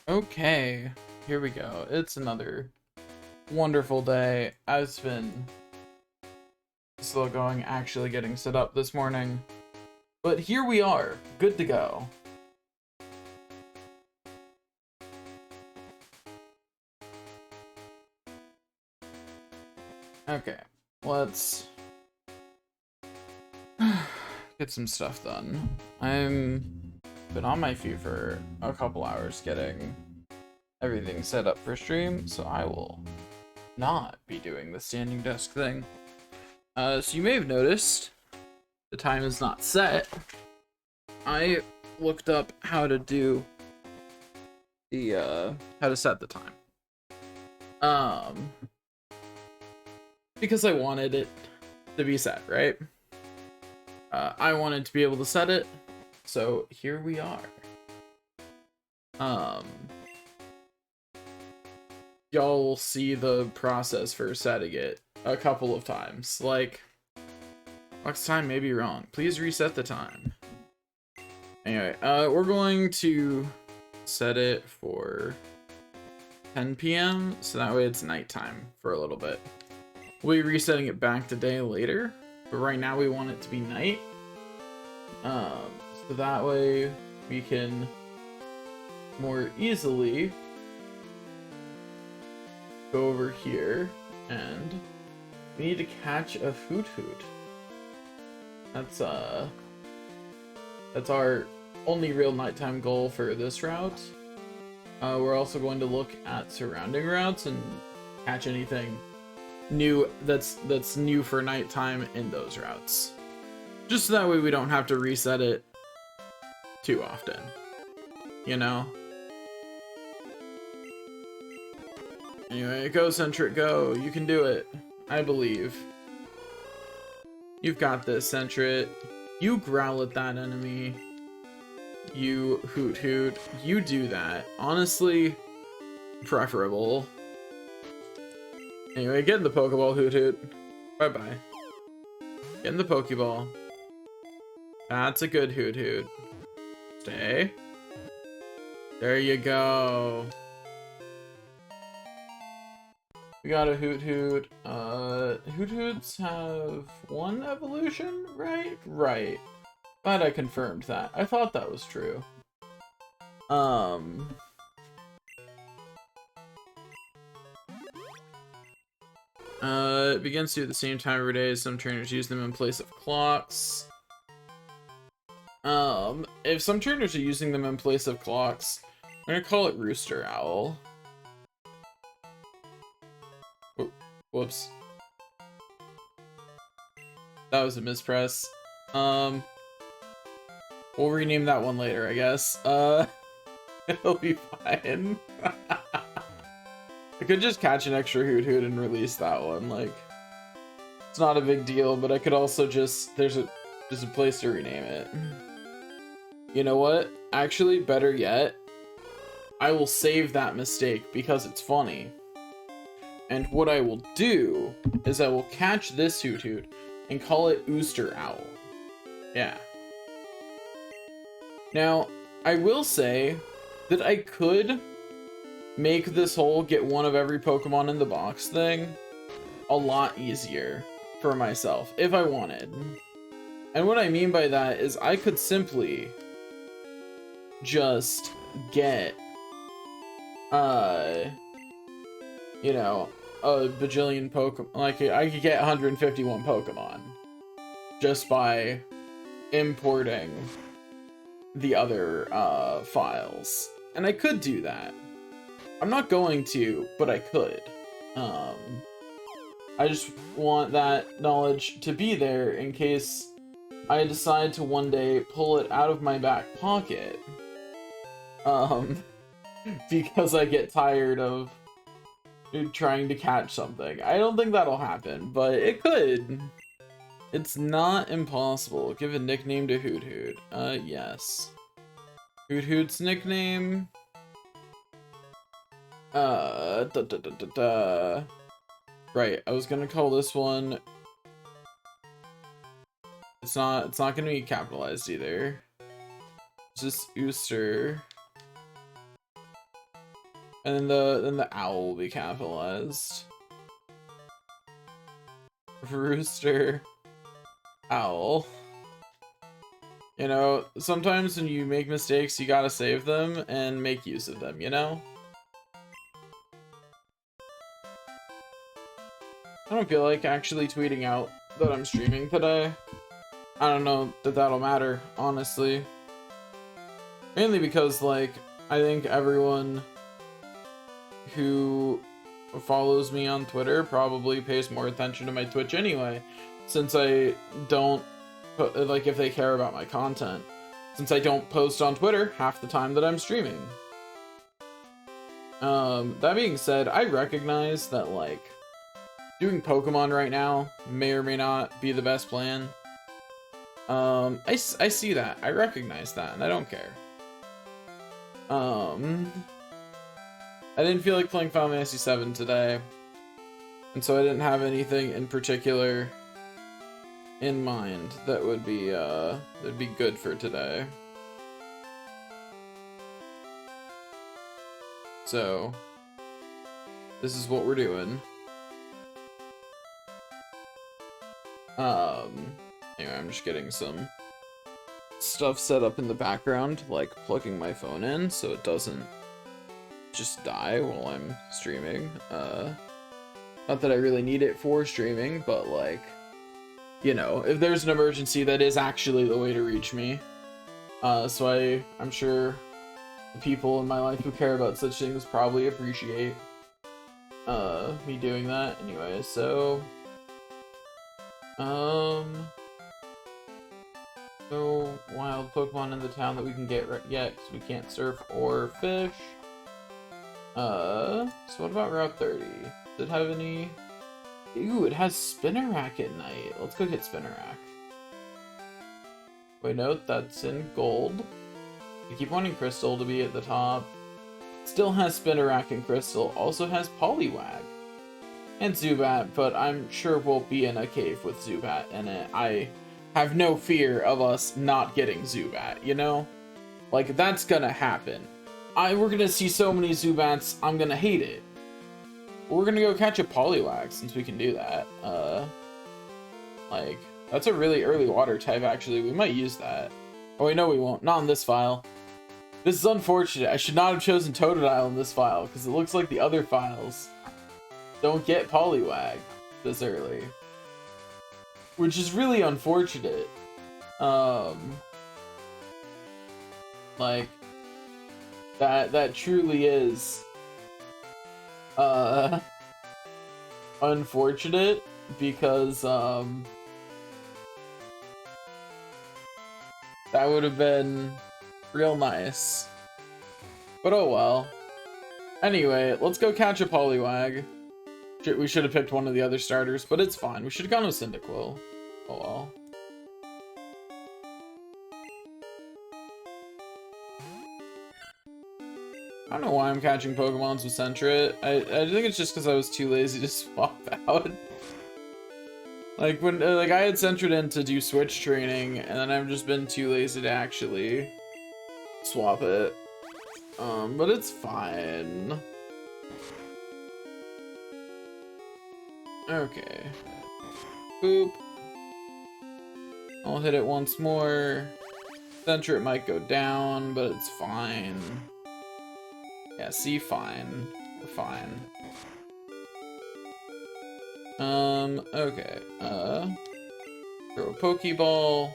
Okay, here we go. It's another wonderful day. I've been slow going, actually getting set up this morning. But here we are, good to go. Okay, let's get some stuff done. I'm been on my feet for a couple hours getting everything set up for stream, so I will not be doing the standing desk thing. So you may have noticed the time is not set. I looked up how to do the how to set the time. Um because I wanted it to be set, right? I wanted to be able to set it, so here we are. Y'all will see the process for setting it a couple of times. Like, next time may be wrong. Please reset the time. Anyway, we're going to set it for 10 p.m. so that way it's nighttime for a little bit. We'll be resetting it back to day later, but right now we want it to be night. So that way we can more easily go over here and we need to catch a hoot hoot. That's our only real nighttime goal for this route. We're also going to look at surrounding routes and catch anything new that's new for nighttime in those routes. Just so that way we don't have to reset it too often. You know? Anyway, go Centric, go. You can do it. I believe. You've got this, Centric. You growl at that enemy. You hoot hoot. You do that. Honestly, preferable. Anyway, get in the Pokeball, hoot hoot. Bye-bye. Get in the Pokeball. That's a good hoot hoot. Stay. There you go. We got a hoot hoot. Hoot hoots have one evolution, right? Right. Glad I confirmed that. I thought that was true. It begins to at the same time every day. Some trainers use them in place of clocks. If some trainers are using them in place of clocks, I'm gonna call it Rooster Owl. Whoops. That was a mispress. We'll rename that one later, I guess. It'll be fine. I could just catch an extra Hoot Hoot and release that one, like, it's not a big deal, but I could also just, there's a place to rename it. You know what? Actually, better yet, I will save that mistake because it's funny. And what I will do is I will catch this Hoot Hoot and call it Ooster Owl. Yeah. Now, I will say that I could make this whole get one of every Pokemon in the box thing a lot easier for myself if I wanted. And what I mean by that is I could simply just get you know, a bajillion Pokemon. Like, I could get 151 Pokemon just by importing the other files. And I could do that. I'm not going to, but I could. I just want that knowledge to be there in case I decide to one day pull it out of my back pocket. Because I get tired of trying to catch something. I don't think that'll happen, but it could. It's not impossible. Give a nickname to Hoot Hoot. Yes. Hoot Hoot's nickname. Right, I was gonna call this one. It's not gonna be capitalized either. It's just Ooster. And then the owl will be capitalized. Rooster. Owl. You know, sometimes when you make mistakes, you gotta save them and make use of them, you know? I don't feel like actually tweeting out that I'm streaming today. I don't know that that'll matter, honestly. Mainly because, like, I think everyone who follows me on Twitter probably pays more attention to my Twitch anyway, since I don't, like, if they care about my content. Since I don't post on Twitter half the time that I'm streaming. That being said, I recognize that, like, doing Pokemon right now may or may not be the best plan. I see that. I recognize that, and I don't care. I didn't feel like playing Final Fantasy VII today, and so I didn't have anything in particular in mind that would be good for today. So, this is what we're doing. Anyway, I'm just getting some stuff set up in the background, like plugging my phone in so it doesn't just die while I'm streaming. Not that I really need it for streaming, but, like, you know, if there's an emergency, that is actually the way to reach me. So I'm sure the people in my life who care about such things probably appreciate me doing that. Anyway, so no wild Pokemon in the town that we can get yet, because we can't surf or fish. So what about Route 30? Does it have any? Ooh, it has Spinnerack at night. Let's go get Spinnerack. Wait, note, that's in gold. I keep wanting Crystal to be at the top. Still has Spinnerack and Crystal. Also has Poliwag. And Zubat, but I'm sure we'll be in a cave with Zubat in it. I have no fear of us not getting Zubat, you know? Like, that's gonna happen. We're gonna see so many Zubats, I'm gonna hate it. We're gonna go catch a Poliwag since we can do that. Like, that's a really early water type, actually. We might use that. Oh, wait, no, we won't. Not in this file. This is unfortunate. I should not have chosen Totodile in this file, because it looks like the other files don't get Poliwag this early. Which is really unfortunate. Like, that truly is unfortunate, because that would have been real nice. But oh well. Anyway, let's go catch a Poliwag. We should have picked one of the other starters, but it's fine. We should have gone with Cyndaquil. Oh well. I don't know why I'm catching Pokemons with Sentret. I think it's just because I was too lazy to swap out. Like, when I had Sentret in to do switch training, and then I've just been too lazy to actually swap it. But it's fine. Okay. Boop. I'll hit it once more. Sentret might go down, but it's fine. Yeah, see, fine. We're fine. Okay. Throw a Pokeball.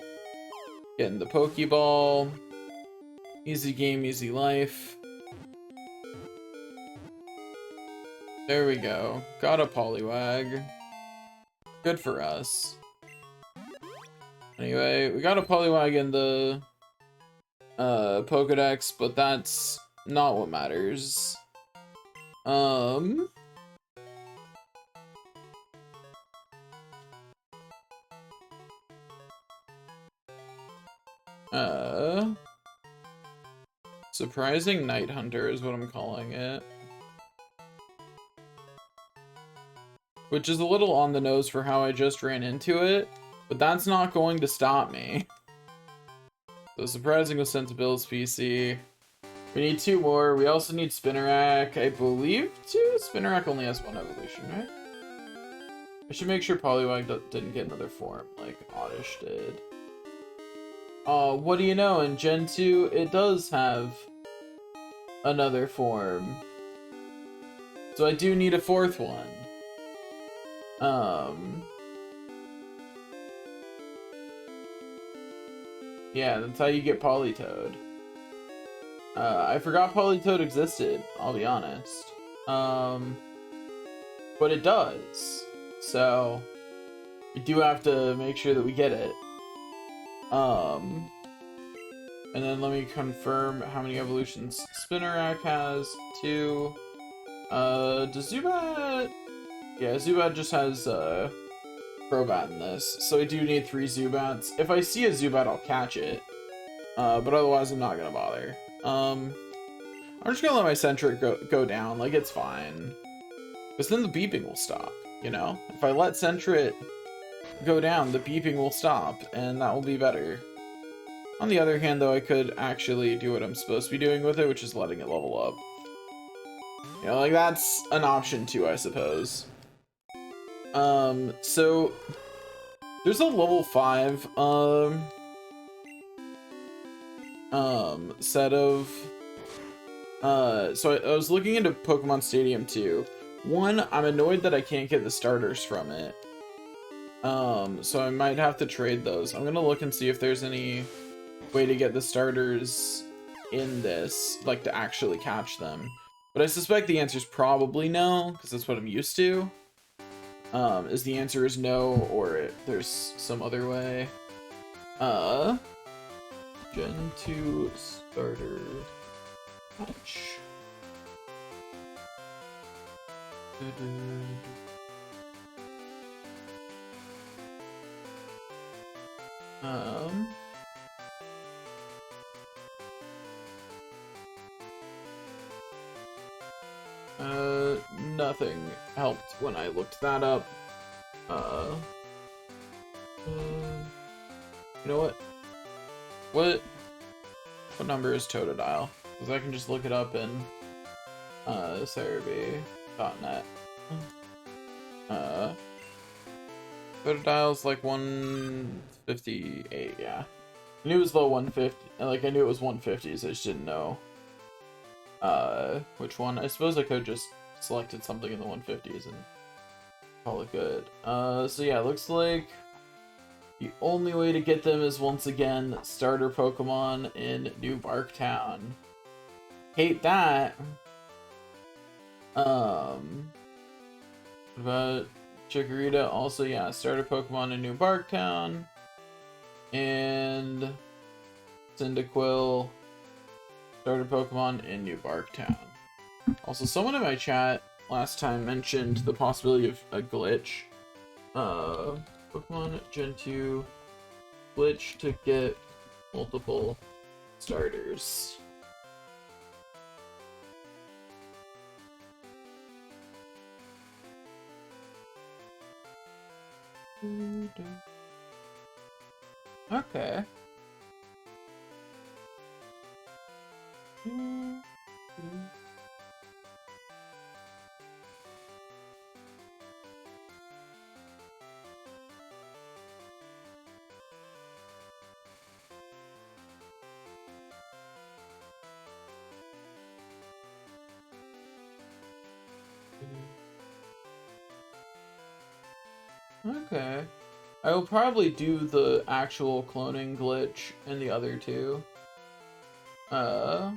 Get in the Pokeball. Easy game, easy life. There we go. Got a Poliwag. Good for us. Anyway, we got a Poliwag in the Pokedex, but that's not what matters. Surprising Night Hunter is what I'm calling it. Which is a little on the nose for how I just ran into it, but that's not going to stop me. So surprising with Sensibil's PC. We need 2 more. We also need Spinarak, I believe, too. Spinarak only has 1 evolution, right? I should make sure Poliwag didn't get another form, like Oddish did. What do you know? In Gen 2, it does have another form. So I do need a 4th one. Yeah, that's how you get Politoed. I forgot Politoed existed, I'll be honest. But it does. So, we do have to make sure that we get it. And then let me confirm how many evolutions Spinarak has. 2. Does Zubat? Yeah, Zubat just has, Crobat in this. So I do need 3 Zubats. If I see a Zubat, I'll catch it. But otherwise, I'm not gonna bother. I'm just gonna let my Sentret go down. Like, it's fine. Because then the beeping will stop, you know? If I let Sentret go down, the beeping will stop, and that will be better. On the other hand, though, I could actually do what I'm supposed to be doing with it, which is letting it level up. You know, like, that's an option too, I suppose. So there's a level 5, set of, so I was looking into Pokemon Stadium 2. 1, I'm annoyed that I can't get the starters from it. So I might have to trade those. I'm gonna look and see if there's any way to get the starters in this, like to actually catch them. But I suspect the answer is probably no, because that's what I'm used to. Is the answer is no, or there's some other way. Gen 2 starter patch. Nothing helped when I looked that up. You know what? What number is Totodile? Because I can just look it up in Cerebi.net. Totodile's like 158, yeah. I knew it was low 150, like I knew it was 150s, I just didn't know which one. I suppose I could just selected something in the 150s and call it good. So yeah, it looks like the only way to get them is once again starter Pokemon in New Barktown. Hate that. What about Chikorita? Also, yeah, starter Pokemon in New Barktown. And Cyndaquil, starter Pokemon in New Barktown. Also, someone in my chat last time mentioned the possibility of a glitch. Pokemon Gen 2 glitch to get multiple starters. Okay. Okay. I will probably do the actual cloning glitch in the other two. Well,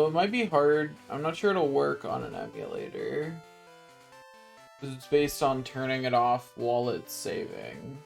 it might be hard. I'm not sure it'll work on an emulator. Because it's based on turning it off while it's saving.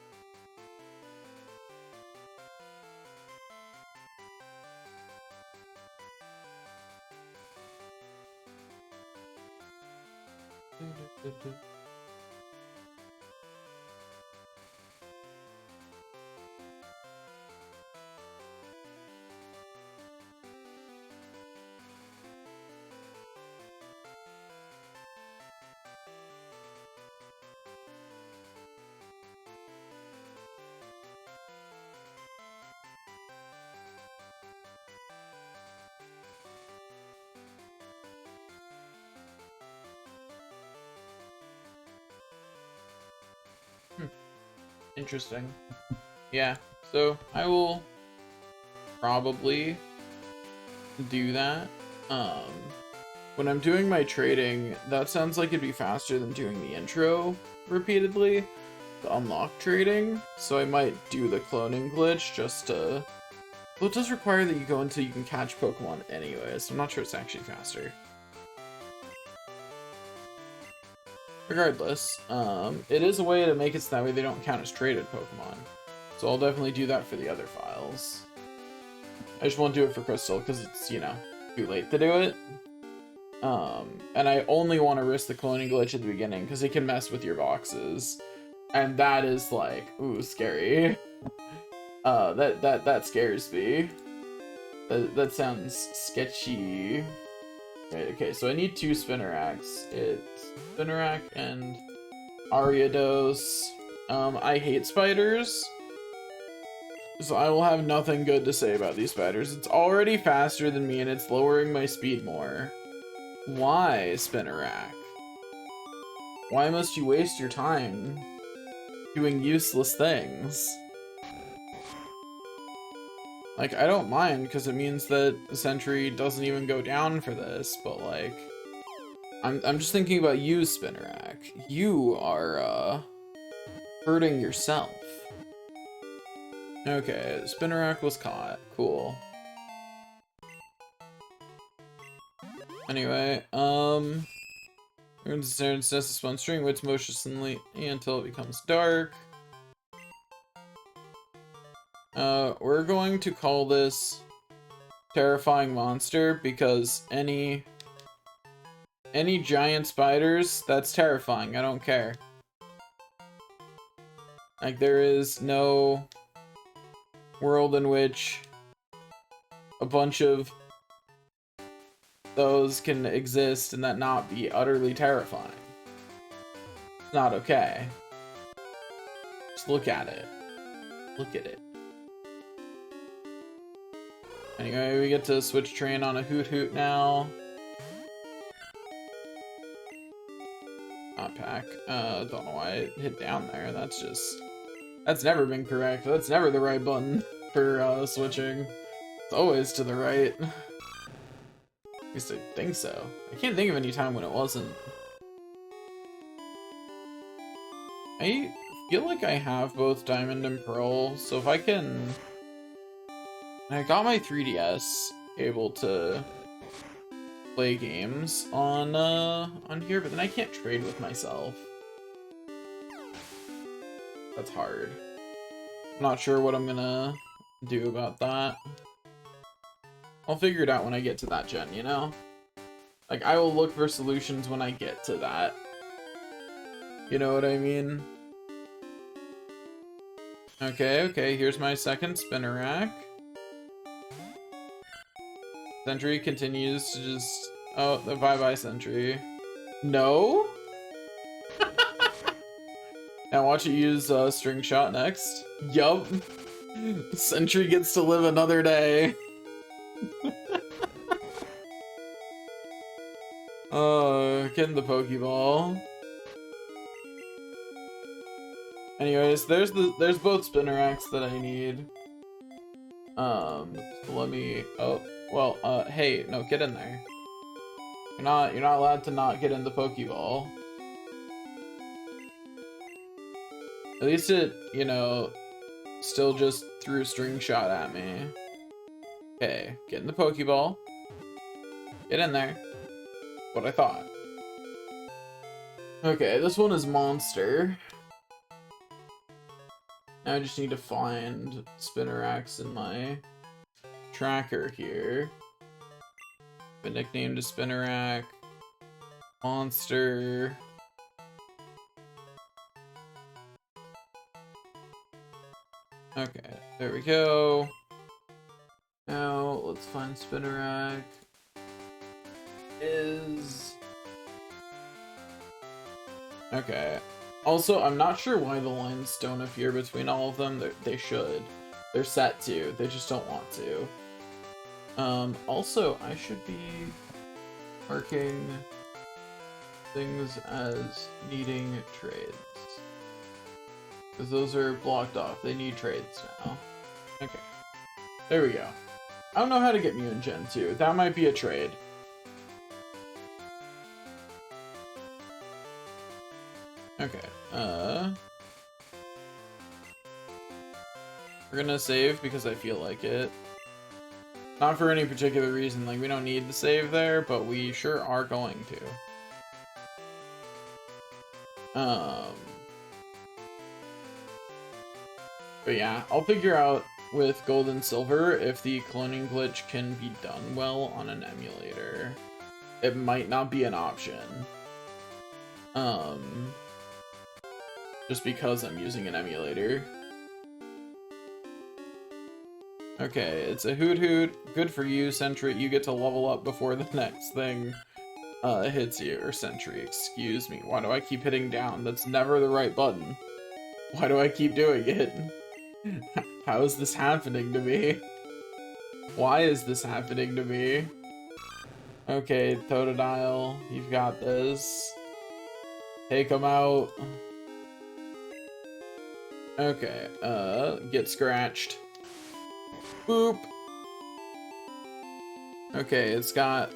Interesting. Yeah, so I will probably do that. When I'm doing my trading, that sounds like it'd be faster than doing the intro repeatedly to unlock trading, so I might do the cloning glitch just to... Well, it does require that you go until you can catch Pokemon anyway, so I'm not sure it's actually faster. Regardless, it is a way to make it so that way they don't count as traded Pokemon. So I'll definitely do that for the other files. I just won't do it for Crystal, because it's, you know, too late to do it. And I only want to risk the cloning glitch at the beginning, because it can mess with your boxes. And that is, like, ooh, scary. That scares me. That sounds sketchy. Right, okay, so I need 2 Spinneracks. It's Spinnerack and Ariados. I hate spiders, so I will have nothing good to say about these spiders. It's already faster than me, and it's lowering my speed more. Why, Spinnerack? Why must you waste your time doing useless things? Like, I don't mind, because it means that the Sentry doesn't even go down for this, but, like... I'm just thinking about you, Spinnerack. You are, hurting yourself. Okay, Spinnerack was caught. Cool. Anyway, we're going to stare and assess this one string, waits motionlessly until it becomes dark. We're going to call this Terrifying Monster because any giant spiders, that's terrifying. I don't care. Like, there is no world in which a bunch of those can exist and that not be utterly terrifying. It's not okay. Just look at it. Look at it. Anyway, we get to switch train on a Hoot now. Not pack. Don't know why I hit down there. That's never been correct. That's never the right button for switching. It's always to the right. At least I think so. I can't think of any time when it wasn't. I feel like I have both Diamond and Pearl, so if I can... I got my 3DS able to play games on here, but then I can't trade with myself. That's hard. I'm not sure what I'm gonna do about that. I'll figure it out when I get to that gen, you know? Like, I will look for solutions when I get to that. You know what I mean? Okay, here's my second Spinnerack. Sentry continues to just... Oh, the bye-bye Sentry. No? Now watch it use String Shot next. Yup. Sentry gets to live another day. Getting the Pokeball. Anyways, there's both Spinneracks that I need. So let me... Oh, well, hey, no, get in there. You're not allowed to not get in the Pokeball. At least it, you know, still just threw String Shot at me. Okay, get in the Pokeball. Get in there. What I thought. Okay, this one is Monster. Now I just need to find Spinneracks in my tracker here. Been nicknamed a Spinnerack. Monster. Okay, there we go. Now let's find Spinnerack. Okay. Also, I'm not sure why the lines don't appear between all of them. They should. They're set to. They just don't want to. Also, I should be marking things as needing trades. Because those are blocked off. They need trades now. Okay. There we go. I don't know how to get Mew in Gen 2. That might be a trade. Okay. We're gonna save because I feel like it. Not for any particular reason, like we don't need to save there, but we sure are going to. But yeah, I'll figure out with Gold and Silver if the cloning glitch can be done well on an emulator. It might not be an option. Just because I'm using an emulator. Okay, it's a Hoot Hoot. Good for you, Sentry. You get to level up before the next thing hits you. Or Sentry, excuse me. Why do I keep hitting down? That's never the right button. Why do I keep doing it? How is this happening to me? Why is this happening to me? Okay, Totodile, you've got this. Take him out. Okay, get scratched. Boop. Okay, it's got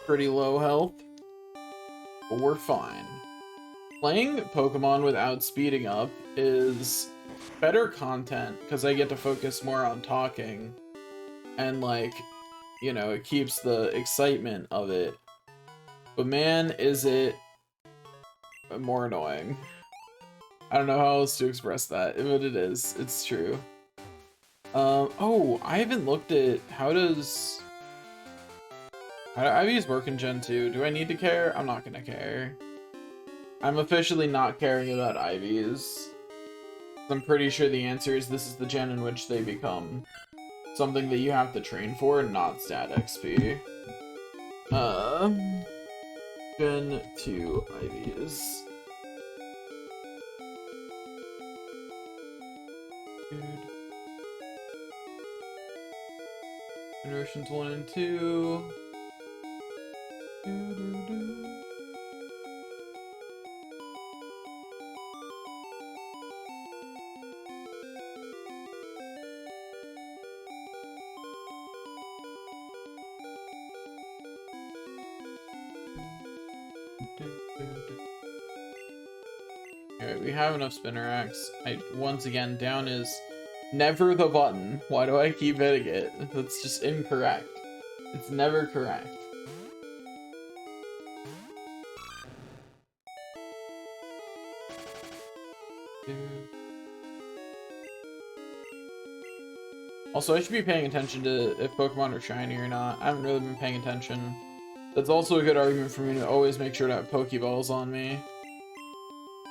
pretty low health, but we're fine. Playing Pokemon without speeding up is better content because I get to focus more on talking and, like, you know, it keeps the excitement of it. But man, is it more annoying. I don't know how else to express that, but it is. It's true. Oh, I haven't looked at how does IVs work in Gen 2. Do I need to care? I'm not gonna care. I'm officially not caring about IVs. I'm pretty sure the answer is this is the gen in which they become something that you have to train for, not stat XP. Gen 2 IVs. Generations 1 and 2. Alright, we have enough Spinnerax. Once again, down is never the button. Why do I keep hitting it? That's just incorrect. It's never correct. Also, I should be paying attention to if Pokemon are shiny or not. I haven't really been paying attention. That's also a good argument for me to always make sure to have Pokeballs on me.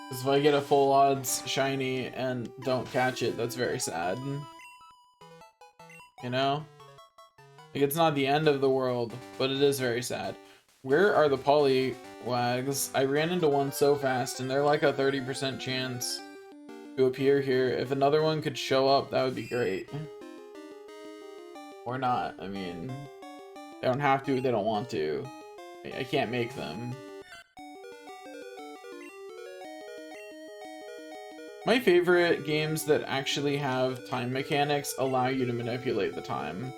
Because if I get a full odds shiny and don't catch it, that's very sad. You know? Like, it's not the end of the world, but it is very sad. Where are the Poliwags? I ran into one so fast, and they're like a 30% chance to appear here. If another one could show up, that would be great. Or not. I mean, they don't have to if they don't want to. I can't make them. My favorite games that actually have time mechanics allow you to manipulate the time.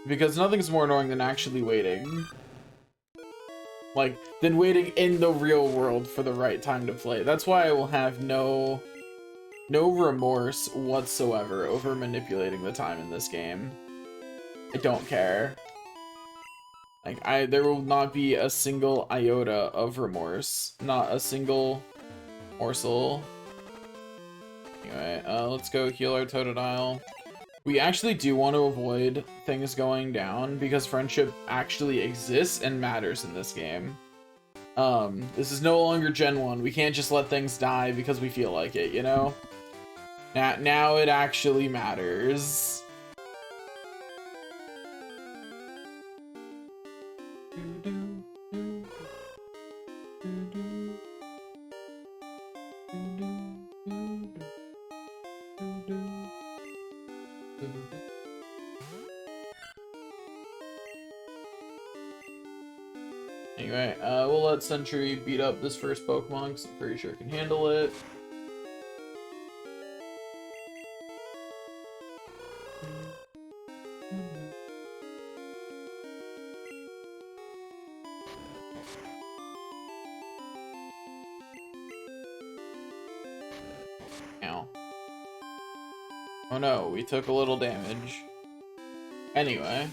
Because nothing's more annoying than actually waiting. Like, than waiting in the real world for the right time to play. That's why I will have no remorse whatsoever over manipulating the time in this game. I don't care. Like, there will not be a single iota of remorse. Not a single morsel. Anyway, let's go heal our Totodile. We actually do want to avoid things going down because friendship actually exists and matters in this game. This is no longer Gen 1. We can't just let things die because we feel like it, you know? Now it actually matters. Anyway, we'll let Sentry beat up this first Pokemon because I'm pretty sure it can handle it. Ow. Oh no, we took a little damage. Anyway,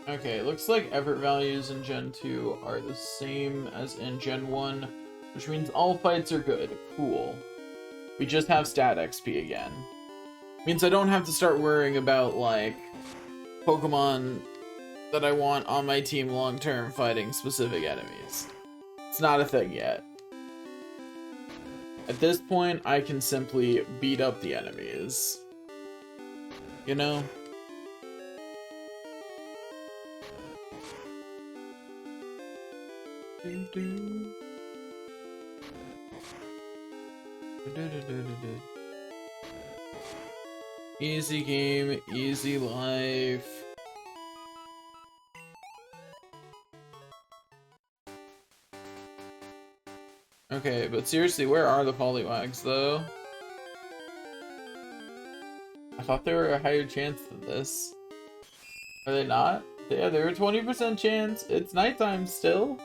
okay, looks like effort values in Gen 2 are the same as in Gen 1, which means all fights are good. Cool. We just have stat XP again. Means I don't have to start worrying about, like, Pokemon that I want on my team long-term fighting specific enemies. It's not a thing yet. At this point, I can simply beat up the enemies. You know? Easy game, easy life. Okay, but seriously, where are the Poliwags, though? I thought they were a higher chance than this. Are they not? Yeah, they're a 20% chance. It's nighttime still.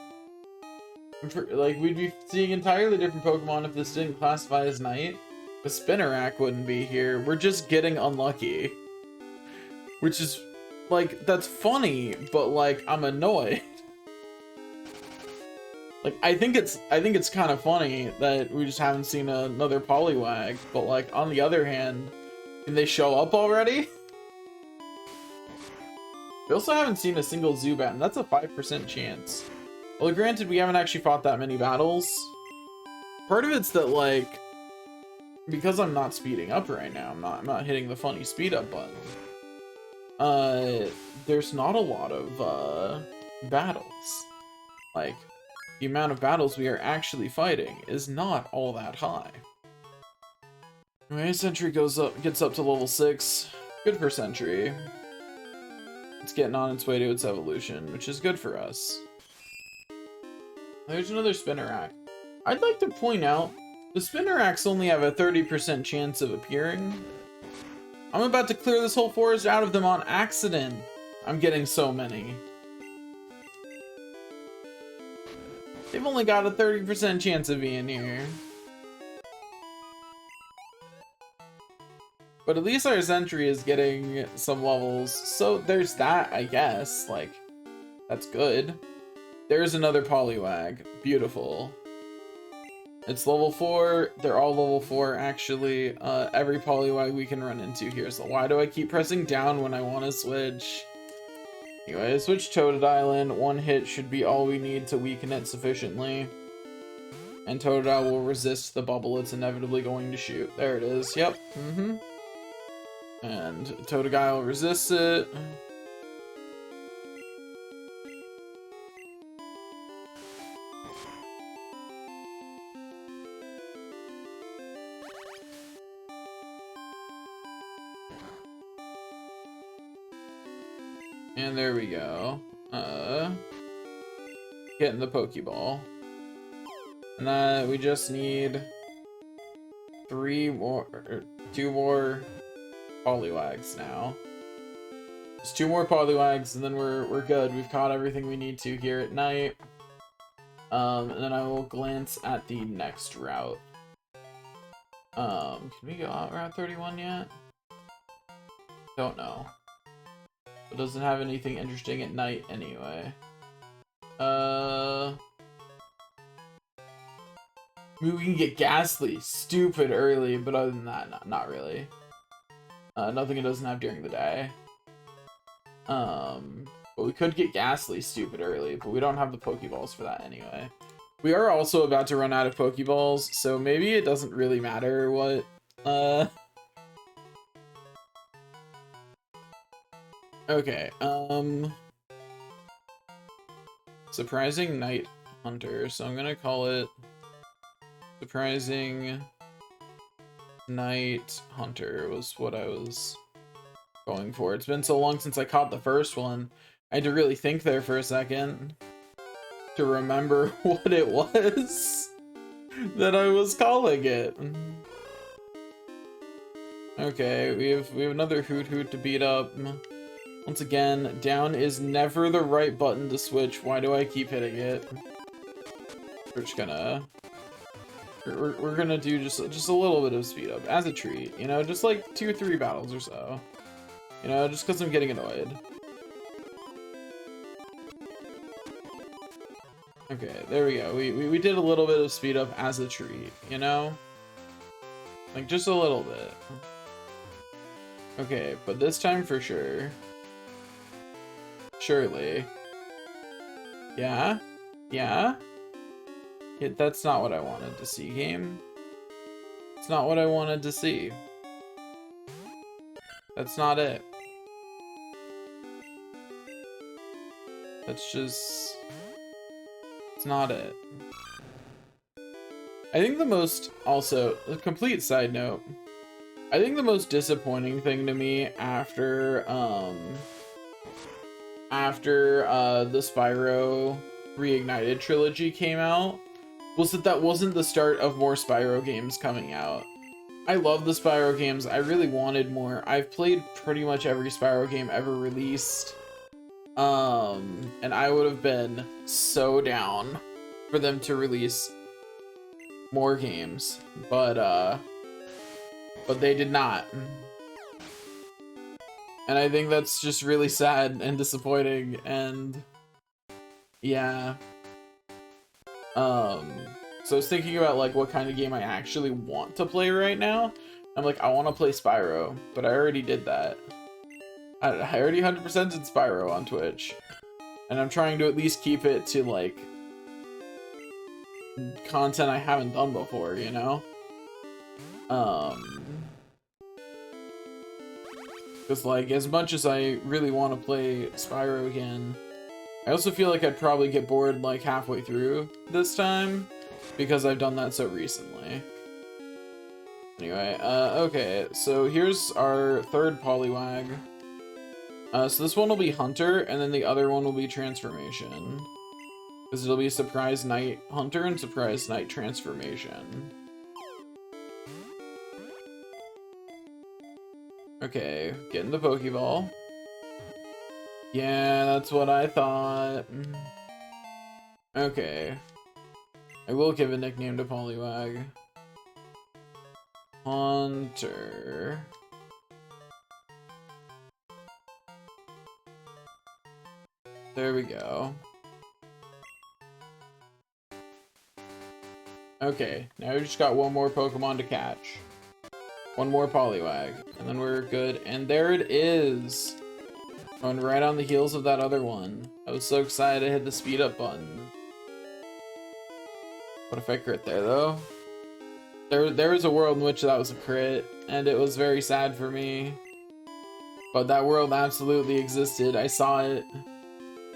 Like, we'd be seeing entirely different Pokemon if this didn't classify as night. The Spinarak wouldn't be here. We're just getting unlucky. Which is, like, that's funny, but, like, I'm annoyed. Like, I think it's kind of funny that we just haven't seen another Poliwag, but, like, on the other hand, can they show up already? We also haven't seen a single Zubat, and that's a 5% chance. Well, granted, we haven't actually fought that many battles. Part of it's that, like, because I'm not speeding up right now, I'm not hitting the funny speed up button. There's not a lot of battles. Like, the amount of battles we are actually fighting is not all that high. Anyway, Sentry gets up to level 6. Good for Sentry. It's getting on its way to its evolution, which is good for us. There's another Spinarak. I'd like to point out, the Spinaraks only have a 30% chance of appearing. I'm about to clear this whole forest out of them on accident. I'm getting so many. They've only got a 30% chance of being here. But at least our Sentry is getting some levels, so there's that, I guess. Like, that's good. There's another Poliwag. Beautiful. It's level 4. They're all level 4, actually. Every Poliwag we can run into here. So why do I keep pressing down when I want to switch? Anyway, switch Totodile in. One hit should be all we need to weaken it sufficiently. And Totodile will resist the bubble it's inevitably going to shoot. There it is. Yep. And Totodile resists it. And there we go. Getting the Pokeball. And we just need 2 more Poliwags now. Just 2 more Poliwags, and then we're good. We've caught everything we need to here at night. And then I will glance at the next route. Can we go out Route 31 yet? Don't know. It doesn't have anything interesting at night anyway. Maybe we can get Ghastly stupid early, but other than that, not really. Nothing it doesn't have during the day. But we could get Ghastly stupid early, but we don't have the Pokeballs for that anyway. We are also about to run out of Pokeballs, so maybe it doesn't really matter what, Okay, Surprising Night Hunter, so I'm gonna call it Surprising Night Hunter was what I was going for. It's been so long since I caught the first one. I had to really think there for a second to remember what it was that I was calling it. Okay, we have another Hoot to beat up. Once again, down is never the right button to switch. Why do I keep hitting it? We're just gonna we're gonna do just a little bit of speed up as a treat, you know, just like 2 or 3 battles or so. You know, just because I'm getting annoyed. Okay, there we go. We did a little bit of speed up as a treat, you know? Like, just a little bit. Okay, but this time for sure. Surely. Yeah? Yeah? Yeah, that's not what I wanted to see, game. It's not what I wanted to see. That's not it. That's just... It's not it. I think the most... Also, a complete side note. I think the most disappointing thing to me after the Spyro Reignited trilogy came out was that wasn't the start of more Spyro games coming out. I love the Spyro games. I really wanted more. I've played pretty much every Spyro game ever released. And I would have been so down for them to release more games, but they did not. And I think that's just really sad and disappointing, and yeah. So I was thinking about like what kind of game I actually want to play right now. I'm like, I want to play Spyro, but I already did that. I already 100%'d Spyro on Twitch. And I'm trying to at least keep it to like content I haven't done before, you know? Because like, as much as I really want to play Spyro again, I also feel like I'd probably get bored like halfway through this time, because I've done that so recently. Anyway, okay, so here's our third Poliwag. So this one will be Hunter, and then the other one will be Transformation. Because it'll be Surprise Night Hunter and Surprise Night Transformation. Okay, getting the Pokeball. Yeah, that's what I thought. Okay. I will give a nickname to Poliwag. Hunter. There we go. Okay, now we just got one more Pokemon to catch. One more Poliwag, and then we're good. And there it is! Going right on the heels of that other one. I was so excited I hit the speed up button. What if I crit there, though? There was a world in which that was a crit, and it was very sad for me. But that world absolutely existed. I saw it.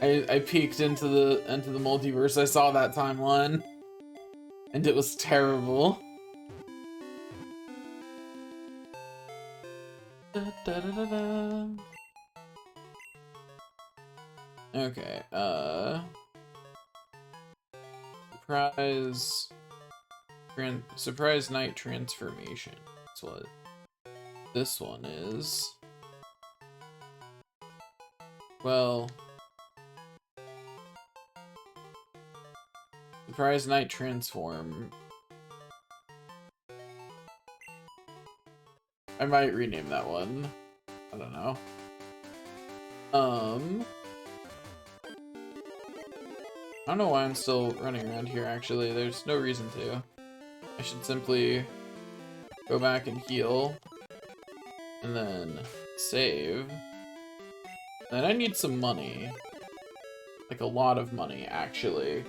I peeked into the multiverse. I saw that timeline, and it was terrible. Da, da, da, da, da. Okay, Surprise Night Transformation. That's what this one is. Well, Surprise Night Transform. I might rename that one. I don't know. I don't know why I'm still running around here, actually. There's no reason to. I should simply go back and heal. And then save. And I need some money. Like, a lot of money, actually.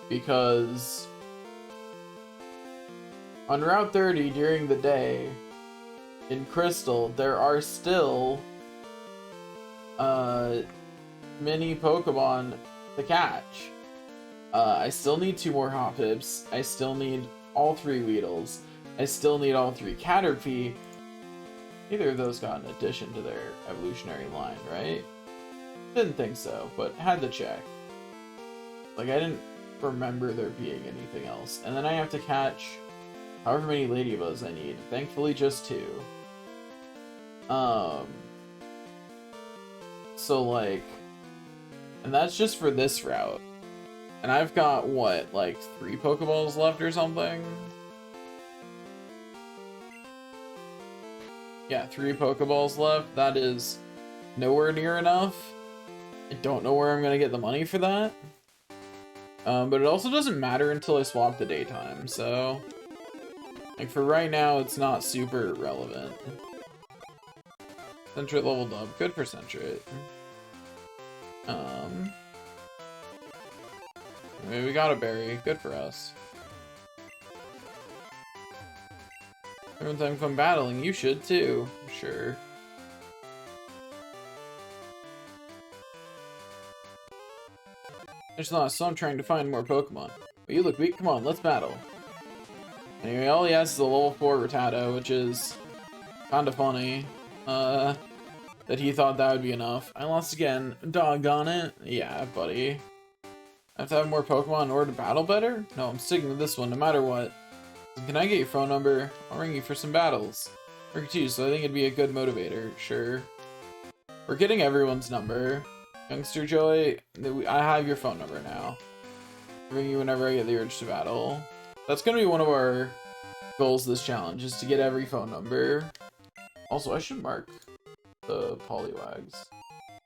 Because on Route 30 during the day, in Crystal, there are still mini Pokemon to catch. I still need 2 more Hoppips. I still need all 3 Weedles. I still need all 3 Caterpie. Neither of those got an addition to their evolutionary line, right? Didn't think so, but had to check. Like, I didn't remember there being anything else. And then I have to catch however many Ladybugs I need. Thankfully, just 2. So, like... And that's just for this route. And I've got, what, like 3 Pokeballs left or something? Yeah, 3 Pokeballs left. That is nowhere near enough. I don't know where I'm gonna get the money for that. But it also doesn't matter until I swap the daytime, so... Like, for right now, it's not super relevant. Sentret leveled up. Good for Sentret. I mean, we got a berry. Good for us. Every time I'm battling, you should too. Sure. There's not, so I'm trying to find more Pokemon. But you look weak. Come on, let's battle. Anyway, all he has is a level 4 Rattata, which is kinda funny. That he thought that would be enough. I lost again. Doggone it. Yeah, buddy. I have to have more Pokemon in order to battle better? No, I'm sticking with this one no matter what. Can I get your phone number? I'll ring you for some battles. Work too, so I think it'd be a good motivator. Sure. We're getting everyone's number. Youngster Joey, I have your phone number now. I'll ring you whenever I get the urge to battle. That's gonna be one of our goals this challenge, is to get every phone number. Also, I should mark the Poliwags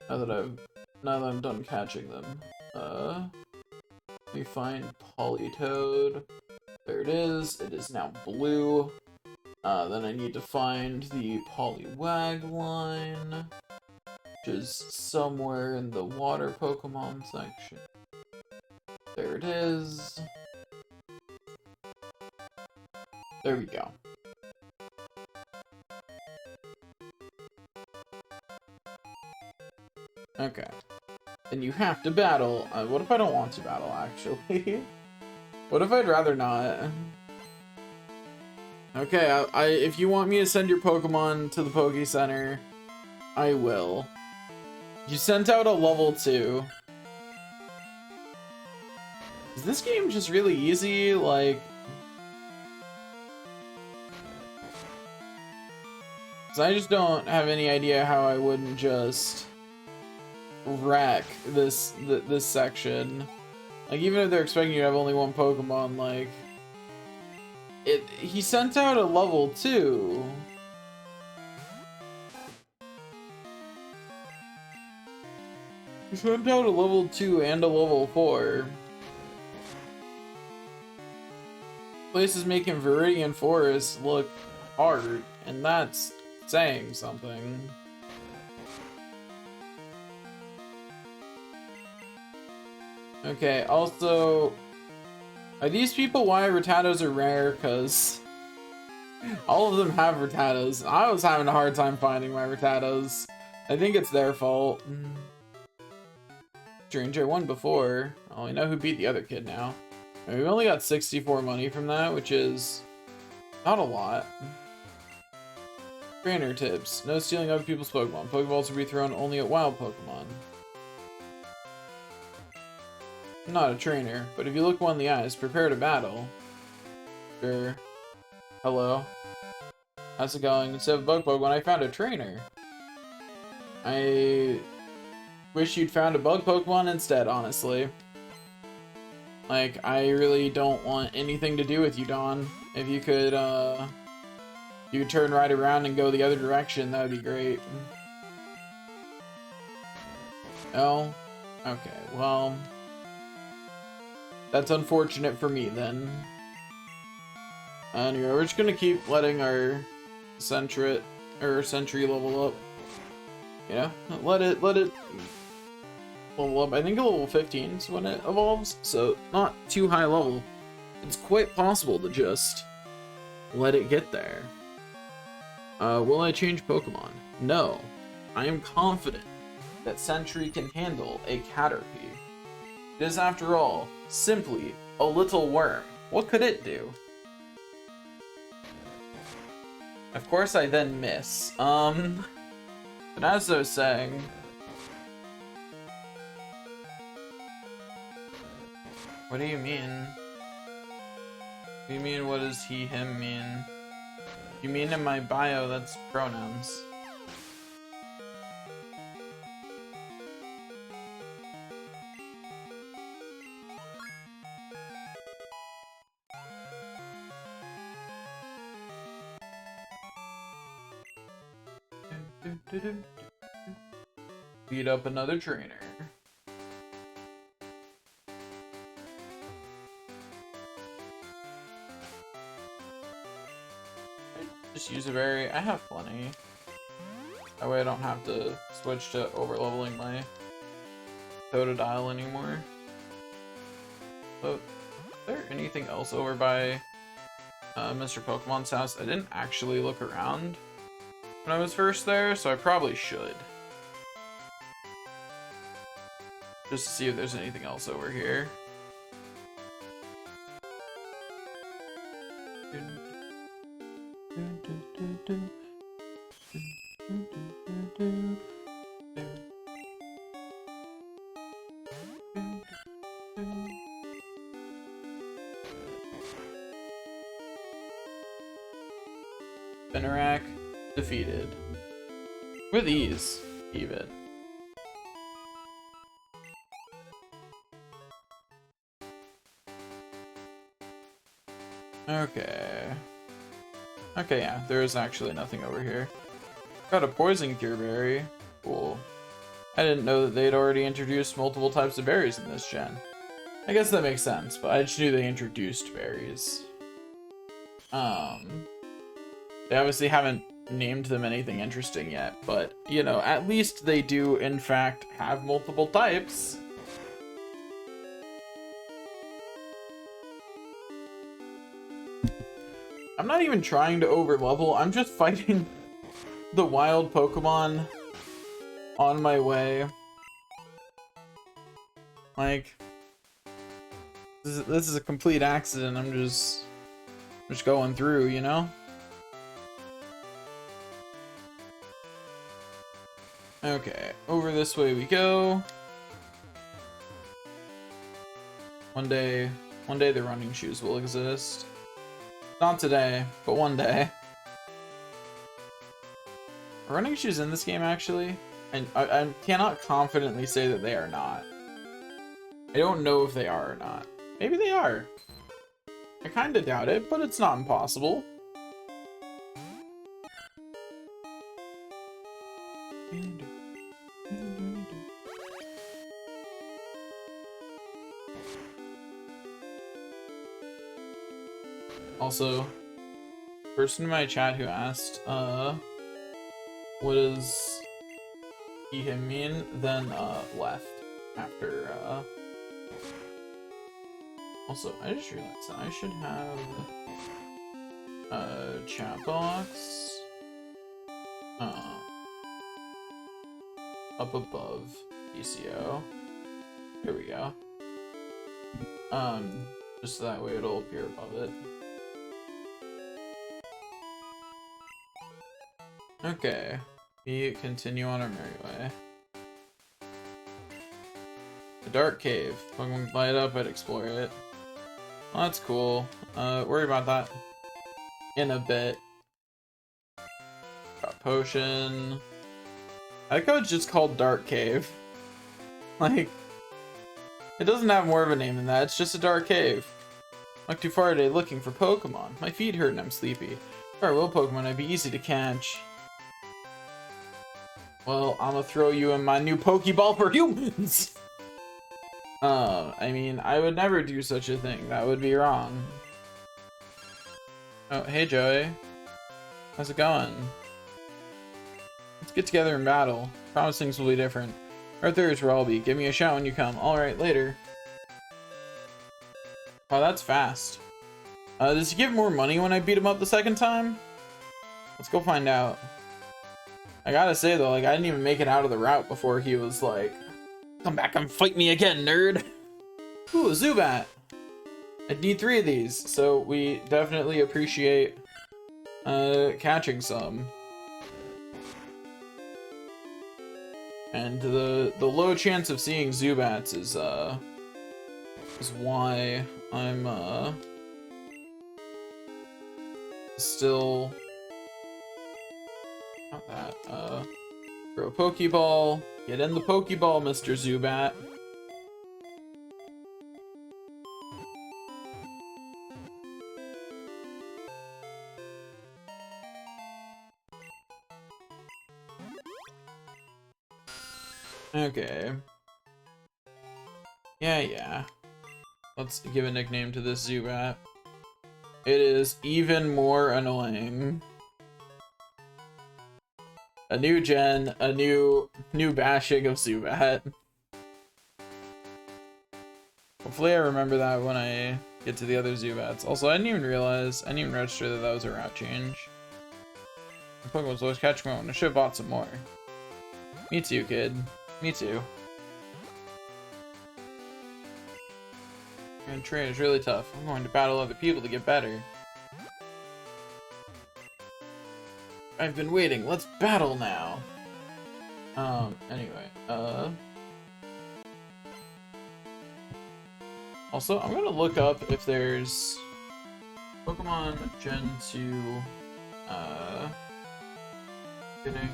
now that I'm done catching them. Let me find Politoed. There it is. It is now blue. Then I need to find the Poliwag line, which is somewhere in the water Pokemon section. There it is. There we go. Okay. And you have to battle. What if I don't want to battle, actually? What if I'd rather not? Okay, if you want me to send your Pokemon to the Poke Center, I will. You sent out a level 2. Is this game just really easy? Like... So I just don't have any idea how I wouldn't just wreck this section. Like, even if they're expecting you to have only 1 Pokemon, like... He sent out a level 2. He sent out a level 2 and a level 4. Place is making Viridian Forest look hard, and that's saying something. Okay, also, are these people why Rattatas are rare? Because all of them have Rattatas. I was having a hard time finding my Rattatas. I think it's their fault. Stranger won before. Oh, we know who beat the other kid now. And we only got 64 money from that, which is not a lot. Trainer tips. No stealing other people's Pokemon. Pokeballs will be thrown only at wild Pokemon. I'm not a trainer, but if you look one in the eyes, prepare to battle. Sure. Hello. How's it going? Instead of bug Pokemon, I found a trainer. I wish you'd found a bug Pokemon instead, honestly. Like, I really don't want anything to do with you, Dawn. If you could, you could turn right around and go the other direction, that would be great. Oh? Okay, well... That's unfortunate for me, then. Anyway, we're just gonna keep letting our Sentry level up. You know? Let it level up. I think level 15 is when it evolves, so not too high level. It's quite possible to just let it get there. Will I change Pokemon? No. I am confident that Sentry can handle a Caterpie. It is, after all, simply a little worm. What could it do? Of course I then miss. But as I was saying... What do you mean? What do you mean, what does he, him mean? You mean in my bio, that's pronouns. Beat up another trainer. Just use a berry. I have plenty. That way I don't have to switch to over-leveling my Totodile anymore. So, is there anything else over by Mr. Pokemon's house? I didn't actually look around when I was first there, so I probably should. Just to see if there's anything else over here. Spinarak defeated. With ease, even. Okay. Okay, yeah, there is actually nothing over here. Got a poison cure berry. Cool. I didn't know that they'd already introduced multiple types of berries in this gen. I guess that makes sense, but I just knew they introduced berries. They obviously haven't named them anything interesting yet, but, you know, at least they do, in fact, have multiple types. I'm not even trying to overlevel, I'm just fighting the wild Pokemon on my way. Like, this is a complete accident, I'm just going through, you know? Okay, over this way we go. One day the running shoes will exist. Not today, but one day. Are running shoes in this game, actually? And I cannot confidently say that they are not. I don't know if they are or not. Maybe they are. I kinda doubt it, but it's not impossible. Also, person in my chat who asked, what does he, him mean, then, left after, Also, I just realized that I should have a chat box, up above PCO. Here we go. Just so that way it'll appear above it. Okay, we continue on our merry way. The dark cave. If I can light up, I'd explore it. Well, that's cool. Worry about that in a bit. Got potion. I like how it's just called Dark Cave. Like, it doesn't have more of a name than that, it's just a dark cave. Walked too far today looking for Pokemon. My feet hurt and I'm sleepy. If I were Pokemon, I'd be easy to catch. Well, I'm gonna throw you in my new Pokeball for humans! I mean, I would never do such a thing. That would be wrong. Oh, hey Joey. How's it going? Let's get together in battle. Promise things will be different. Arthur's where I'll be. Give me a shout when you come. Alright, later. Oh, that's fast. Does he give more money when I beat him up the second time? Let's go find out. I gotta say though, like, I didn't even make it out of the route before he was like, come back and fight me again, nerd! Ooh, a Zubat! I need 3 of these, so we definitely appreciate catching some. And the low chance of seeing Zubats is why I'm still not that throw a Pokeball. Get in the Pokeball, Mr. Zubat. Okay. Yeah. Let's give a nickname to this Zubat. It is even more annoying. A new gen, a new bashing of Zubat. Hopefully I remember that when I get to the other Zubats. Also, I didn't even register that that was a route change. My Pokemon's always catching me on. I should have bought some more. Me too, kid. Me too. And train is really tough. I'm going to battle other people to get better. I've been waiting. Let's battle now. Anyway, also, I'm gonna look up if there's Pokemon Gen 2, getting...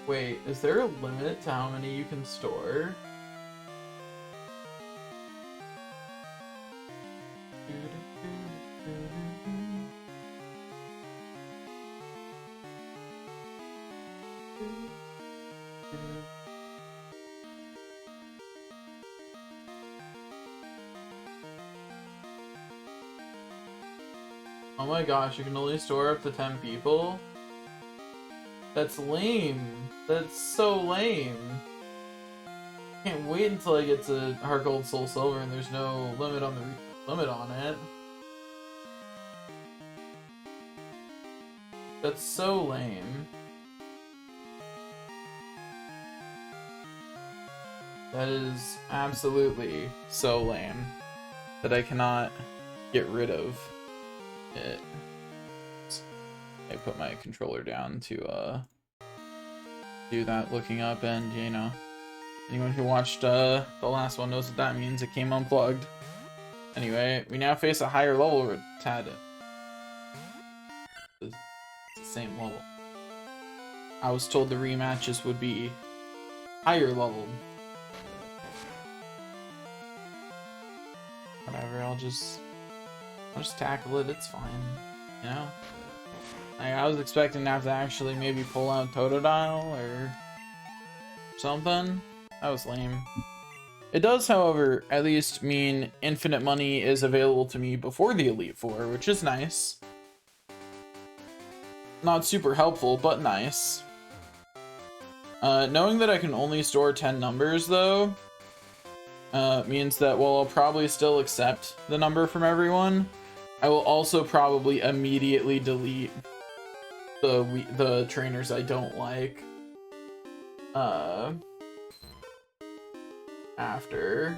Wait, is there a limit to how many you can store? Oh my gosh, you can only store up to 10 people? That's lame. That's so lame. Can't wait until I get to Heart Gold Soul Silver and there's no limit on it. That's so lame. That is absolutely so lame that I cannot get rid of it. I put my controller down to do that looking up, and you know, anyone who watched the last one knows what that means. It came unplugged. Anyway, we now face a higher level Rattata. It's the same level. I was told the rematches would be higher level. Whatever, I'll just tackle it. It's fine, you know. I was expecting to have to actually maybe pull out Totodile or something. That was lame. It does, however, at least mean infinite money is available to me before the Elite Four, which is nice. Not super helpful, but nice. Knowing that I can only store 10 numbers, though, means that while I'll probably still accept the number from everyone, I will also probably immediately delete the trainers I don't like after.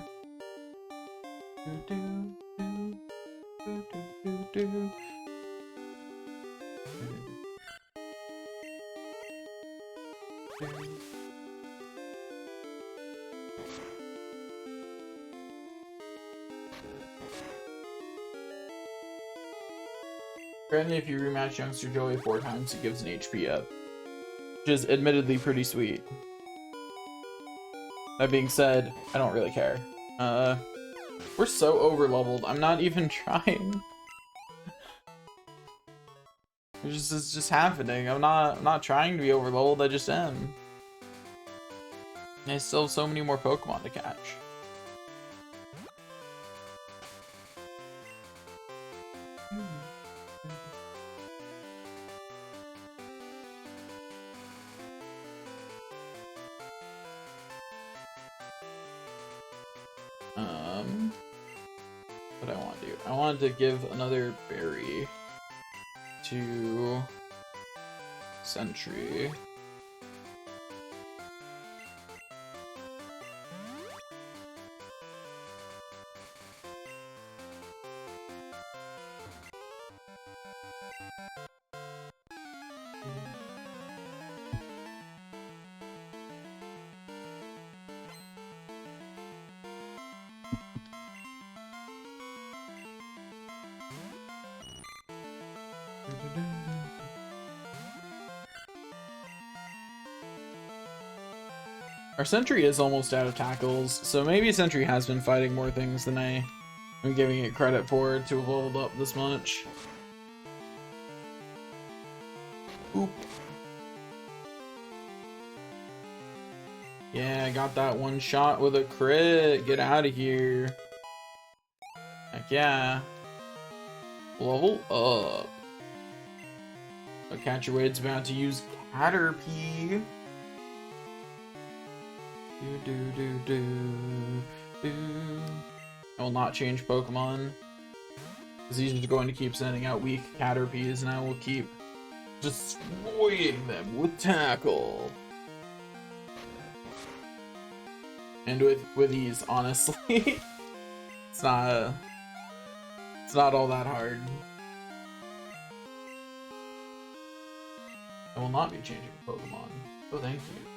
Apparently, if you rematch Youngster Joey 4 times, he gives an HP up. Which is admittedly pretty sweet. That being said, I don't really care. We're so over-leveled, I'm not even trying. It's just happening. I'm not trying to be over leveled, I just am. And I still have so many more Pokemon to catch. What I want to do? I wanted to give another berry to Sentry. Our Sentry is almost out of tackles, so maybe Sentry has been fighting more things than I'm giving it credit for to have leveled up this much. Oop. Yeah, I got that one shot with a crit. Get out of here. Heck yeah. Level up. So Catcherwade's about to use Caterpie. I will not change Pokemon, because he's just going to keep sending out weak Caterpies, and I will keep destroying them with Tackle. And with ease, honestly. It's not all that hard. I will not be changing Pokemon. Oh, thank you.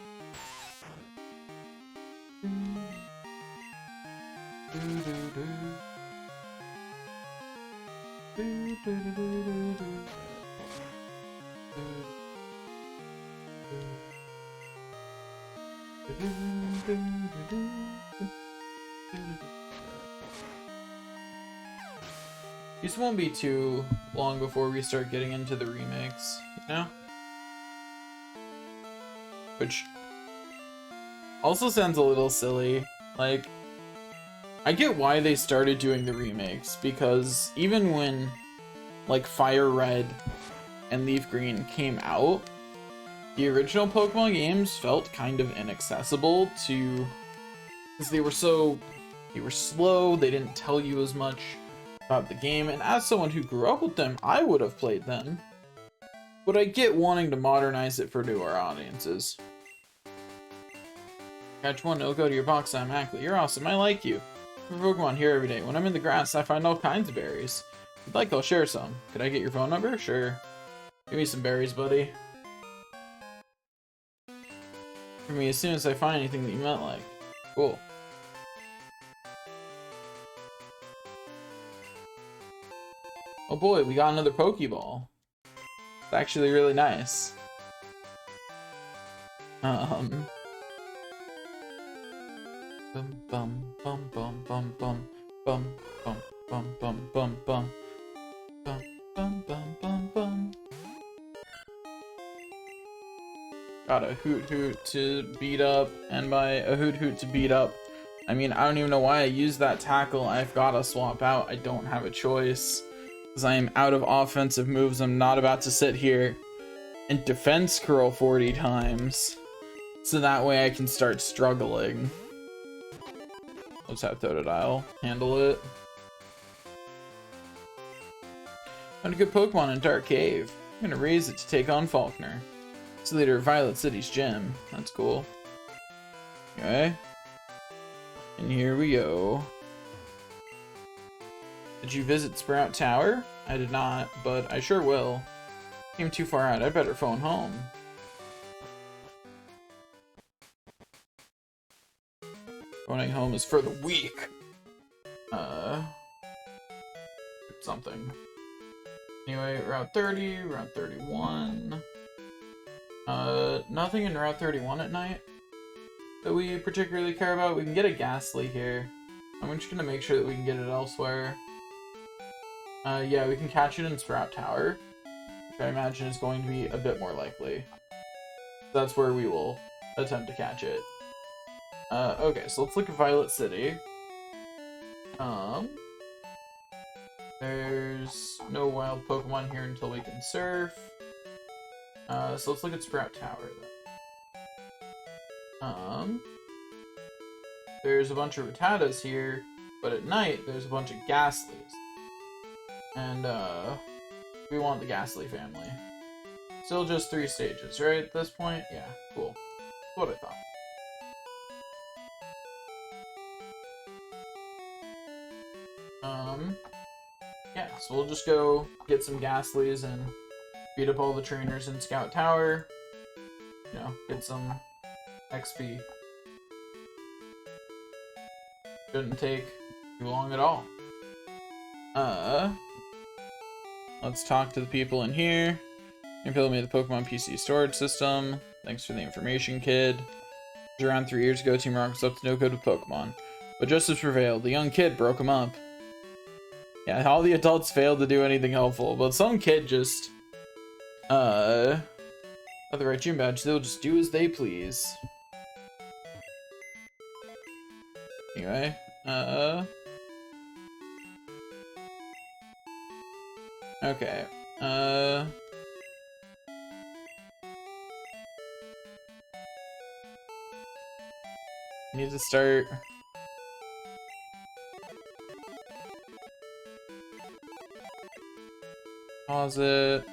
This won't be too long before we start getting into the remakes, you know? Which also sounds a little silly. Like, I get why they started doing the remakes, because even when, like, Fire Red and Leaf Green came out, the original Pokemon games felt kind of inaccessible to... because they were slow, they didn't tell you as much about the game, and as someone who grew up with them, I would have played them. But I get wanting to modernize it for newer audiences. Catch one, it'll go to your box automatically. You're awesome, I like you. I'm a Pokemon here every day. When I'm in the grass, I find all kinds of berries. If you'd like, I'll share some. Could I get your phone number? Sure. Give me some berries, buddy. For me as soon as I find anything that you might like. Cool. Oh boy, we got another Pokeball. It's actually really nice. Bum bum bum bum bum bum bum bum bum bum bum bum bum bum bum bum bum. Got a Hoot Hoot to beat up, and by a Hoot Hoot to beat up, I mean I don't even know why I used that tackle. I've gotta swap out. I don't have a choice. Because I am out of offensive moves. I'm not about to sit here and defense curl 40 times. So that way I can start struggling. Let's have Totodile handle it. Found a good Pokemon in Dark Cave. I'm gonna raise it to take on Falkner. It's the leader of Violet City's gym. That's cool. Okay. And here we go. Did you visit Sprout Tower? I did not, but I sure will. Came too far out, I better phone home. Phoning home is for the weak. Something. Anyway, Route 30, Route 31. Nothing in Route 31 at night that we particularly care about. We can get a Ghastly here. I'm just gonna make sure that we can get it elsewhere. Yeah, we can catch it in Sprout Tower. which I imagine is going to be a bit more likely. That's where we will attempt to catch it. Okay, so let's look at Violet City. There's no wild Pokemon here until we can surf. So let's look at Sprout Tower then. There's a bunch of Rattatas here, but at night there's a bunch of Ghastlies. And we want the Ghastly family. Still just 3 stages, right? At this point? Yeah, cool. That's what I thought. Yeah, so we'll just go get some Ghastlies and beat up all the trainers in Scout Tower. You know, get some XP. Shouldn't take too long at all. Let's talk to the people in here. You built me the Pokemon PC storage system. Thanks for the information, kid. Around 3 years ago, Team Rocket was up to no good with Pokemon. But justice prevailed. The young kid broke him up. Yeah, all the adults failed to do anything helpful, but some kid just, at the right gym badge, they'll just do as they please. Anyway, okay, need to start. Pause it.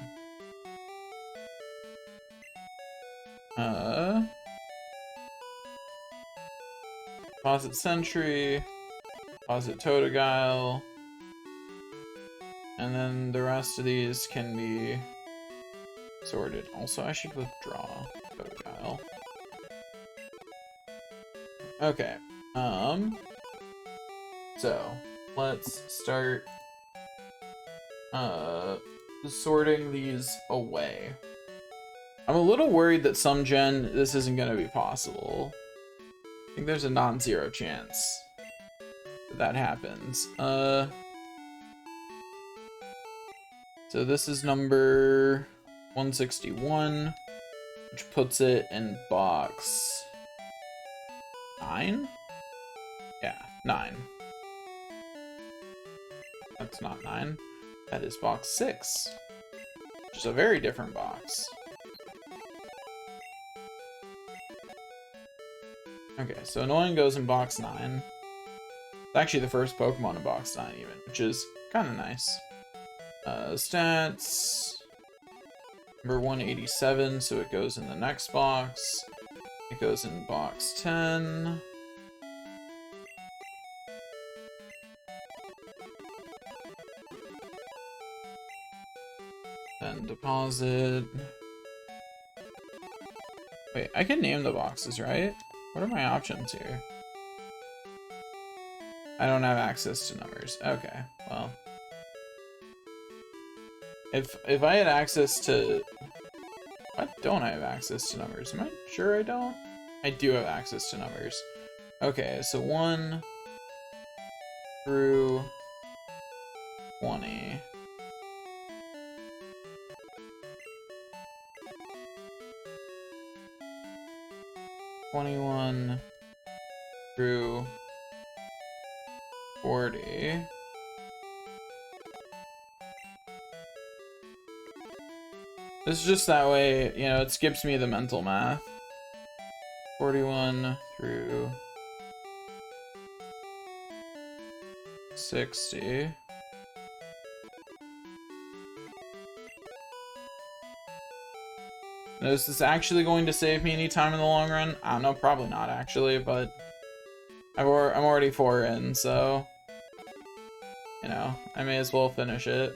Pause it Sentry. Pause it Totodile. And then the rest of these can be sorted. Also, I should withdraw Totodile. Okay. So let's start sorting these away. I'm a little worried that some gen this isn't gonna be possible. I think there's a non-zero chance that happens. So this is number 161, which puts it in box 9? Yeah, 9. That's not 9. That is box 6, which is a very different box. Okay, so Annoying goes in box 9. It's actually the first Pokemon in box 9 even, which is kind of nice. Stats. Number 187, so it goes in the next box. It goes in box 10. Then deposit. Wait, I can name the boxes, right? What are my options here? I don't have access to numbers. Okay, well. If I had access to... Why don't I have access to numbers? Am I sure I don't? I do have access to numbers. Okay, so 1 through 20. (21) through 40. This is just that way, you know, it skips me the mental math. 41 through 60. Now, is this actually going to save me any time in the long run? I don't know, probably not actually, but I'm already 4 in, so you know, I may as well finish it.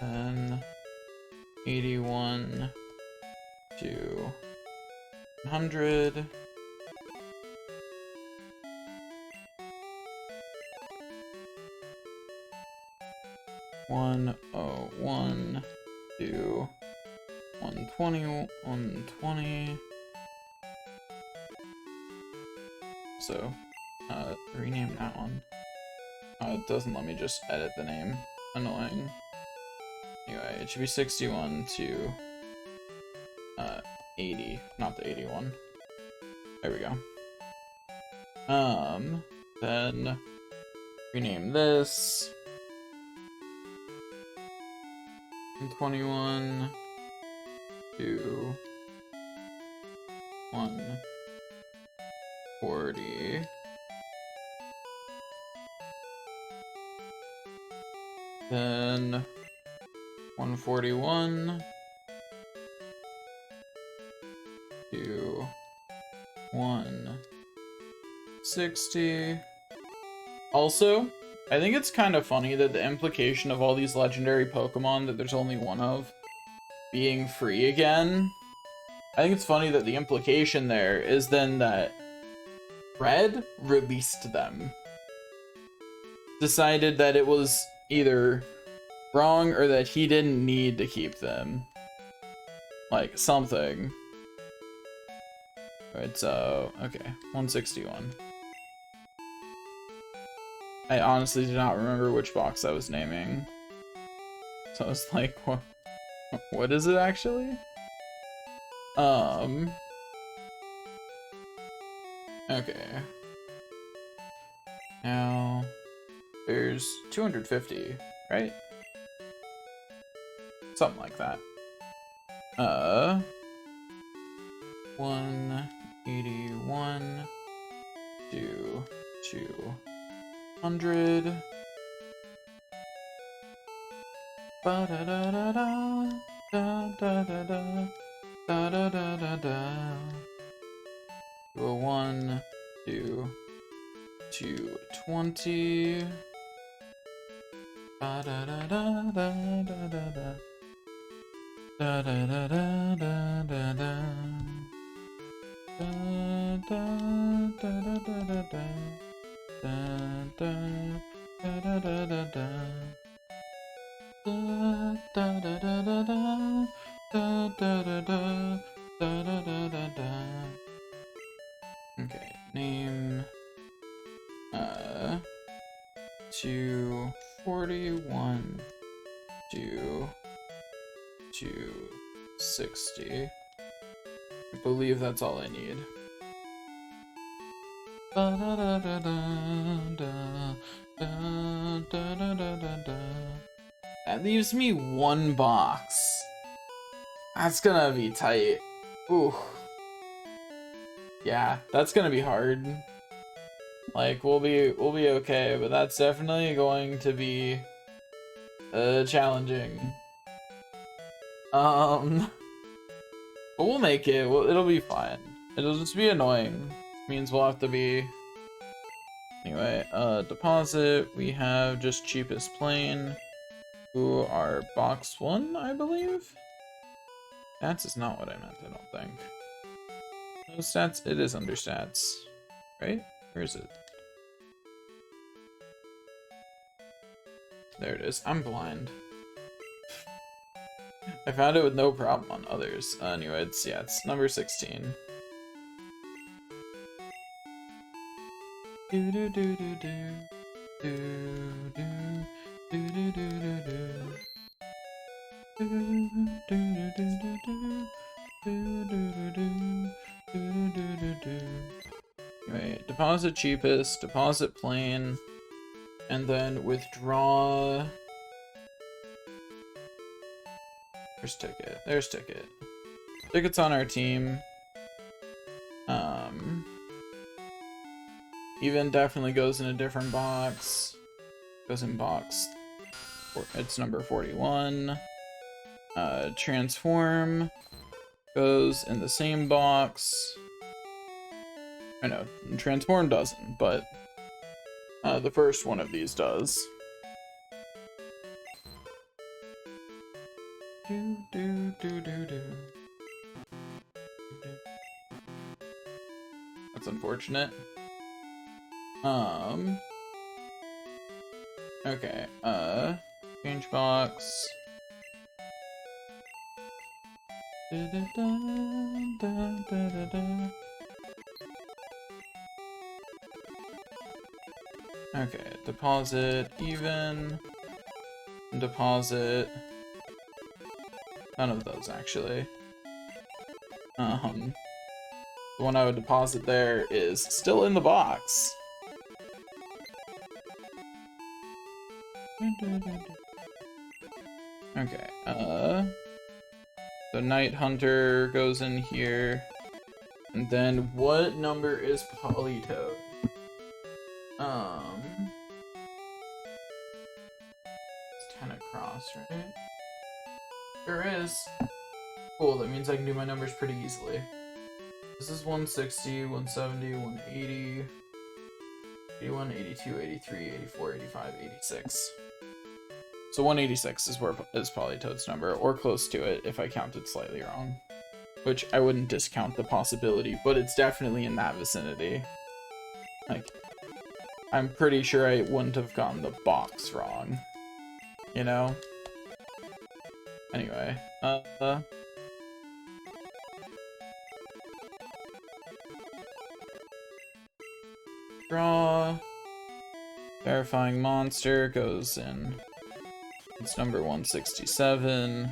Then 81 to 100. (101) to 120, 120. So, rename that one. Oh, it doesn't let me just edit the name. Annoying. Anyway, it should be 61 to 80, not the 81. There we go. Then rename this 21 to 140. Then 141 to 160. Also, I think it's kind of funny that the implication of all these legendary Pokemon that there's only one of being free again. I think it's funny that the implication there is then that Red released them. Decided that it was either wrong or that he didn't need to keep them. Like, something. Right, so, okay, 161. I honestly do not remember which box I was naming. So I was like, what is it actually? Okay. Now, there's 250, right? Something like that. 181 to 200. Ba da da da da da da da da da da da da. 201 to 220. Ba da da da da da da da. Da da da da da da da. Da da da da da da da. Da da da da da da da. Da da da da da da. Da da da da da da da da da. Okay, name 241 to 260. I believe that's all I need. Da da da da da da da da da da da. That leaves me one box. That's gonna be tight. Ooh. Yeah, that's gonna be hard. Like, we'll be okay, but that's definitely going to be challenging. But we'll make it. It'll be fine. It'll just be annoying. Means we'll have to be. Anyway, deposit. We have just cheapest plane. Who are box 1, I believe. Stats is not what I meant. I don't think. No stats. It is under stats, right? Where is it? There it is. I'm blind. I found it with no problem on others. Anyway, it's number 16. Do do do do do do do do do do do. Anyway, deposit cheapest, deposit plane, and then withdraw. There's ticket. There's ticket. Ticket's on our team. Even definitely goes in a different box. Goes in box. It's number 41. Transform goes in the same box. I know, Transform doesn't, but the first one of these does. Do do do do do. That's unfortunate. Okay, change box. Da, da, da, da, da, da. Okay, deposit even. Deposit. None of those, actually. The one I would deposit there is still in the box. Okay, so Night Hunter goes in here. And then what number is Politoed? It's 10 across, right? Sure is. Cool, that means I can do my numbers pretty easily. This is 160, 170, 180, 81, 82, 83, 84, 85, 86. So 186 is where is Politoed's number, or close to it if I counted slightly wrong. Which I wouldn't discount the possibility, but it's definitely in that vicinity. Like, I'm pretty sure I wouldn't have gotten the box wrong. You know? Anyway, draw. Terrifying monster goes in. It's number 167.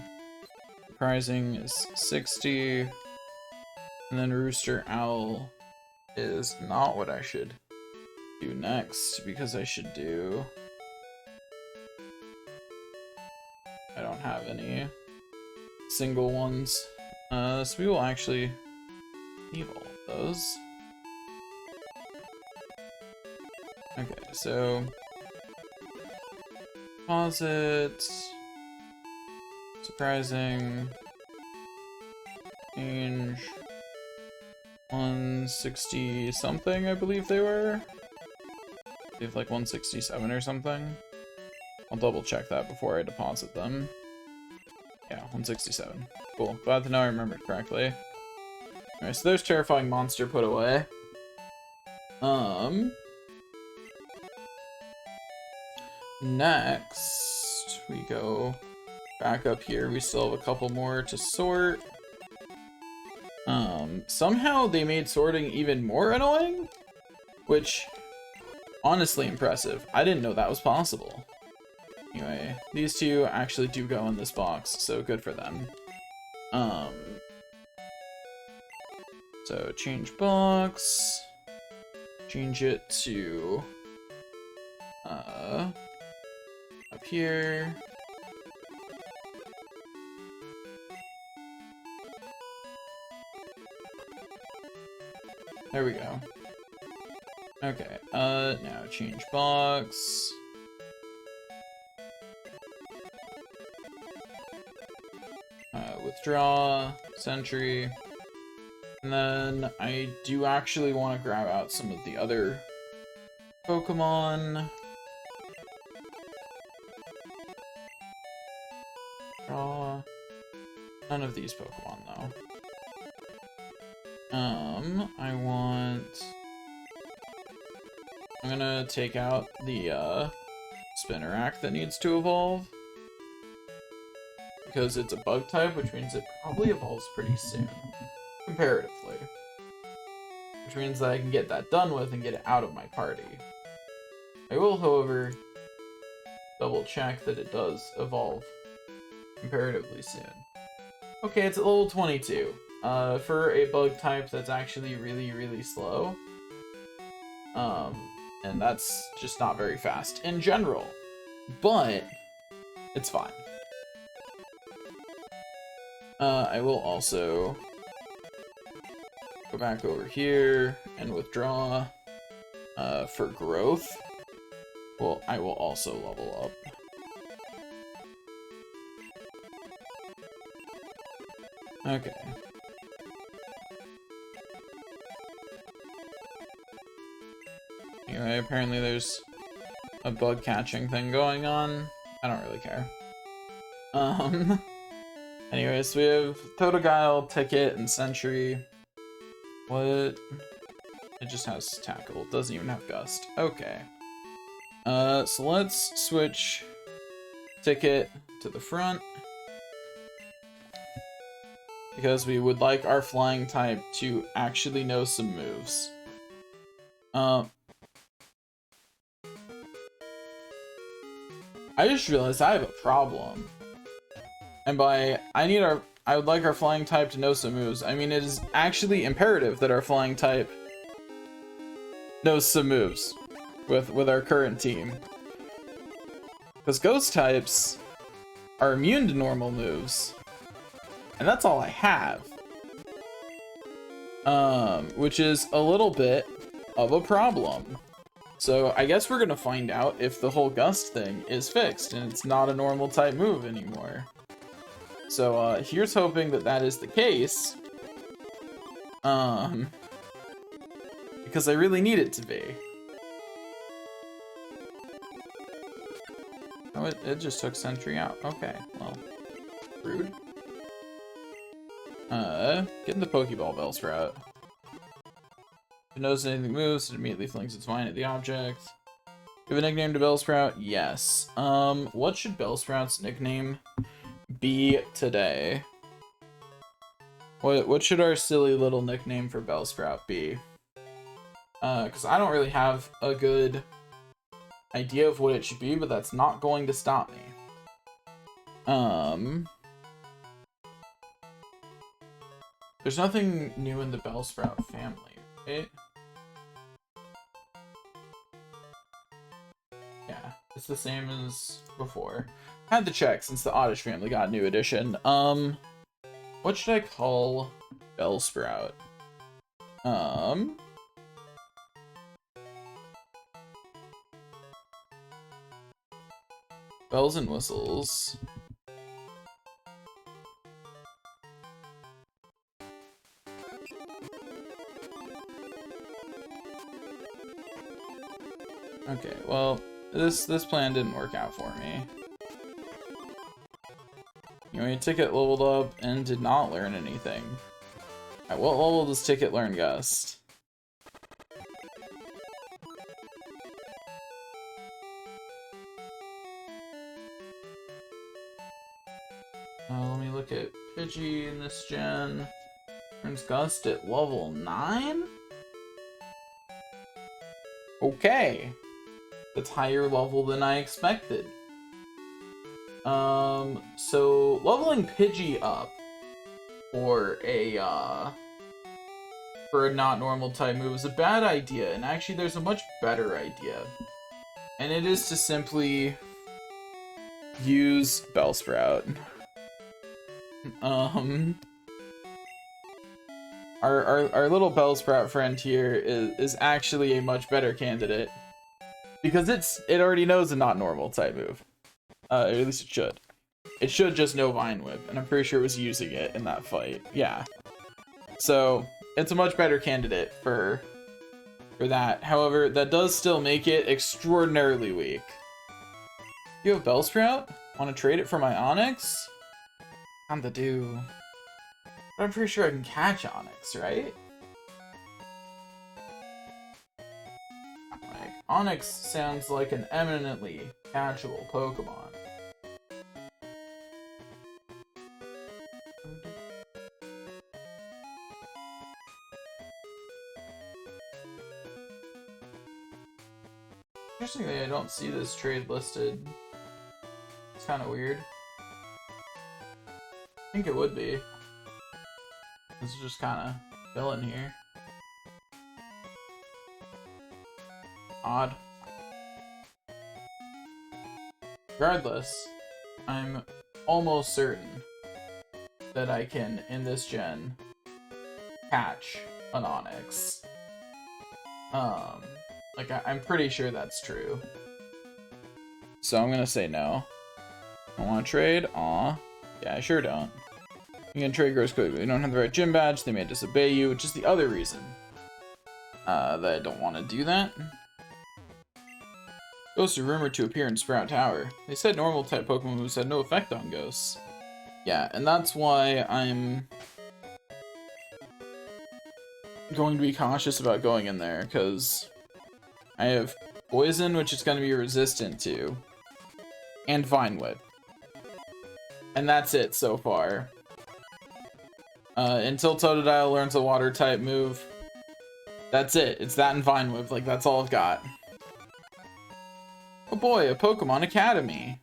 Surprising is 60. And then Rooster Owl is not what I should do next, because I should do... I don't have any single ones. So we will actually leave all of those. Okay, so deposit, surprising, change, 160 something, I believe they were. I believe like 167 or something. I'll double check that before I deposit them. Yeah, 167. Cool. Glad to know I remembered correctly. Alright, so there's Terrifying Monster put away. Next, we go back up here. We still have a couple more to sort. Somehow they made sorting even more annoying, which, honestly impressive. I didn't know that was possible. Anyway, these two actually do go in this box, so good for them. So change box, change it to, up here. There we go. Okay, now change box. Withdraw, Sentry. And then I do actually want to grab out some of the other Pokemon. Draw. None of these Pokemon, though. I'm gonna take out the, Spinarak that needs to evolve. Because it's a bug type, which means it probably evolves pretty soon. Comparatively. Which means that I can get that done with and get it out of my party. I will, however, double check that it does evolve comparatively soon. Okay, it's at level 22. For a bug type that's actually really, really slow. And that's just not very fast in general. But it's fine. I will also go back over here and withdraw. For growth, well, I will also level up. Okay. Anyway, apparently there's a bug catching thing going on. I don't really care. Anyways, we have Totodile, Ticket, and Sentry. What? It just has Tackle. It doesn't even have Gust. Okay. So let's switch Ticket to the front. Because we would like our flying type to actually know some moves. I just realized I have a problem. And by I would like our flying type to know some moves. I mean, it is actually imperative that our flying type knows some moves with our current team. Because ghost types are immune to normal moves. And that's all I have. Which is a little bit of a problem. So I guess we're gonna find out if the whole gust thing is fixed and it's not a normal type move anymore. So here's hoping that that is the case. Because I really need it to be. Oh, it just took Sentry out. Okay, well, rude. Getting the Pokeball Bellsprout. If it knows anything moves, it immediately flings its vine at the object. Give a nickname to Bellsprout? Yes. What should Bellsprout's nickname be today? What should our silly little nickname for Bellsprout be? Because I don't really have a good idea of what it should be, but that's not going to stop me. There's nothing new in the Bellsprout family, right? Yeah, it's the same as before. Had to check since the Oddish family got a new edition. What should I call Bellsprout? Bells and whistles. Okay, well, this plan didn't work out for me. You know, Ticket leveled up and did not learn anything. At what level does Ticket learn Gust? Let me look at Pidgey in this gen. Learns Gust at level 9? Okay. That's higher level than I expected. So leveling Pidgey up for a not normal type move is a bad idea, and actually there's a much better idea. And it is to simply use Bellsprout. Our little Bellsprout friend here is actually a much better candidate. Because it already knows a not normal type move. Or at least it should. It should just know Vine Whip, and I'm pretty sure it was using it in that fight. Yeah. So, it's a much better candidate for that. However, that does still make it extraordinarily weak. You have Bellsprout? Want to trade it for my Onix? Kinda do. But I'm pretty sure I can catch Onix, right? Like, Onix sounds like an eminently catchable Pokemon. Interestingly, I don't see this trade listed. It's kind of weird. I think it would be. This is just kind of filling here. Odd. Regardless, I'm almost certain that I can, in this gen, catch an Onix. Like, I'm pretty sure that's true. So I'm gonna say no. I want to trade? Aw. Yeah, I sure don't. You can trade grows quickly. You don't have the right gym badge, they may disobey you, which is the other reason that I don't want to do that. Ghosts are rumored to appear in Sprout Tower. They said normal type Pokemon moves had no effect on ghosts. Yeah, and that's why I'm going to be cautious about going in there, because I have Poison, which it's going to be resistant to, and Vine Whip. And that's it so far. Until Totodile learns a water type move, that's it. It's that and Vine Whip. Like, that's all I've got. Oh boy, a Pokemon Academy.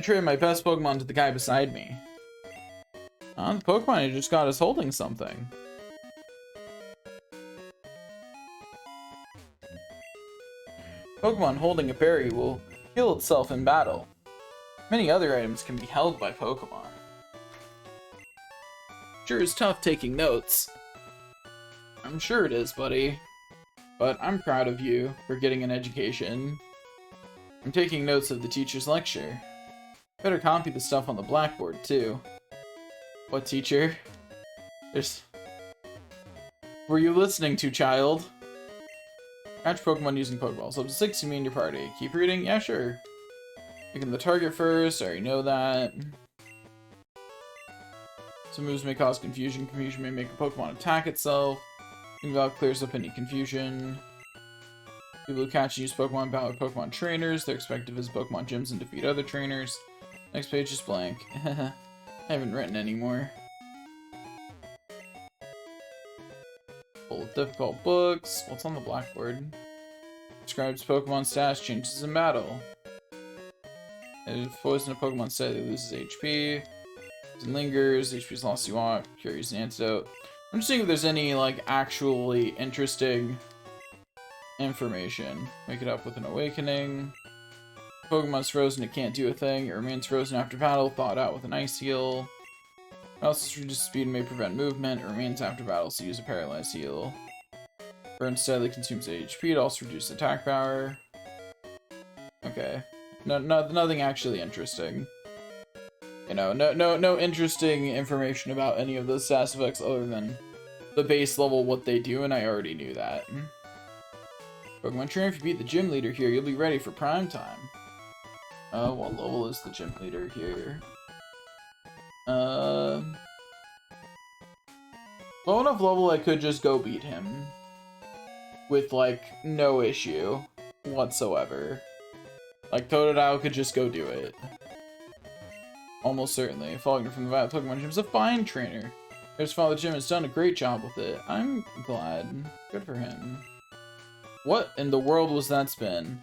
traded my best Pokemon to the guy beside me. The Pokemon he just got is holding something. Pokemon holding a berry will heal itself in battle. Many other items can be held by Pokemon. Sure is tough taking notes. I'm sure it is, buddy. But I'm proud of you for getting an education. I'm taking notes of the teacher's lecture. Better copy the stuff on the blackboard, too. What, teacher? Were you listening to, child? Catch Pokemon using Pokeballs. Up to 6 in your party. Keep reading? Yeah, sure. Picking the target first. I already know that. Some moves may cause confusion. Confusion may make a Pokemon attack itself. Invalid clears up any confusion. People who catch and use Pokemon battle with Pokemon trainers. They're expected to visit Pokemon gyms and defeat other trainers. Next page is blank. I haven't written anymore. Full of difficult books. What's on the blackboard? Describes Pokemon stats, changes in battle. If poison a Pokemon stat, it loses HP. And lingers, HP is lost you want, carries an antidote. I'm just seeing if there's any, like, actually interesting information. Wake it up with an awakening. Pokemon's frozen, it can't do a thing. It remains frozen after battle, thawed out with an ice heal. It also reduces speed and may prevent movement. It remains after battle, so use a paralyzed heal. Burn steadily consumes HP, it also reduces attack power. Okay. Nothing actually interesting. You know, no interesting information about any of those stats effects other than the base level, what they do, and I already knew that. Pokemon trainer, if you beat the gym leader here, you'll be ready for prime time. What level is the gym leader here? Low enough level I could just go beat him. With, like, no issue whatsoever. Like, Totodile could just go do it. Almost certainly. Falkner from the Violet Pokemon Gym is a fine trainer. His father Jim has done a great job with it. I'm glad. Good for him. What in the world was that spin?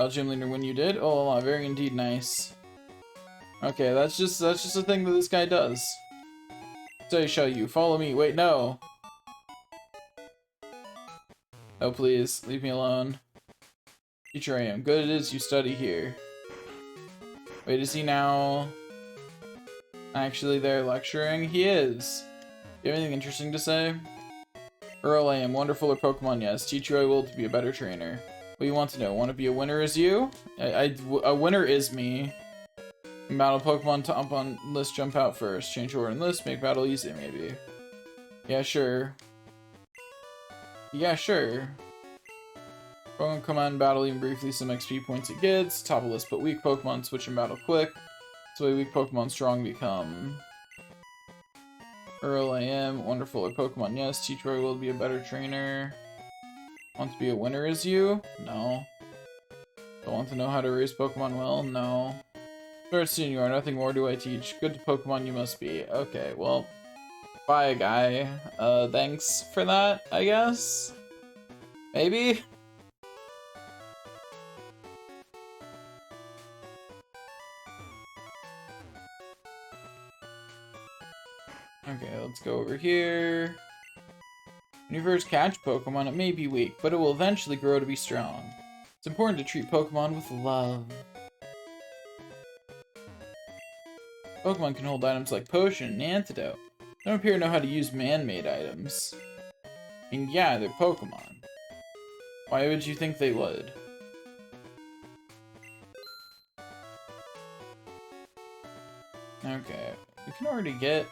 Gym leader when you did? Oh, very indeed nice. Okay, that's just a thing that this guy does. So shall you follow me? Wait, no. Oh, please, leave me alone. Teacher I am. Good it is you study here. Wait, is he now actually there lecturing? He is. Do you have anything interesting to say? Earl I am. Wonderful or Pokemon? Yes. Teacher I will to be a better trainer. What do you want to know? Want to be a winner as you? A winner is me. Battle Pokemon top on list jump out first. Change order in list. Make battle easy maybe. Yeah, sure. Yeah, sure. Pokemon come out and battle even briefly, some XP points it gets. Top of list but weak Pokemon switch and battle quick. So weak Pokemon strong become. Earl I am. Wonderful or Pokemon? Yes. Teacher I will be a better trainer. Want to be a winner as you? No. Don't want to know how to raise Pokemon well? No. Short student you are. Nothing more do I teach. Good to Pokemon you must be. Okay, well. Bye, guy. Thanks for that, I guess? Maybe? Okay, let's go over here. When you first catch Pokemon, it may be weak, but it will eventually grow to be strong. It's important to treat Pokemon with love. Pokemon can hold items like potion and antidote. They don't appear to know how to use man-made items. And yeah, they're Pokemon. Why would you think they would? Okay, we can already get...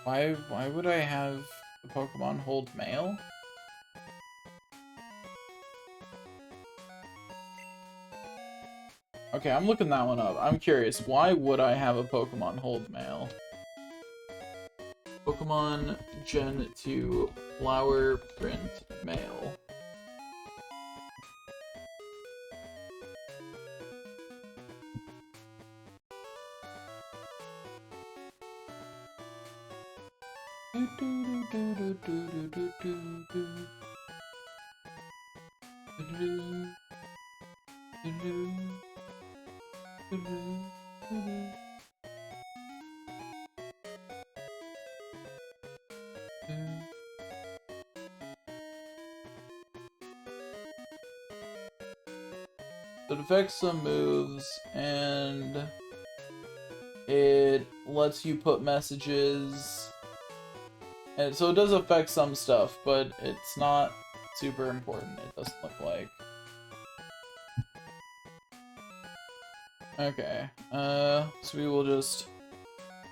Why would I have the Pokemon hold mail? Okay, I'm looking that one up. I'm curious, why would I have a Pokemon hold mail? Pokemon Gen 2 Flower Print Mail. It affects some moves, and it lets you put messages. And so it does affect some stuff, but it's not super important, it doesn't look like. Okay, so we will just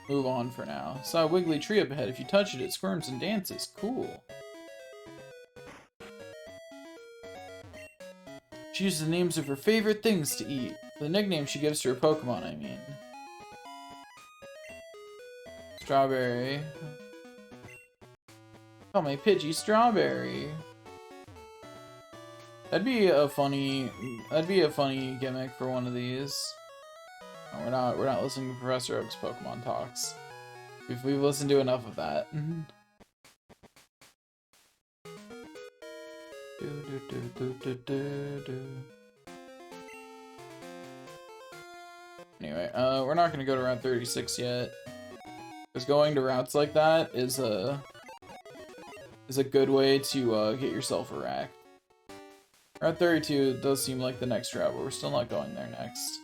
move on for now. Saw a wiggly tree up ahead. If you touch it, it squirms and dances. Cool. She uses the names of her favorite things to eat. The nickname she gives to her Pokemon, I mean. Strawberry. Call me Pidgey Strawberry. That'd be a funny gimmick for one of these. No, we're not listening to Professor Oak's Pokemon talks. We've listened to enough of that. Anyway, we're not gonna go to Route 36 yet, because going to routes like that is a good way to get yourself a rack. Route 32 does seem like the next route, but we're still not going there next.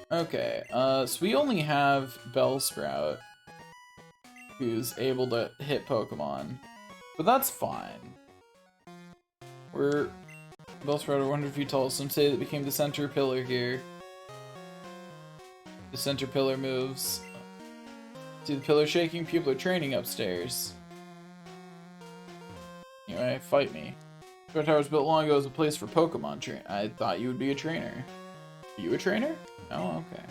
Okay, so we only have Bellsprout, who's able to hit Pokemon, but that's fine. Bellsprout are 100 feet tall. Some say that became the center pillar here. The center pillar moves. See the pillar shaking? People are training upstairs. Anyway, fight me. Star Tower was built long ago as a place for Pokemon train. I thought you would be a trainer. Are you a trainer? Oh, okay.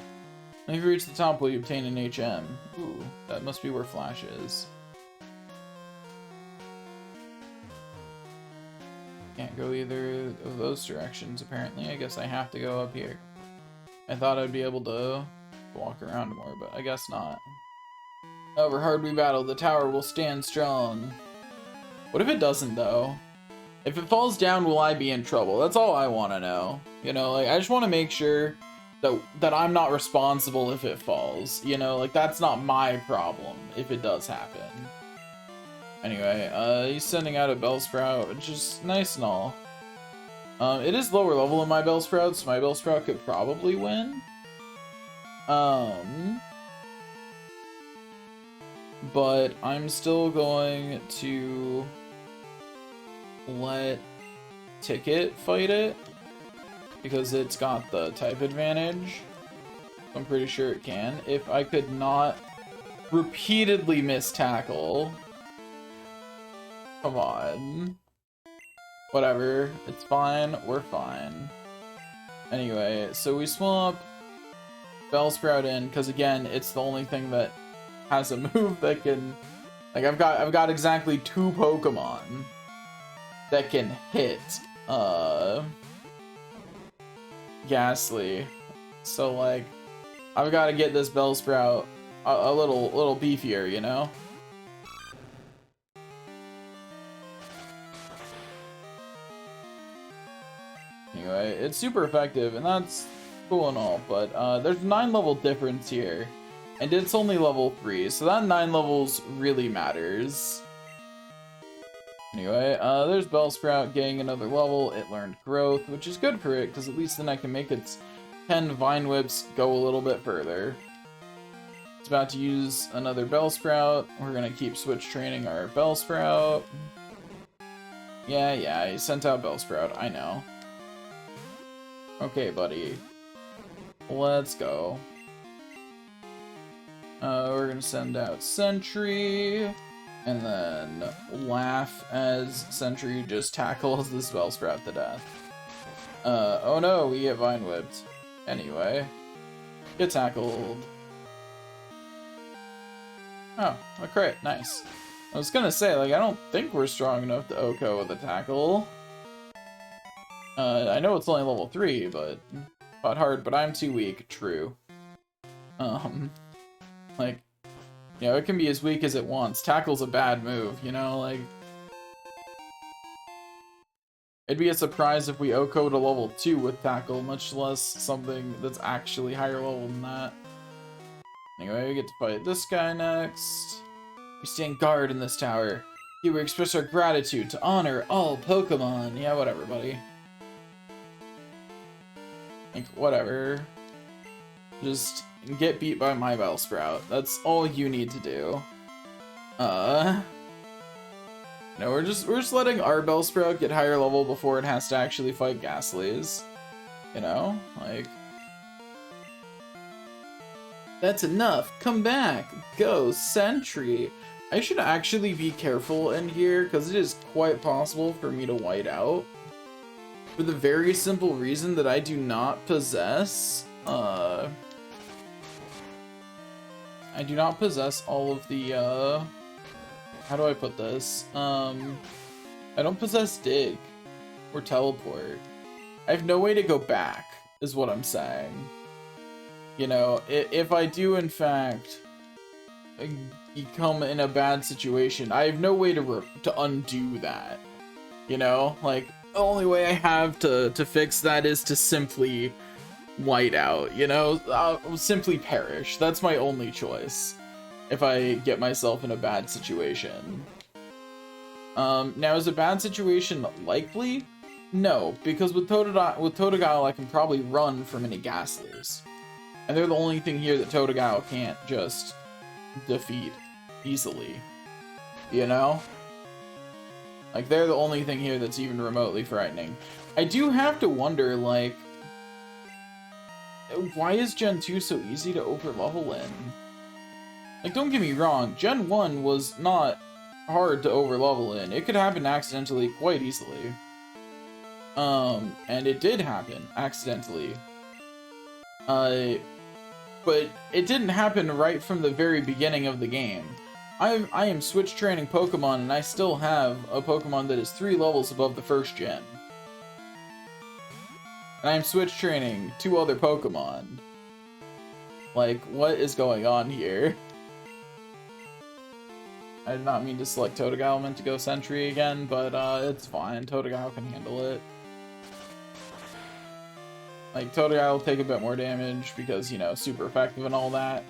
If you reach the top, will you obtain an HM? Ooh, that must be where Flash is. Can't go either of those directions, apparently. I guess I have to go up here. I thought I'd be able to walk around more, but I guess not. However hard we battle, the tower will stand strong. What if it doesn't, though? If it falls down, will I be in trouble? That's all I want to know. You know, like, I just want to make sure that I'm not responsible if it falls. You know, like, that's not my problem if it does happen. Anyway, he's sending out a Bellsprout, which is nice and all. It is lower level than my Bellsprout, so my Bellsprout could probably win. But I'm still going to let Ticket fight it, because it's got the type advantage. I'm pretty sure it can. If I could not repeatedly miss tackle. Come on. Whatever, it's fine, we're fine. Anyway, so we swap Bellsprout in, because again, it's the only thing that has a move that can, like, I've got exactly 2 Pokemon that can hit Ghastly. So like, I've got to get this Bellsprout a little beefier, you know? Anyway, it's super effective, and that's cool and all, but there's a 9 level difference here, and it's only level 3, so that 9 levels really matters. Anyway, there's Bellsprout getting another level. It learned Growth, which is good for it, because at least then I can make its 10 Vine Whips go a little bit further. It's about to use another Bellsprout. We're gonna keep switch training our Bellsprout. Yeah, he sent out Bellsprout, I know. Okay, buddy. Let's go. We're gonna send out Sentry, and then laugh as Sentry just tackles this Bellsprout to death. Oh no, we get Vine Whipped. Anyway, get tackled. Oh, a crit, nice. I was gonna say, like, I don't think we're strong enough to OHKO with a tackle. I know it's only level 3, but fought hard, but I'm too weak, true. Like, you know, it can be as weak as it wants. Tackle's a bad move, you know, like, It'd be a surprise if we OHKO to level 2 with Tackle, much less something that's actually higher level than that. Anyway, we get to fight this guy next. We stand guard in this tower. Here we express our gratitude to honor all Pokemon. Yeah, whatever, buddy. Like, whatever. Just get beat by my Bellsprout. That's all you need to do. No, we're just letting our Bellsprout get higher level before it has to actually fight Gastly's. You know? Like... That's enough! Come back! Go, Sentry! I should actually be careful in here, because it is quite possible for me to white out. For the very simple reason that I do not possess, I do not possess all of the, how do I put this? I don't possess Dig or Teleport. I have no way to go back, is what I'm saying. You know, if I do in fact become in a bad situation, I have no way to undo that. You know, like, the only way I have to fix that is to simply white out, you know? I'll simply perish. That's my only choice if I get myself in a bad situation. Now, is a bad situation likely? No, because with Totodile I can probably run from any Gastlys. And they're the only thing here that Totodile can't just defeat easily. You know? Like, they're the only thing here that's even remotely frightening. I do have to wonder, like, why is Gen 2 so easy to overlevel in? Like, don't get me wrong, Gen 1 was not hard to overlevel in. It could happen accidentally quite easily. And it did happen accidentally. But it didn't happen right from the very beginning of the game. I am switch training Pokemon, and I still have a Pokemon that is 3 levels above the first gen. And I'm switch training 2 other Pokemon. Like, what is going on here? I did not mean to select Totodile, meant to go Sentry again, but it's fine. Totodile can handle it. Like, Totodile will take a bit more damage because, you know, super effective and all that.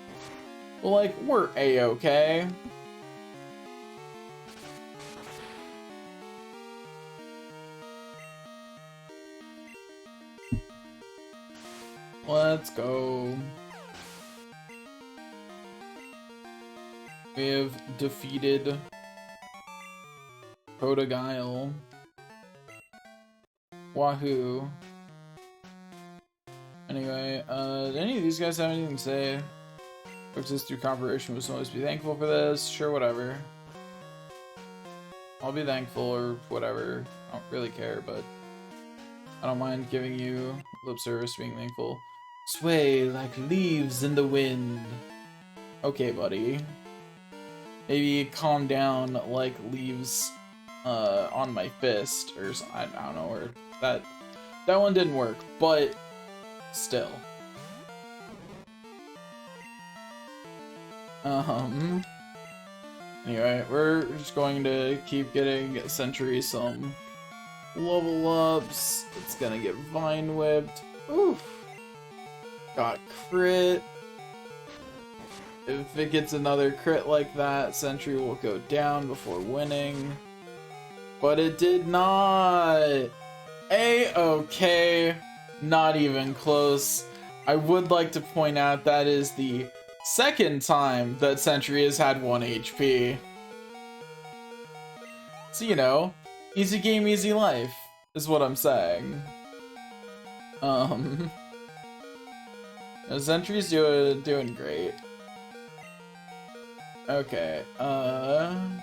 But, like, we're A-okay. Let's go. We have defeated Totodile. Wahoo. Anyway, did any of these guys have anything to say? Exist through cooperation, we'll always be thankful for this. Sure, whatever. I'll be thankful or whatever. I don't really care, but I don't mind giving you lip service being thankful. Sway like leaves in the wind. Okay, buddy. Maybe calm down like leaves on my fist or something. I don't know, or that one didn't work, but still. Anyway, we're just going to keep getting Sentry some level ups. It's gonna get Vine Whipped. Oof. Got crit. If it gets another crit like that, Sentry will go down before winning. But it did not. A-okay. Not even close. I would like to point out that is the second time that Sentry has had 1 HP. So, you know, easy game, easy life, is what I'm saying. Sentry's doing great. Okay, we're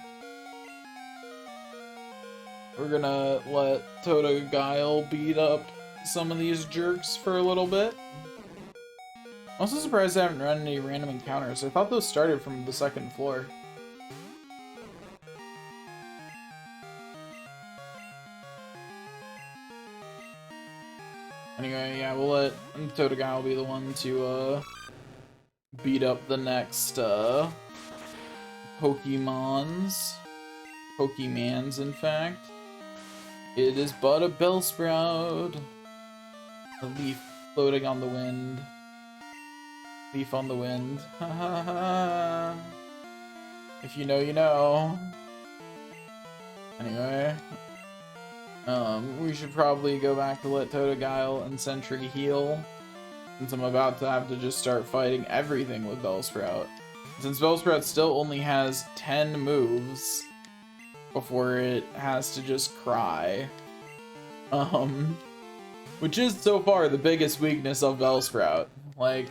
gonna let Totodile beat up some of these jerks for a little bit. I'm also surprised I haven't run any random encounters. I thought those started from the 2nd floor. Anyway, yeah, we'll let Totodile be the one to beat up the next Pokemons, in fact. It is but a Bellsprout. A leaf floating on the wind. Leaf on the wind. Ha ha ha. If you know, you know. Anyway. We should probably go back to let Totodile and Sentry heal. Since I'm about to have to just start fighting everything with Bellsprout. Since Bellsprout still only has 10 moves before it has to just cry. Which is so far the biggest weakness of Bellsprout. Like,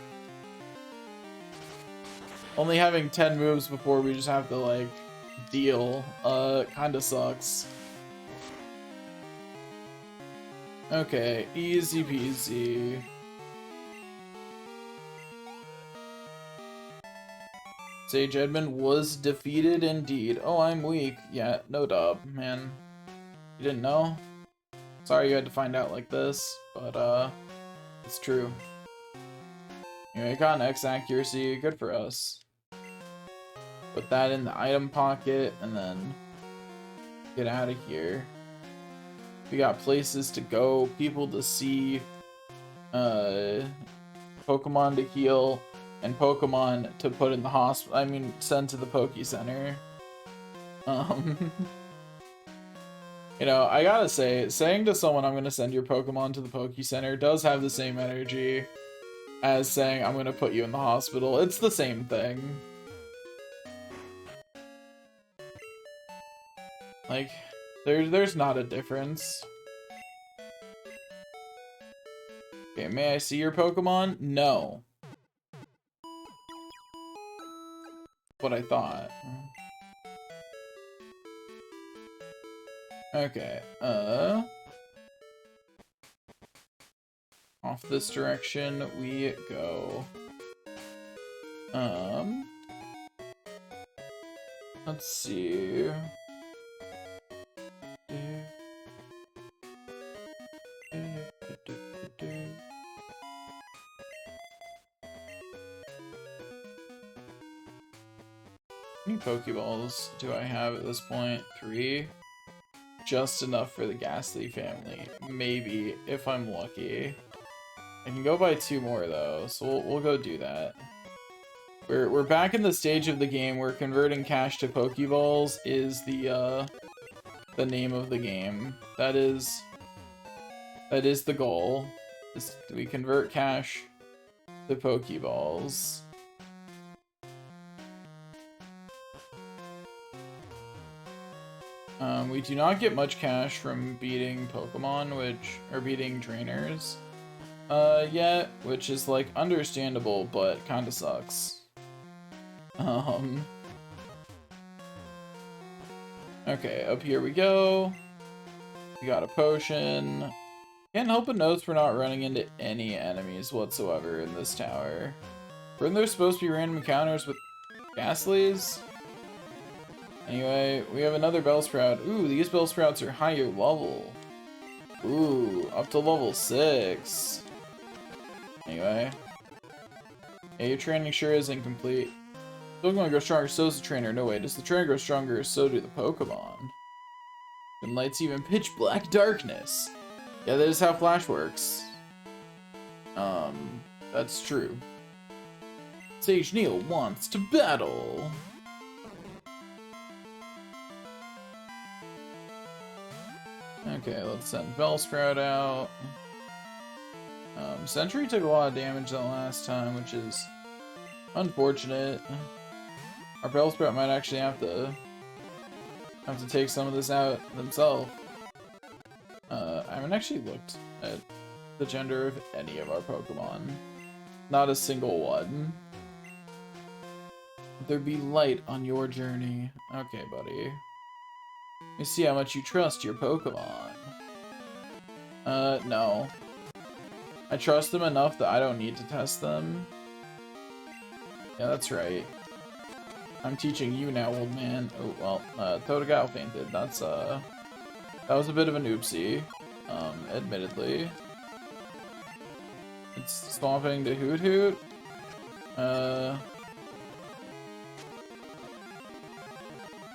only having 10 moves before we just have to, like, deal, kinda sucks. Okay, easy peasy. Sage Edmund was defeated indeed. Oh, I'm weak. Yeah, no dub, man. You didn't know? Sorry you had to find out like this, but, it's true. Anyway, got an X accuracy. Good for us. Put that in the item pocket, and then get out of here. We got places to go, people to see, Pokemon to heal, and Pokemon to put in the hospital. I mean, send to the Poke Center. You know, I gotta say, saying to someone I'm gonna send your Pokemon to the Poke Center does have the same energy as saying I'm gonna put you in the hospital. It's the same thing. Like, there's not a difference. Okay, may I see your Pokemon? No. What I thought. Okay, off this direction we go. Let's see. How many Pokeballs do I have at this point? 3? Just enough for the Ghastly family. Maybe, if I'm lucky. I can go buy 2 more though, so we'll go do that. We're back in the stage of the game where converting cash to Pokeballs is the name of the game. That is the goal. Is we convert cash to Pokeballs. We do not get much cash from beating Pokemon, or beating trainers, yet, which is, like, understandable, but kinda sucks. Okay, up here we go. We got a potion. Can't help but notice we're not running into any enemies whatsoever in this tower. Weren't there supposed to be random encounters with Ghastlies? Anyway, we have another Bellsprout. Ooh, these Bellsprouts are higher level. Ooh, up to level 6. Anyway. Yeah, your training sure is incomplete. Pokemon grow stronger, so does the trainer. No way, does the trainer grow stronger, so do the Pokemon. And lights even pitch black darkness. Yeah, that is how Flash works. That's true. Sage Neil wants to battle. Okay, let's send Bellsprout out. Sentry took a lot of damage that last time, which is unfortunate. Our Bellsprout might actually have to take some of this out themselves. I haven't actually looked at the gender of any of our Pokemon. Not a single one. There be light on your journey. Okay, buddy. Let me see how much you trust your Pokemon. No. I trust them enough that I don't need to test them. Yeah, that's right. I'm teaching you now, old man. Oh, well, Totodile fainted. That's, that was a bit of an oopsie. Admittedly. It's swapping to Hoot Hoot. We're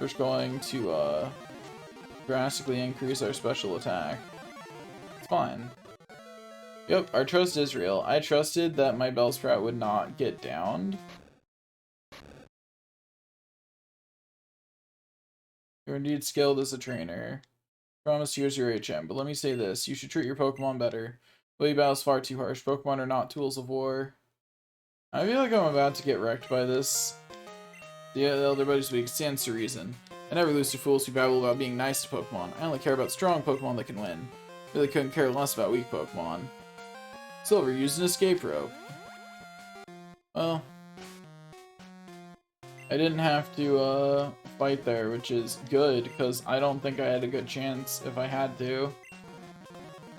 just going to, drastically increase our special attack. It's fine. Yep, our trust is real. I trusted that my Bellsprout would not get downed. You're indeed skilled as a trainer. Promise here's your HM, but let me say this. You should treat your Pokemon better. Way battle's far too harsh. Pokemon are not tools of war. I feel like I'm about to get wrecked by this. The elder buddies weak stands to reason. I never lose to fools who babble about being nice to Pokemon. I only care about strong Pokemon that can win. Really couldn't care less about weak Pokemon. Silver used an escape rope. Well, I didn't have to fight there, which is good, because I don't think I had a good chance if I had to.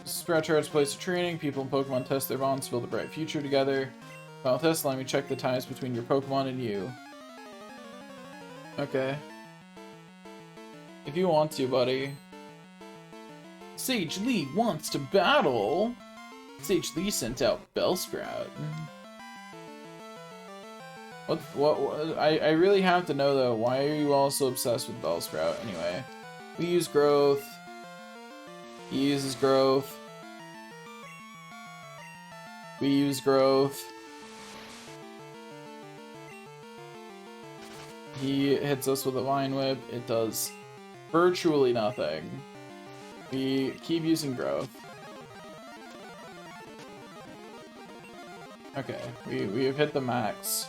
Sprout Chart's place of training. People in Pokemon test their bonds to build a bright future together. Final test, let me check the ties between your Pokemon and you. Okay. If you want to, buddy. Sage Lee wants to battle! Sage Lee sent out Bellsprout. What, I really have to know, though, why are you all so obsessed with Bellsprout, anyway? We use growth. He uses growth. We use growth. He hits us with a Vine Whip. It does virtually nothing. We keep using growth. Okay, we have hit the max.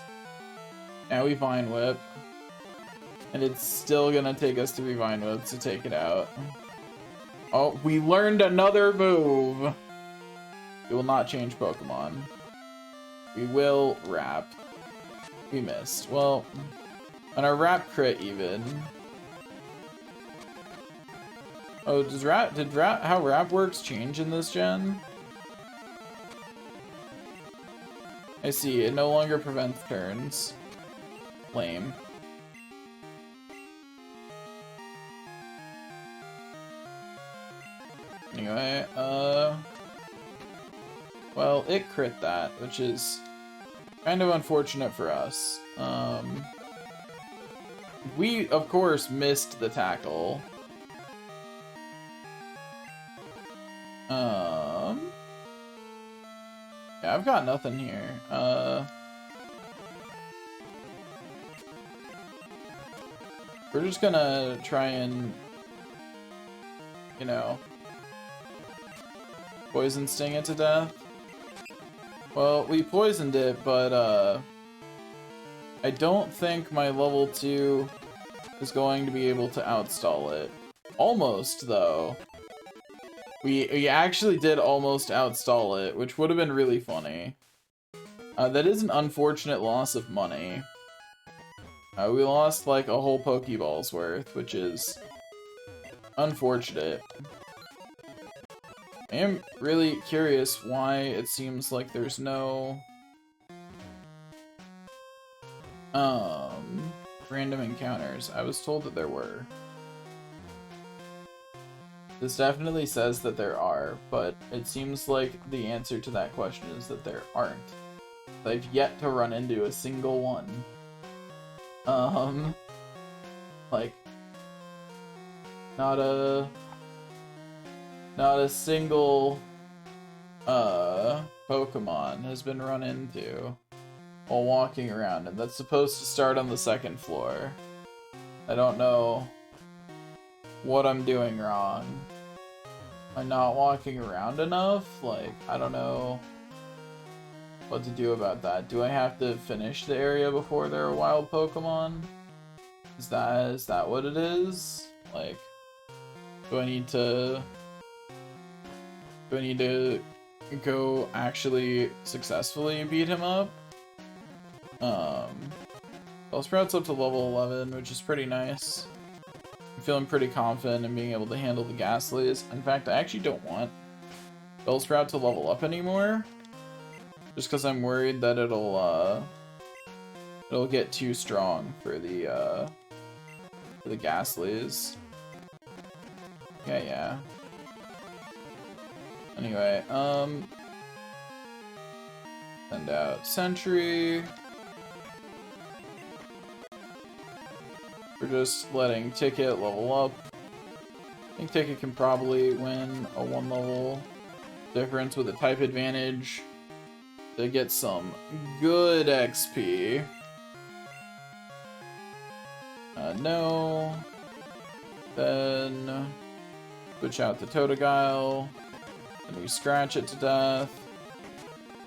Now we Vine Whip. And it's still gonna take us to be Vine Whip to take it out. Oh, we learned another move! We will not change Pokemon. We will Wrap. We missed. Well, on our Wrap crit even. Oh, did how Wrap works change in this gen? I see, it no longer prevents turns. Lame. Anyway, well, it crit that, which is kind of unfortunate for us. We, of course, missed the tackle. Yeah, I've got nothing here. We're just gonna try and, you know, poison sting it to death. Well, we poisoned it, but, I don't think my level 2 is going to be able to outstall it. Almost, though. We actually did almost outstall it, which would have been really funny. That is an unfortunate loss of money. We lost like a whole Pokeball's worth, which is unfortunate. I am really curious why it seems like there's no random encounters. I was told that there were. This definitely says that there are, but it seems like the answer to that question is that there aren't. I've yet to run into a single one. Like, not a single, Pokemon has been run into while walking around, and that's supposed to start on the 2nd floor. I don't know what I'm doing wrong. Am I not walking around enough? Like, I don't know what to do about that. Do I have to finish the area before there are wild Pokemon? Is that what it is? Like, do I need to go actually successfully beat him up? Bellsprout's up to level 11, which is pretty nice. I'm feeling pretty confident in being able to handle the Ghastlies. In fact, I actually don't want Bellsprout to level up anymore. Just because I'm worried that it'll get too strong for the Ghastlies. Yeah. Anyway, send out Sentry. We're just letting Ticket level up. think Ticket can probably win a 1 level difference with a type advantage to get some good XP. No. Then switch out to Totodile. And we scratch it to death.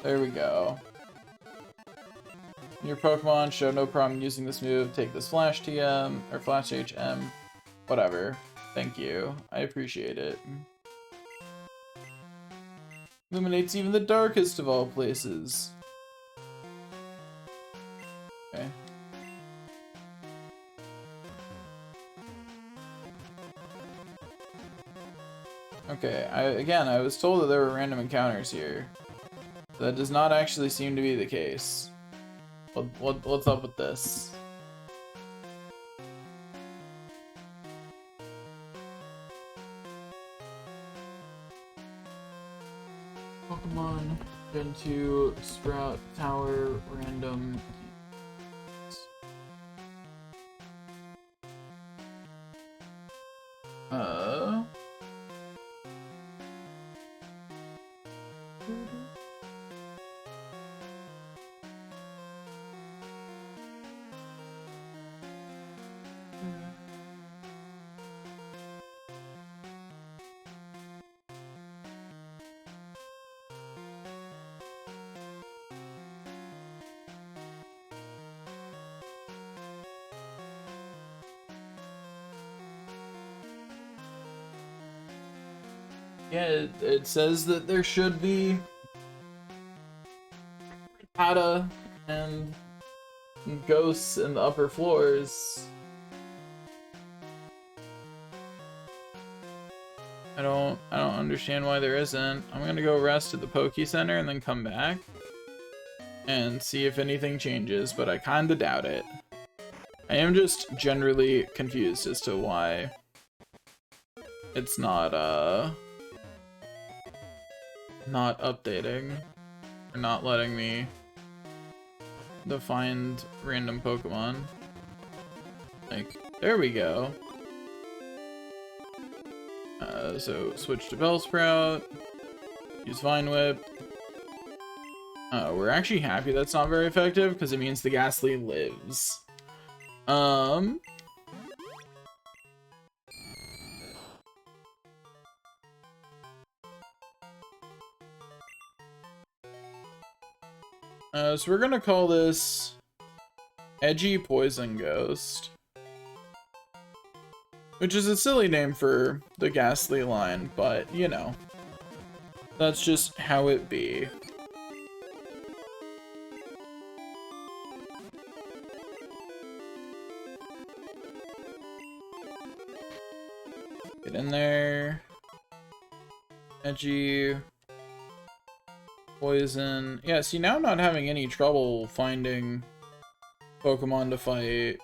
There we go. Your Pokemon show no problem using this move. Take this Flash TM, or Flash HM. Whatever. Thank you. I appreciate it. Illuminates even the darkest of all places. Okay. Okay, I was told that there were random encounters here. That does not actually seem to be the case. What's up with this? Pokemon into Sprout Tower random. Yeah, it says that there should be Rattata and ghosts in the upper floors. I don't understand why there isn't. I'm gonna go rest at the Poke Center and then come back and see if anything changes, but I kinda doubt it. I am just generally confused as to why it's not updating or not letting me find random Pokemon. Like, there we go. So switch to Bellsprout, use Vine Whip. We're actually happy that's not very effective because it means the Ghastly lives. So we're gonna call this Edgy Poison Ghost, which is a silly name for the Ghastly line, but you know, that's just how it be. Get in there. Edgy Poison. Yeah, see, now I'm not having any trouble finding Pokemon to fight.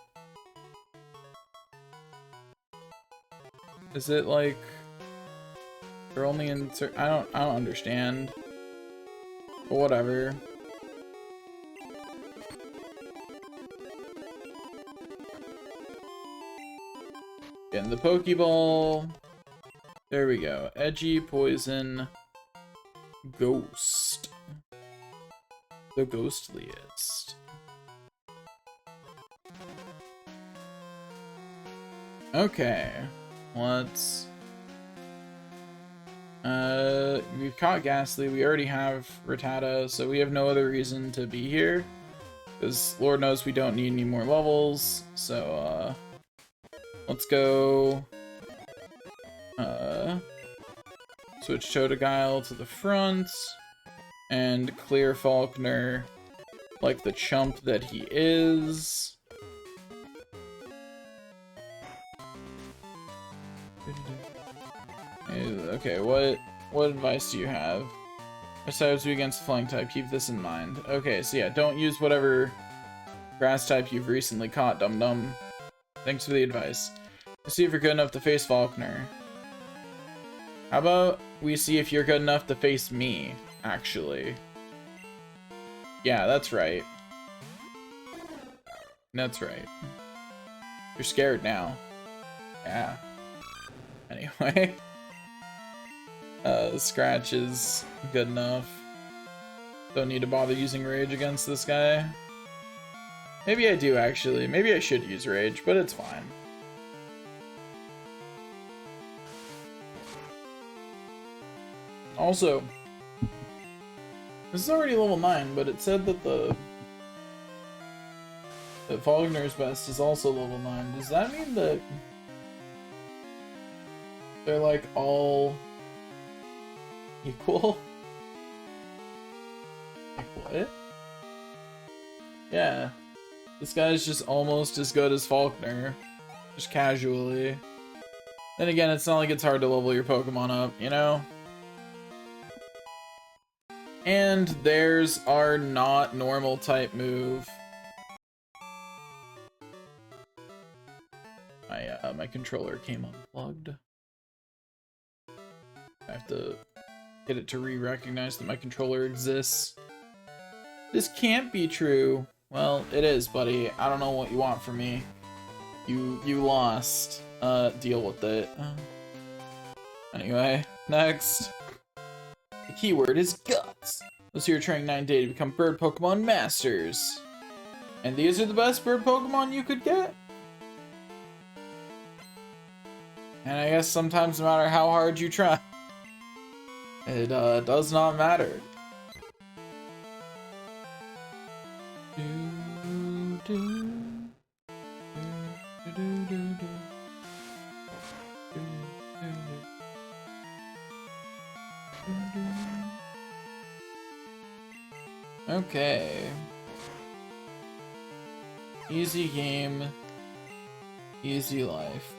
Is it like they're only in I don't understand. But whatever. Getting the Pokeball. There we go. Edgy Poison Ghost. The ghostliest. Okay. Let's... we've caught Ghastly. We already have Rattata, so we have no other reason to be here. Because Lord knows we don't need any more levels. So, let's go... switch Totodile to the front. And clear Falkner like the chump that he is. Okay, what advice do you have? Besides you against flying type, keep this in mind. Okay, so yeah, don't use whatever grass type you've recently caught, dum-dum. Thanks for the advice. Let's see if you're good enough to face Falkner. How about we see if you're good enough to face me, actually. Yeah, that's right. That's right. You're scared now. Yeah. Anyway. Scratch is good enough. Don't need to bother using Rage against this guy. Maybe I do, actually. Maybe I should use Rage, but it's fine. Also, this is already level 9, but it said that that Falkner's Best is also level 9. Does that mean that they're like all equal? Like what? Yeah. This guy's just almost as good as Falkner. Just casually. Then again, it's not like it's hard to level your Pokemon up, you know? And there's our not normal type move. My controller came unplugged. I have to get it to re-recognize that my controller exists. This can't be true. Well, it is, buddy. I don't know what you want from me. You lost. Deal with it. Anyway, next. The keyword is guts. Those who are training 9 day to become bird Pokemon masters. And these are the best bird Pokemon you could get? And I guess sometimes no matter how hard you try, it does not matter. Okay. Easy game, easy life.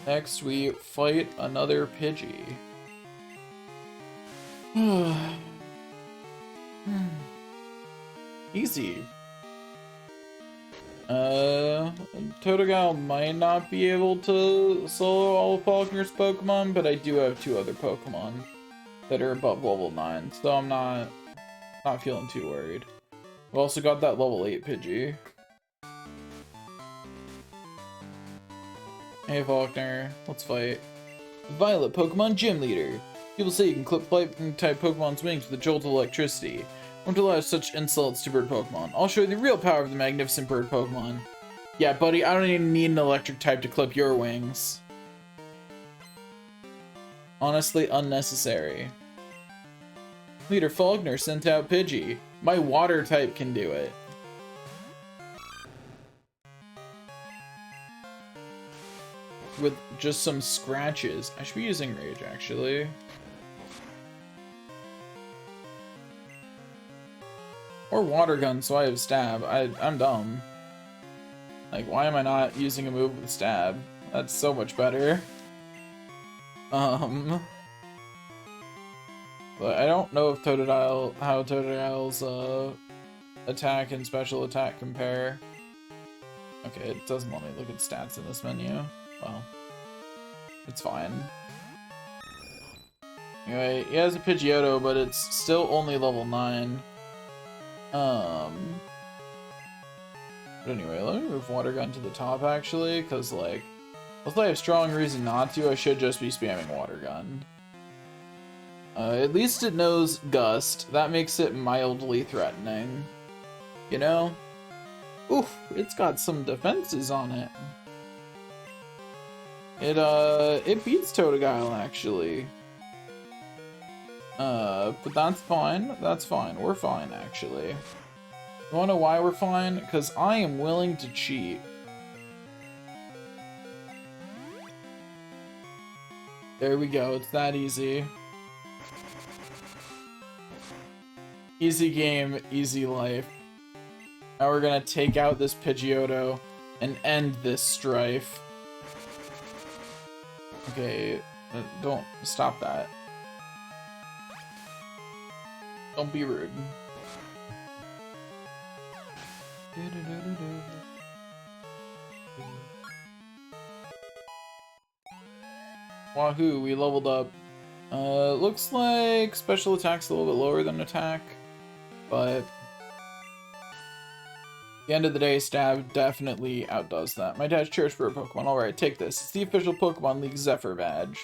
Next, we fight another Pidgey. Easy. Totodile might not be able to solo all of Falkner's Pokemon, but I do have 2 other Pokemon that are above level 9, so I'm not feeling too worried. I've also got that level 8 Pidgey. Hey Falkner, let's fight. Violet Pokemon Gym Leader. People say you can clip Lightning-type Pokemon's wings with a jolt of electricity. Won't allow such insults to bird Pokemon. I'll show you the real power of the magnificent bird Pokemon. Yeah, buddy, I don't even need an electric type to clip your wings. Honestly, unnecessary. Leader Falkner sent out Pidgey. My water type can do it. With just some scratches. I should be using Rage, actually. Or Water Gun, so I have Stab. I'm dumb. Like, why am I not using a move with Stab? That's so much better. But I don't know if how Totodile's attack and special attack compare. Okay, it doesn't let me look at stats in this menu. Well, it's fine. Anyway, he has a Pidgeotto, but it's still only level 9. But anyway, let me move Water Gun to the top, actually, because, like, unless I have strong reason not to, I should just be spamming Water Gun. At least it knows Gust. That makes it mildly threatening. You know? Oof, it's got some defenses on it. It beats Totodile, actually. But that's fine. That's fine. We're fine, actually. You wanna know why we're fine? Because I am willing to cheat. There we go. It's that easy. Easy game, easy life. Now we're gonna take out this Pidgeotto and end this strife. Okay, don't stop that. Don't be rude. Wahoo, we leveled up. Looks like special attack's a little bit lower than attack, but the end of the day, Stab definitely outdoes that. My dad's church for a Pokemon. Alright, take this. It's the official Pokemon League Zephyr badge.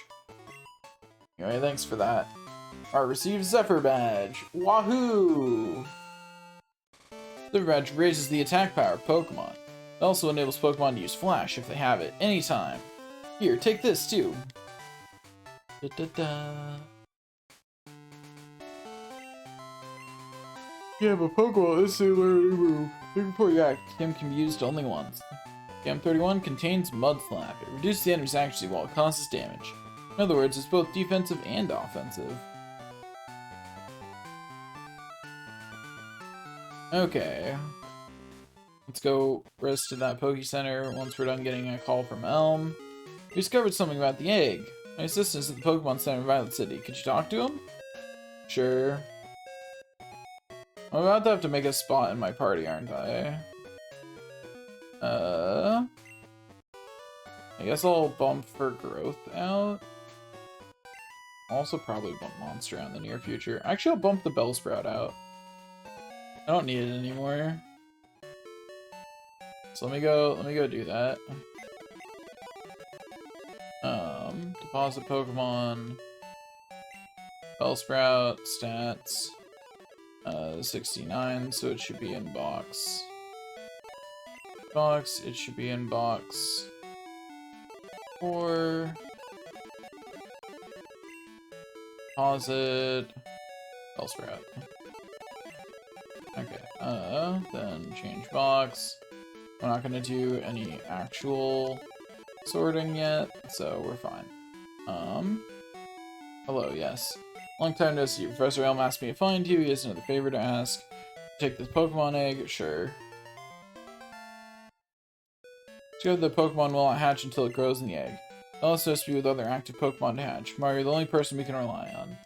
Anyway, thanks for that. Alright, receive Zephyr badge. Wahoo! Zephyr badge raises the attack power of Pokemon. It also enables Pokemon to use Flash if they have it, anytime. Here, take this too. Yeah, but Pokemon is similar to move. Before you act, TM can be used only once. TM 31 contains Mud Slap. It reduces the enemy's accuracy while it causes damage. In other words, it's both defensive and offensive. Okay. Let's go rest to that Poke Center once we're done getting a call from Elm. We discovered something about the egg. My assistant's at the Pokemon Center in Violet City. Could you talk to him? Sure. I'm about to have to make a spot in my party, aren't I? I guess I'll bump for growth out. Also probably bump Monster out in the near future. Actually, I'll bump the Bellsprout out. I don't need it anymore. So let me go do that. Deposit Pokemon. Bellsprout, stats. 69, so it should be in box. Box, it should be in box 4. Deposit. Bellsprout. Okay, then change box. We're not gonna do any actual sorting yet, so we're fine. Hello, yes. Long time no see. Professor Elm asked me to find you. He has another favor to ask. Take this Pokemon egg? Sure. Together the Pokemon will not hatch until it grows in the egg. It's also supposed to be with other active Pokemon to hatch. Mario, you're the only person we can rely on.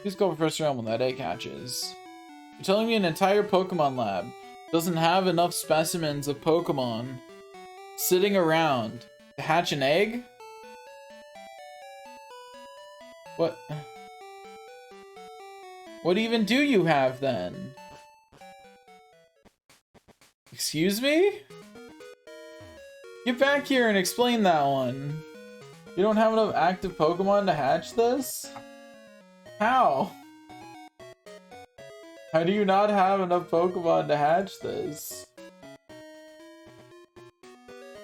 Please call Professor Elm when that egg hatches. You're telling me an entire Pokemon lab doesn't have enough specimens of Pokemon sitting around to hatch an egg? What? What even do you have then? Excuse me? Get back here and explain that one. You don't have enough active Pokemon to hatch this? How? How do you not have enough Pokemon to hatch this?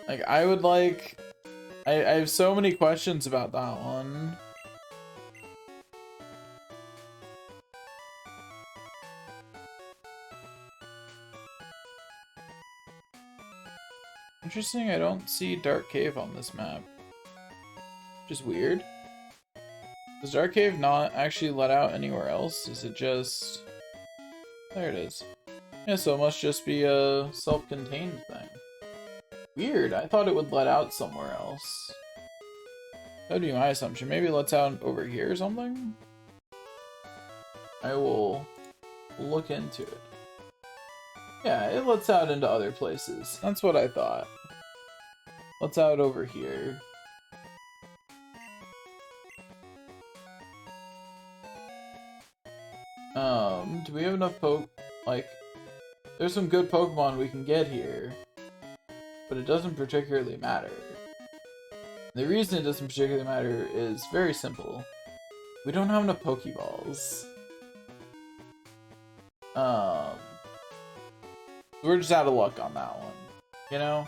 Like, I would like... I have so many questions about that one. Interesting, I don't see Dark Cave on this map. Which is weird. Does Dark Cave not actually let out anywhere else? Is it just... There it is. Yeah, so it must just be a self-contained thing. Weird, I thought it would let out somewhere else. That would be my assumption. Maybe it lets out over here or something? I will look into it. Yeah, it lets out into other places. That's what I thought. Lets out over here. Do we have enough like, there's some good Pokemon we can get here, but it doesn't particularly matter. The reason it doesn't particularly matter is very simple. We don't have enough Pokeballs. We're just out of luck on that one, you know?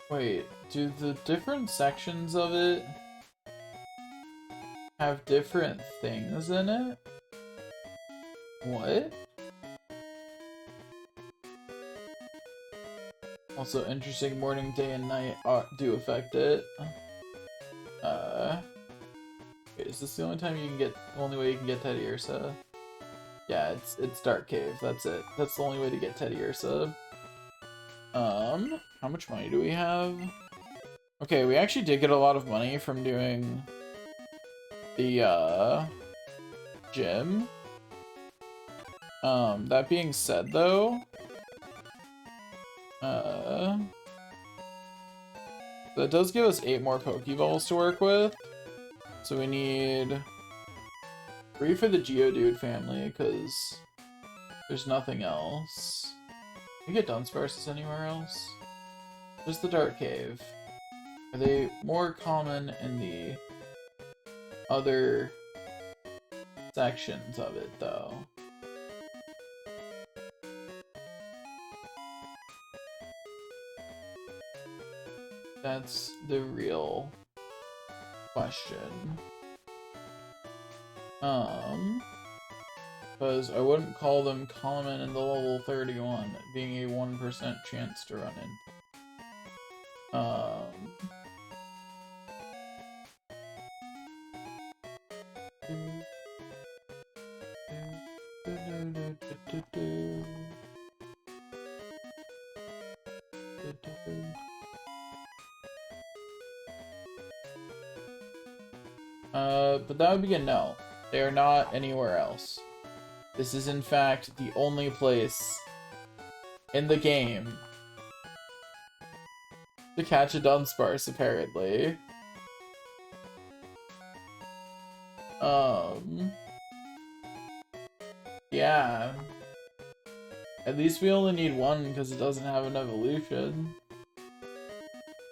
Wait, do the different sections of it have different things in it? What? Also, interesting, morning, day, and night do affect it. Wait, is this the only time you can get, the only way you can get Teddiursa? Yeah, it's Dark Cave, that's it. That's the only way to get Teddiursa. How much money do we have? Okay, we actually did get a lot of money from doing the, gym. That being said, though, that does give us 8 more Pokeballs to work with. So we need Free for the Geodude family, because there's nothing else. You get Dunsparces anywhere else? There's the Dark Cave. Are they more common in the other sections of it, though? That's the real question. Because I wouldn't call them common in the level 31, being a 1% chance to run in. But that would be a no. They are not anywhere else. This is in fact the only place in the game to catch a Dunsparce, apparently. Yeah. At least we only need one because it doesn't have an evolution.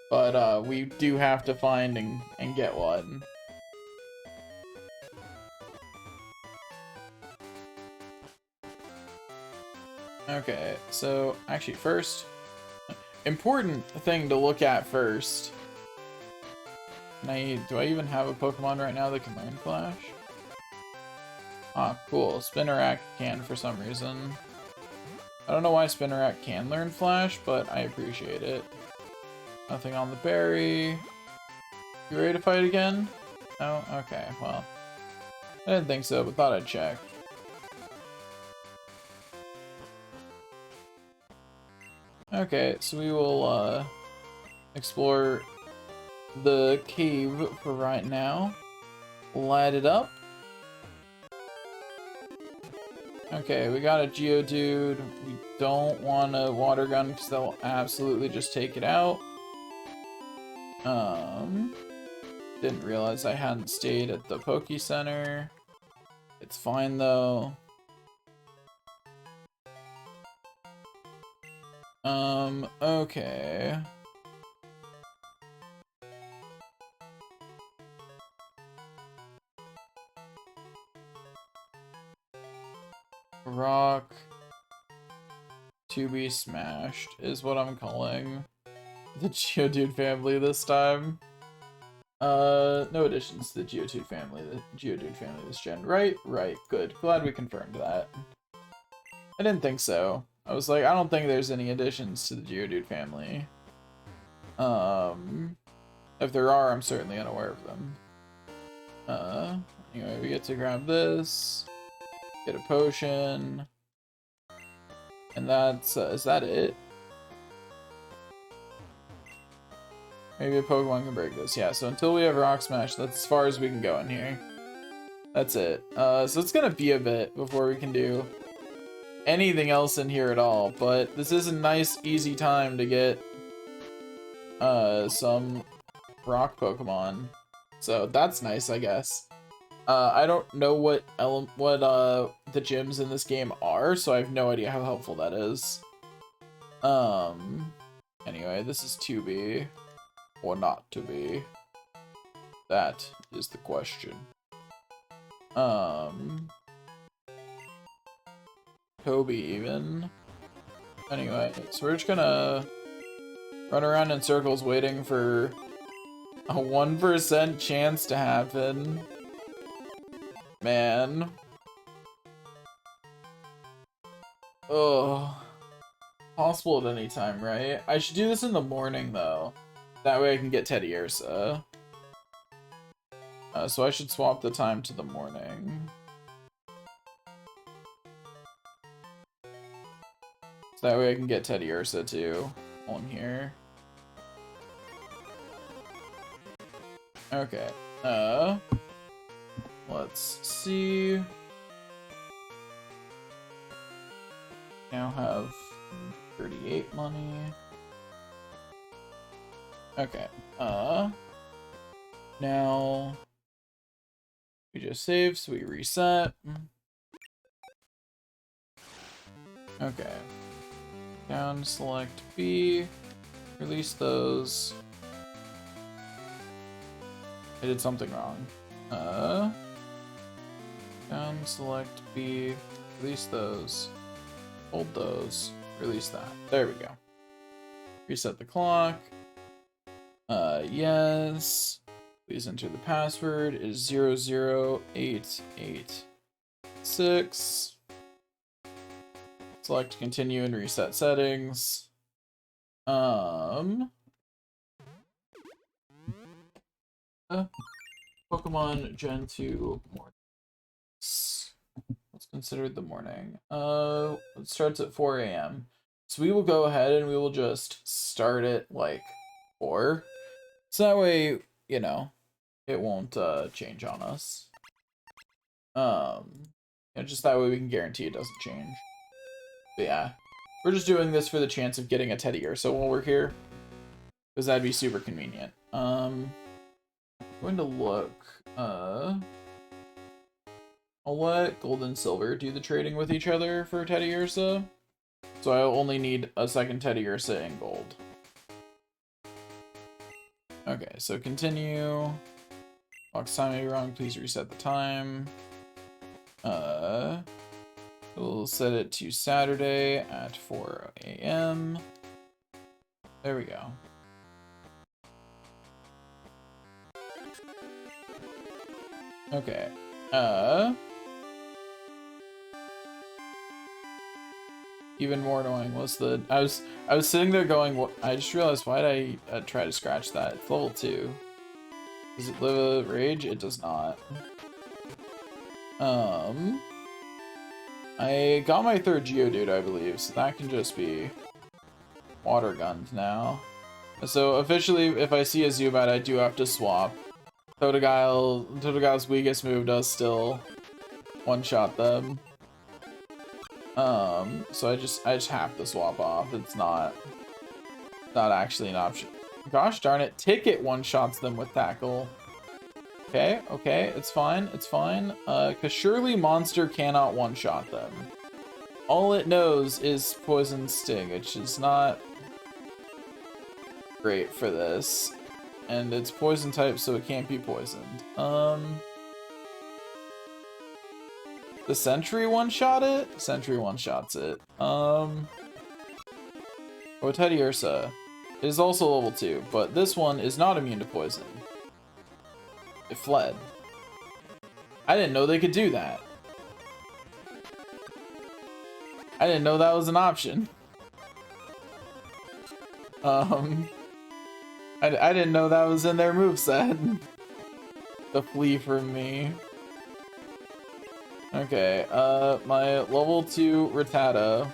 But, we do have to find and get one. Okay, so actually first, important thing to look at first. Do I even have a Pokemon right now that can learn Flash? Ah, cool. Spinarak can for some reason. I don't know why Spinarak can learn Flash, but I appreciate it. Nothing on the berry. You ready to fight again? No? Okay, well. I didn't think so, but thought I'd check. Okay, so we will, explore the cave for right now. Light it up. Okay, we got a Geodude. We don't want a water gun because they'll absolutely just take it out. Didn't realize I hadn't stayed at the Poke Center. It's fine though. Okay. Rock to be smashed is what I'm calling the Geodude family this time. No additions to the Geodude family this gen. Right? Right, good. Glad we confirmed that. I didn't think so. I was like, I don't think there's any additions to the Geodude family. If there are, I'm certainly unaware of them. Anyway, we get to grab this. Get a potion. And that's, is that it? Maybe a Pokemon can break this. Yeah, so until we have Rock Smash, that's as far as we can go in here. That's it. So it's gonna be a bit before we can do anything else in here at all, but this is a nice, easy time to get some rock Pokemon. So that's nice, I guess. I don't know what the gyms in this game are, so I have no idea how helpful that is. Anyway, this is to be or not to be. That is the question. Toby even. Anyway, so we're just gonna run around in circles waiting for a 1% chance to happen. Man. Ugh. Possible at any time, right? I should do this in the morning, though. That way I can get Teddiursa. So I should swap the time to the morning. So that way I can get Teddiursa, too, while I'm here. Okay. Let's see. Now have 38 money. Okay. Now We just saved, so we reset. Okay. Down, select B. Release those. I did something wrong. Down, select B. Release those. Hold those. Release that. There we go. Reset the clock. Yes. Please enter the password. It is 00886. Select continue and reset settings. Pokemon Gen 2 morning. What's considered the morning? It starts at 4 a.m. So we will go ahead and we will just start it like 4. So that way, you know, it won't change on us. Just that way we can guarantee it doesn't change. But yeah, we're just doing this for the chance of getting a Teddiursa while we're here, because that'd be super convenient. I'm going to look. I'll let Gold and Silver do the trading with each other for Teddiursa. So I'll only need a second Teddiursa in Gold. Okay, so continue. Box time may be wrong, please reset the time. We'll set it to Saturday at 4 a.m. There we go. Okay. Even more annoying was the I was sitting there going, what? I just realized, why did I try to scratch that? It's level 2. Does it live a rage? It does not. I got my 3rd Geodude, I believe, so that can just be water gunned now. So officially, if I see a Zubat, I do have to swap. Totodile's weakest move does still one-shot them. So I just have to swap off. It's not actually an option. Gosh darn it, Ticket one-shots them with Tackle. Okay, it's fine, cause surely Monster cannot one-shot them. All it knows is Poison Sting, which is not great for this. And it's poison type, so it can't be poisoned. The Sentry one-shot it? Sentry one-shots it. Teddiursa is also level 2, but this one is not immune to poison. It fled. I didn't know they could do that. I didn't know that was an option. I didn't know that was in their moveset. The flee from me. Okay, my level 2 Rattata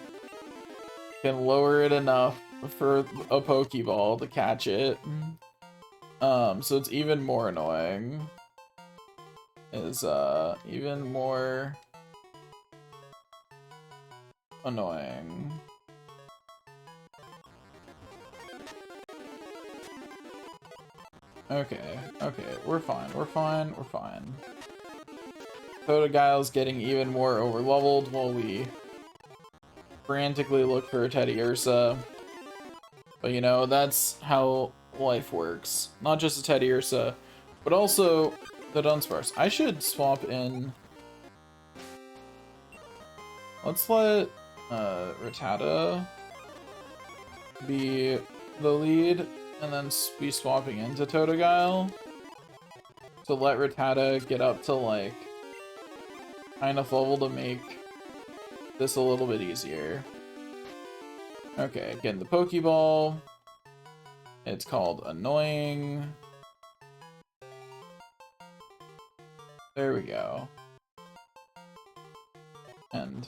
can lower it enough for a Pokeball to catch it. So it's even more annoying. Even more annoying. Okay, we're fine. Totodile's getting even more overleveled while we frantically look for a Teddiursa. But you know, that's how life works. Not just a Teddiursa, but also the Dunsparce. I should swap in. Let's let Rattata be the lead, and then be swapping into Totodile to let Rattata get up to like enough level to make this a little bit easier. Okay, getting the Pokeball. It's called Annoying. There we go. And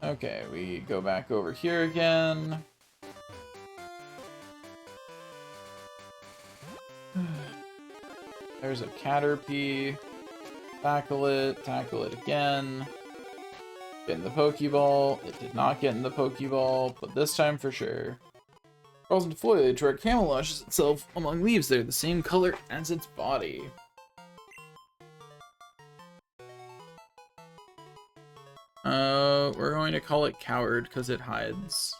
okay, we go back over here again. There's a Caterpie. Tackle it again. Get in the Pokeball. It did not get in the Pokeball, but this time for sure. Crawls into foliage where it camouflages itself among leaves. They're the same color as its body. We're going to call it Coward because it hides.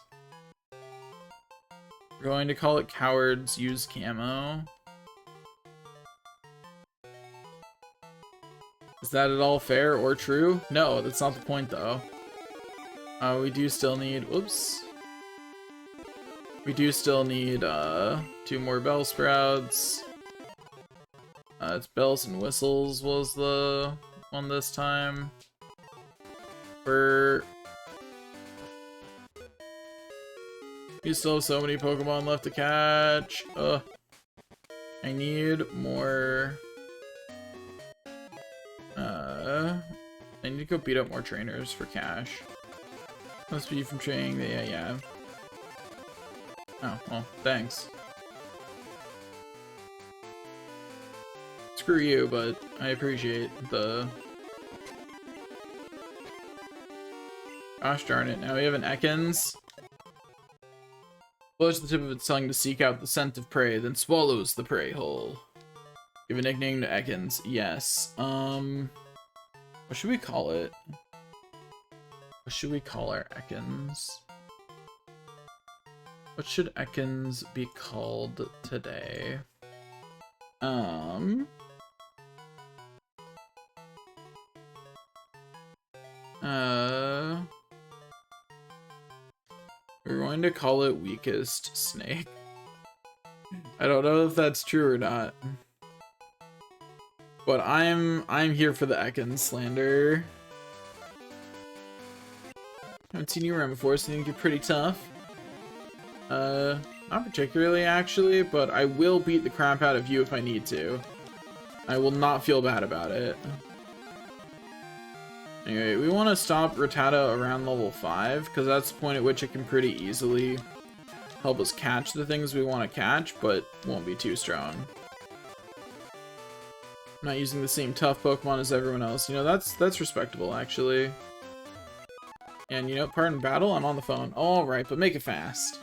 We're going to call it Cowards Use Camo. Is that at all fair or true? No, that's not the point though. We do still need, whoops. We do still need 2 more Bellsprouts. It's Bells and Whistles was the one this time. You still have so many Pokemon left to catch. I need more. I need to go beat up more trainers for cash. Must be from training. Yeah. Oh, well, thanks. Screw you, but I appreciate the... Gosh darn it, now we have an Ekans. Blows the tip of its tongue to seek out the scent of prey, then swallows the prey whole. Give a nickname to Ekans. Yes. What should we call it? What should we call our Ekans? What should Ekans be called today? We're going to call it Weakest Snake. I don't know if that's true or not. But I'm here for the Ekans slander. Haven't seen you around before, so I think you're pretty tough. Not particularly actually, but I will beat the crap out of you if I need to. I will not feel bad about it. Anyway, we want to stop Rattata around level 5, because that's the point at which it can pretty easily help us catch the things we want to catch, but won't be too strong. I'm not using the same tough Pokemon as everyone else. You know, that's respectable, actually. And, you know, pardon battle, I'm on the phone. Alright, but make it fast.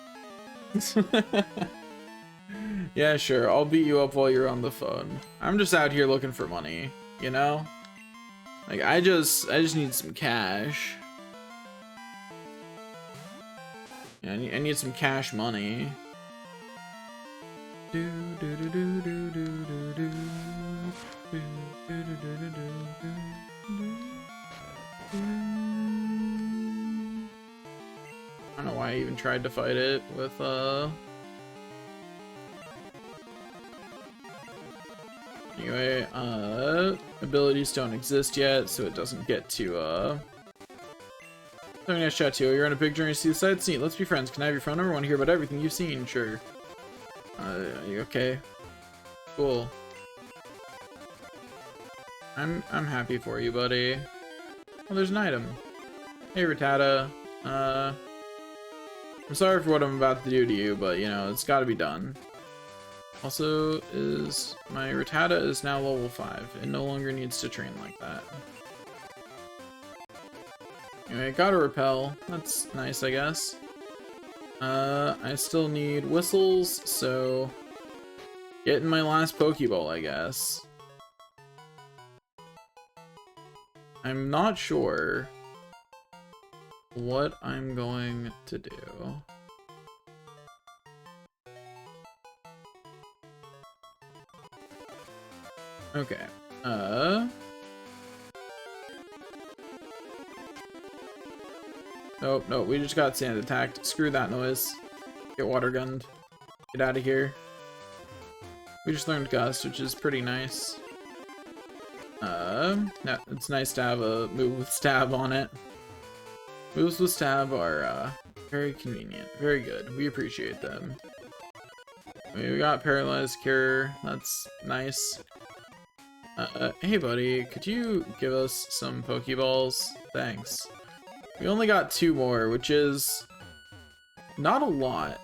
Yeah, sure, I'll beat you up while you're on the phone. I'm just out here looking for money, you know? Like, I just need some cash. Yeah, I need some cash money. I don't know why I even tried to fight it with, Anyway, abilities don't exist yet, so it doesn't get to, Something nice chat to you. You're on a big journey to see the sightseeing. Let's be friends. Can I have your phone number? I want to hear about everything you've seen. Sure. You okay? Cool. I'm happy for you, buddy. Oh, there's an item. Hey, Rattata. I'm sorry for what I'm about to do to you, but, you know, it's gotta be done. Also, my Rattata is now level 5. It no longer needs to train like that. Anyway, got a repel. That's nice, I guess. I still need whistles, so... Getting my last Pokeball, I guess. I'm not sure what I'm going to do. Okay, no, we just got sand attacked. Screw that noise. Get water gunned. Get out of here. We just learned Gust, which is pretty nice. Yeah, it's nice to have a move with stab on it. Moves with stab are, very convenient. Very good. We appreciate them. We got Paralyzed Cure. That's nice. Hey buddy, could you give us some Pokeballs? Thanks. We only got 2 more, which is not a lot.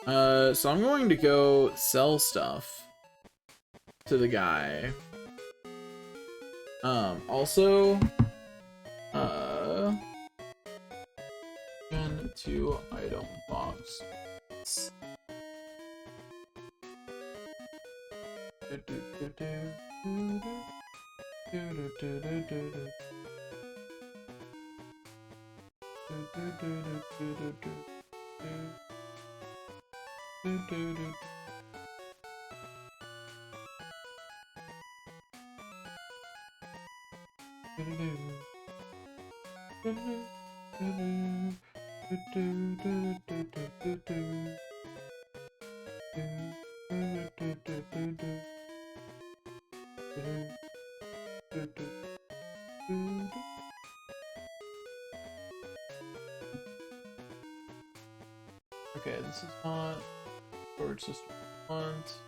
So I'm going to go sell stuff to the guy. Also, into item box. Okay, this is not storage system want.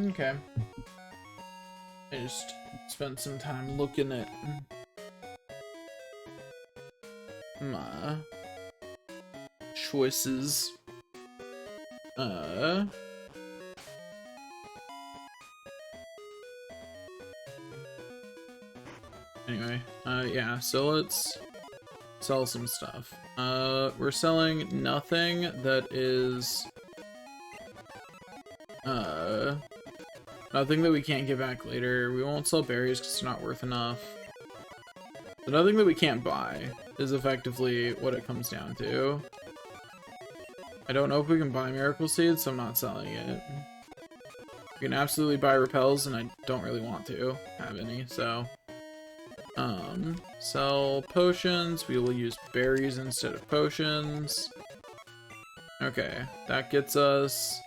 Okay. I just spent some time looking at my choices. Anyway, yeah, so let's sell some stuff. We're selling nothing that is, nothing that we can't get back later. We won't sell berries because it's not worth enough. So nothing that we can't buy is effectively what it comes down to. I don't know if we can buy miracle seeds, so I'm not selling it. We can absolutely buy repels, and I don't really want to have any, so. Sell potions. We will use berries instead of potions. Okay, that gets us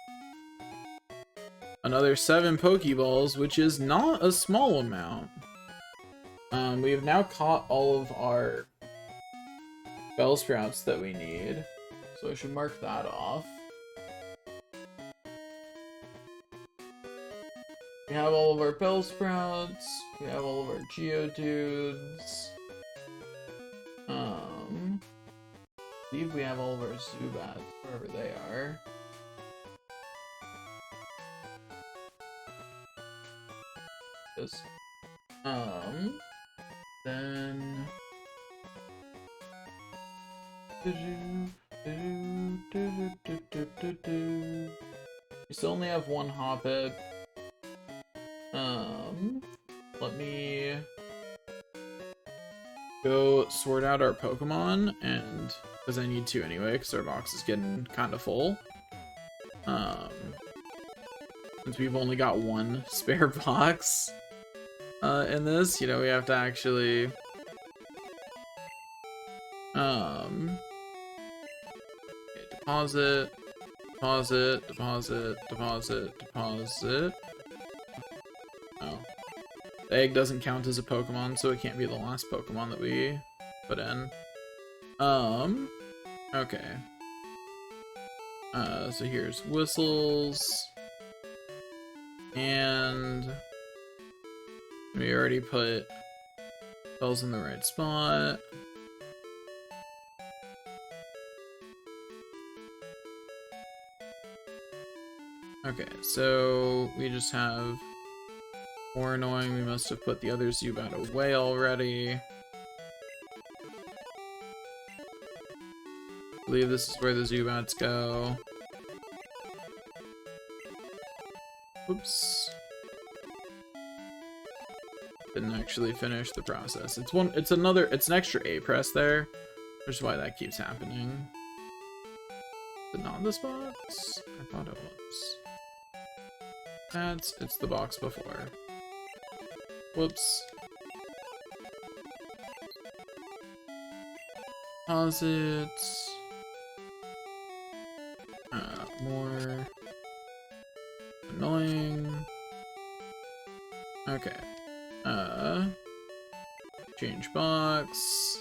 another 7 Pokeballs, which is not a small amount. We have now caught all of our Bellsprouts that we need, so I should mark that off. We have all of our Bellsprouts. We have all of our Geodudes. I believe we have all of our Zubats, wherever they are. This. Then. We still only have one Hoppip. Let me go sort out our Pokemon, and because I need to anyway, because our box is getting kind of full. Since we've only got one spare box in this, you know, we have to actually okay, deposit. Oh. The egg doesn't count as a Pokemon, so it can't be the last Pokemon that we put in. Okay. So here's whistles. And we already put bells in the right spot. Okay, so we just have more annoying. We must have put the other Zubat away already. I believe this is where the Zubats go. Oops. Didn't actually finish the process. It's an extra A press there, which is why that keeps happening. Is it not this box? I thought it was. It's the box before. Whoops. Deposits. More annoying. Okay. Change box.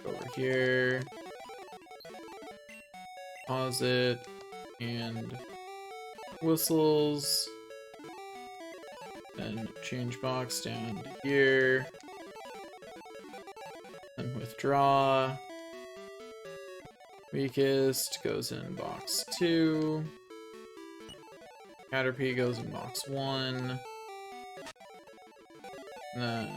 Go over here. Pause it. And whistles. Then change box down to here. Then withdraw. Weakest goes in box 2. Caterpie goes in box 1. Then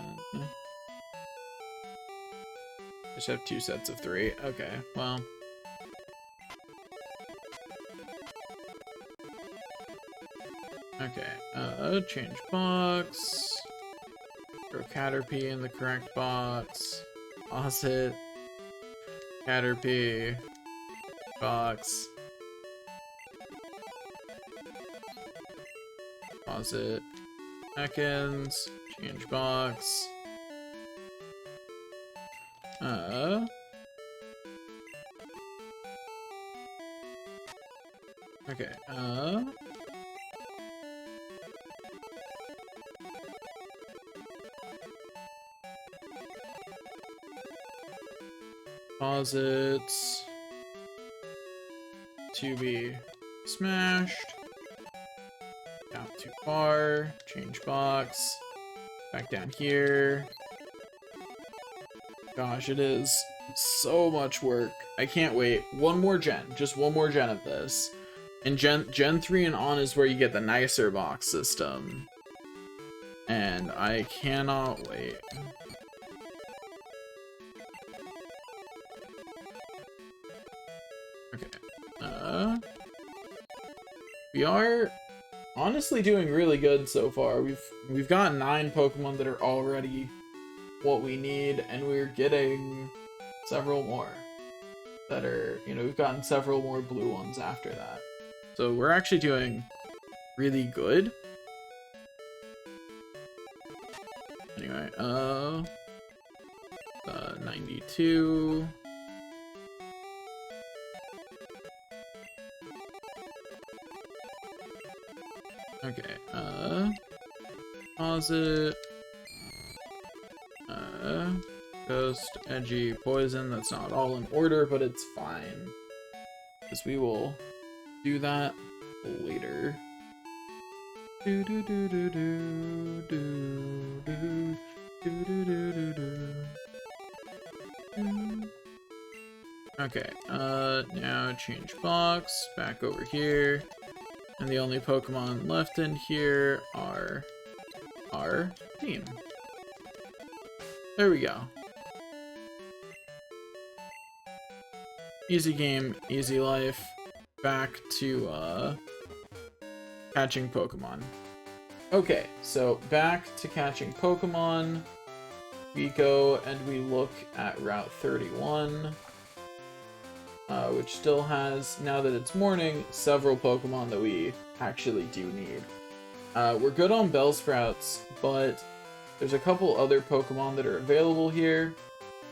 just have 2 sets of 3. Okay, well. Okay, change box. Throw Caterpie in the correct box. Pause it. Caterpie. Box. Pause it. Seconds. Change box. Okay, pause it. To be smashed. Out too far. Change box. Back down here. Gosh, it is so much work. I can't wait. One more gen. Just one more gen of this. And Gen 3 and on is where you get the nicer box system. And I cannot wait. Okay. We are honestly doing really good so far. We've got 9 Pokemon that are already what we need, and we're getting several more that are, you know, we've gotten several more blue ones after that. So we're actually doing really good. Anyway, 92. Okay, pause it. Ghost, edgy, poison. That's not all in order, but it's fine. Because we will do that later. Do do do do do do do do do do do do. Okay, now change box, back over here. And the only Pokemon left in here are our team. There we go. Easy game, easy life. Back to catching Pokemon. Okay, so back to catching Pokemon. We go and we look at Route 31. Which still has, now that it's morning, several Pokemon that we actually do need. We're good on Bellsprouts, but there's a couple other Pokemon that are available here.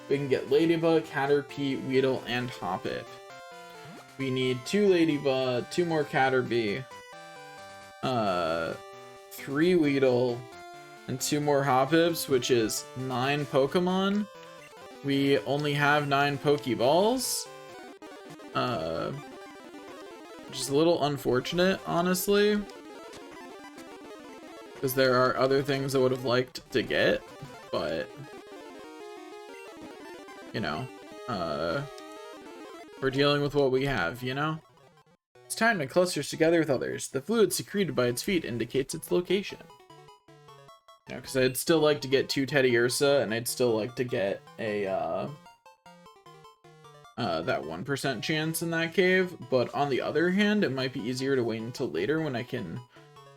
We can get Ladybug, Caterpie, Weedle, and Hoppip. We need 2 Ladybug, 2 more Caterpie, 3 Weedle, and 2 more Hoppips, which is 9 Pokemon. We only have 9 Pokeballs. Which is a little unfortunate, honestly. Because there are other things I would have liked to get, but you know, we're dealing with what we have, you know? It's time it clusters together with others. The fluid secreted by its feet indicates its location. You know, because I'd still like to get 2 Teddiursa, and I'd still like to get a, that 1% chance in that cave, but on the other hand, it might be easier to wait until later when I can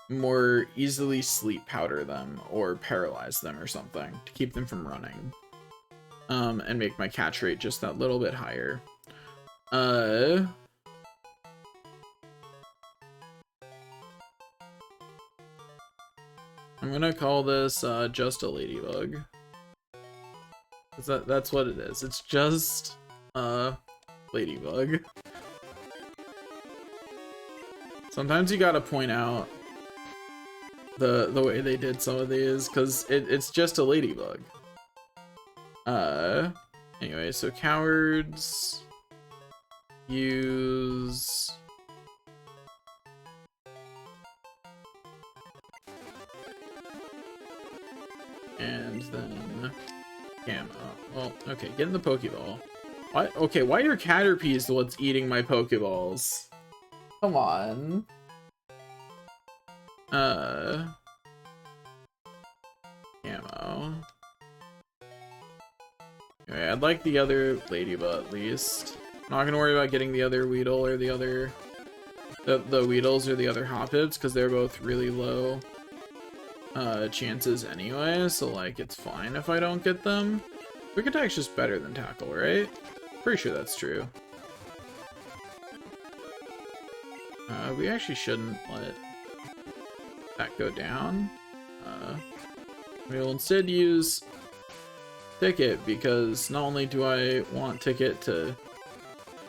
more easily sleep powder them or paralyze them or something to keep them from running. And make my catch rate just that little bit higher. I'm gonna call this just a ladybug. That's what it is. It's just a ladybug. Sometimes you gotta point out the way they did some of these, because it's just a ladybug. Anyway, so cowards use and then camo. Well, okay, get in the Pokeball. Why? Okay, why are Caterpies the ones eating my Pokeballs? Come on. Camo. Okay, I'd like the other Ladybug at least. I'm not gonna worry about getting the other Weedle or the other the Weedles or the other Hoppits because they're both really low chances anyway, so like it's fine if I don't get them. Quick Attack's just better than Tackle, right? Pretty sure that's true. We actually shouldn't let that go down. We'll instead use Ticket because not only do I want Ticket to,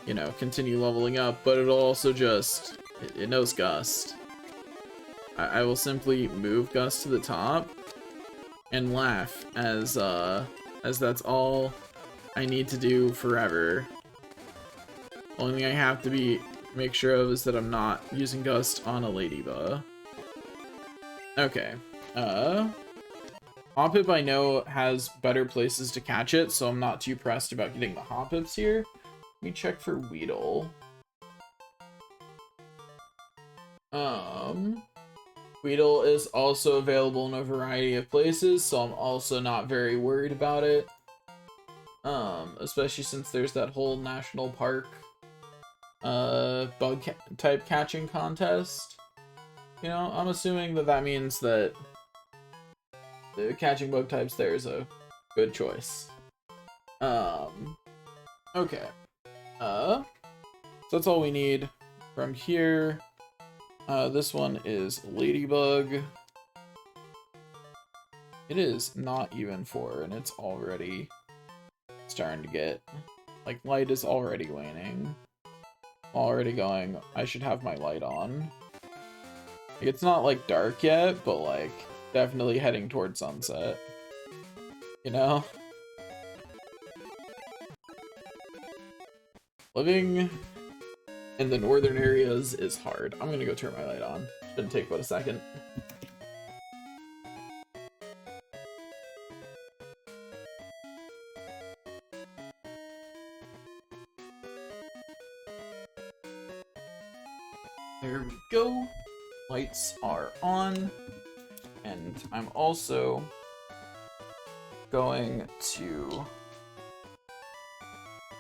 you know, continue leveling up, but it'll also just, it knows Gust. I will simply move Gust to the top and laugh as that's all I need to do forever. Only thing I have to make sure of is that I'm not using Gust on a Ladybug. Okay. Hoppip I know has better places to catch it, so I'm not too pressed about getting the Hoppips here. Let me check for Weedle. Weedle is also available in a variety of places, so I'm also not very worried about it. Especially since there's that whole national park bug type catching contest. You know, I'm assuming that means that the catching bug types there is a good choice. Okay. So that's all we need from here. This one is Ladybug. It is not even 4, and it's already starting to get, like, light is already waning. Already going, I should have my light on. Like, it's not, like, dark yet, but, like, definitely heading towards sunset. You know? Living in the northern areas is hard. I'm gonna go turn my light on. Shouldn't take but a second. There we go. Lights are on. And I'm also going to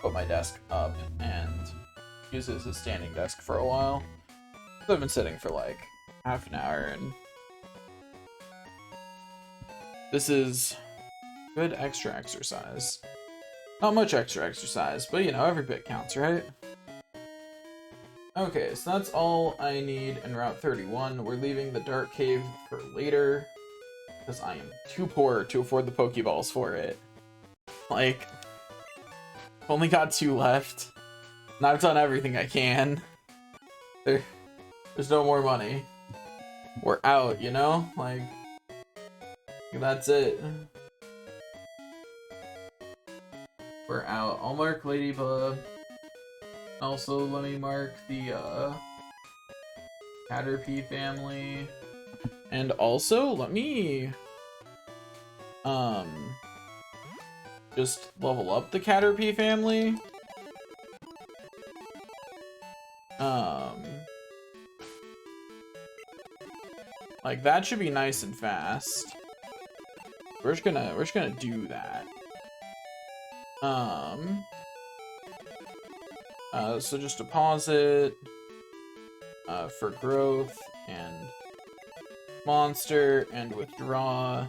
put my desk up and use it as a standing desk for a while. I've been sitting for like half an hour, and this is good extra exercise. Not much extra exercise, but you know, every bit counts, right? Okay, so that's all I need in Route 31. We're leaving the Dark Cave for later, because I am too poor to afford the Pokeballs for it. Like, only got 2 left. And I've done everything I can. There's no more money. We're out, you know? Like, that's it. We're out. I'll mark Ladybug. Also, let me mark the Caterpie family. And also, let me just level up the Caterpie family. Like that should be nice and fast. We're just gonna do that. So just deposit for growth and monster and withdraw,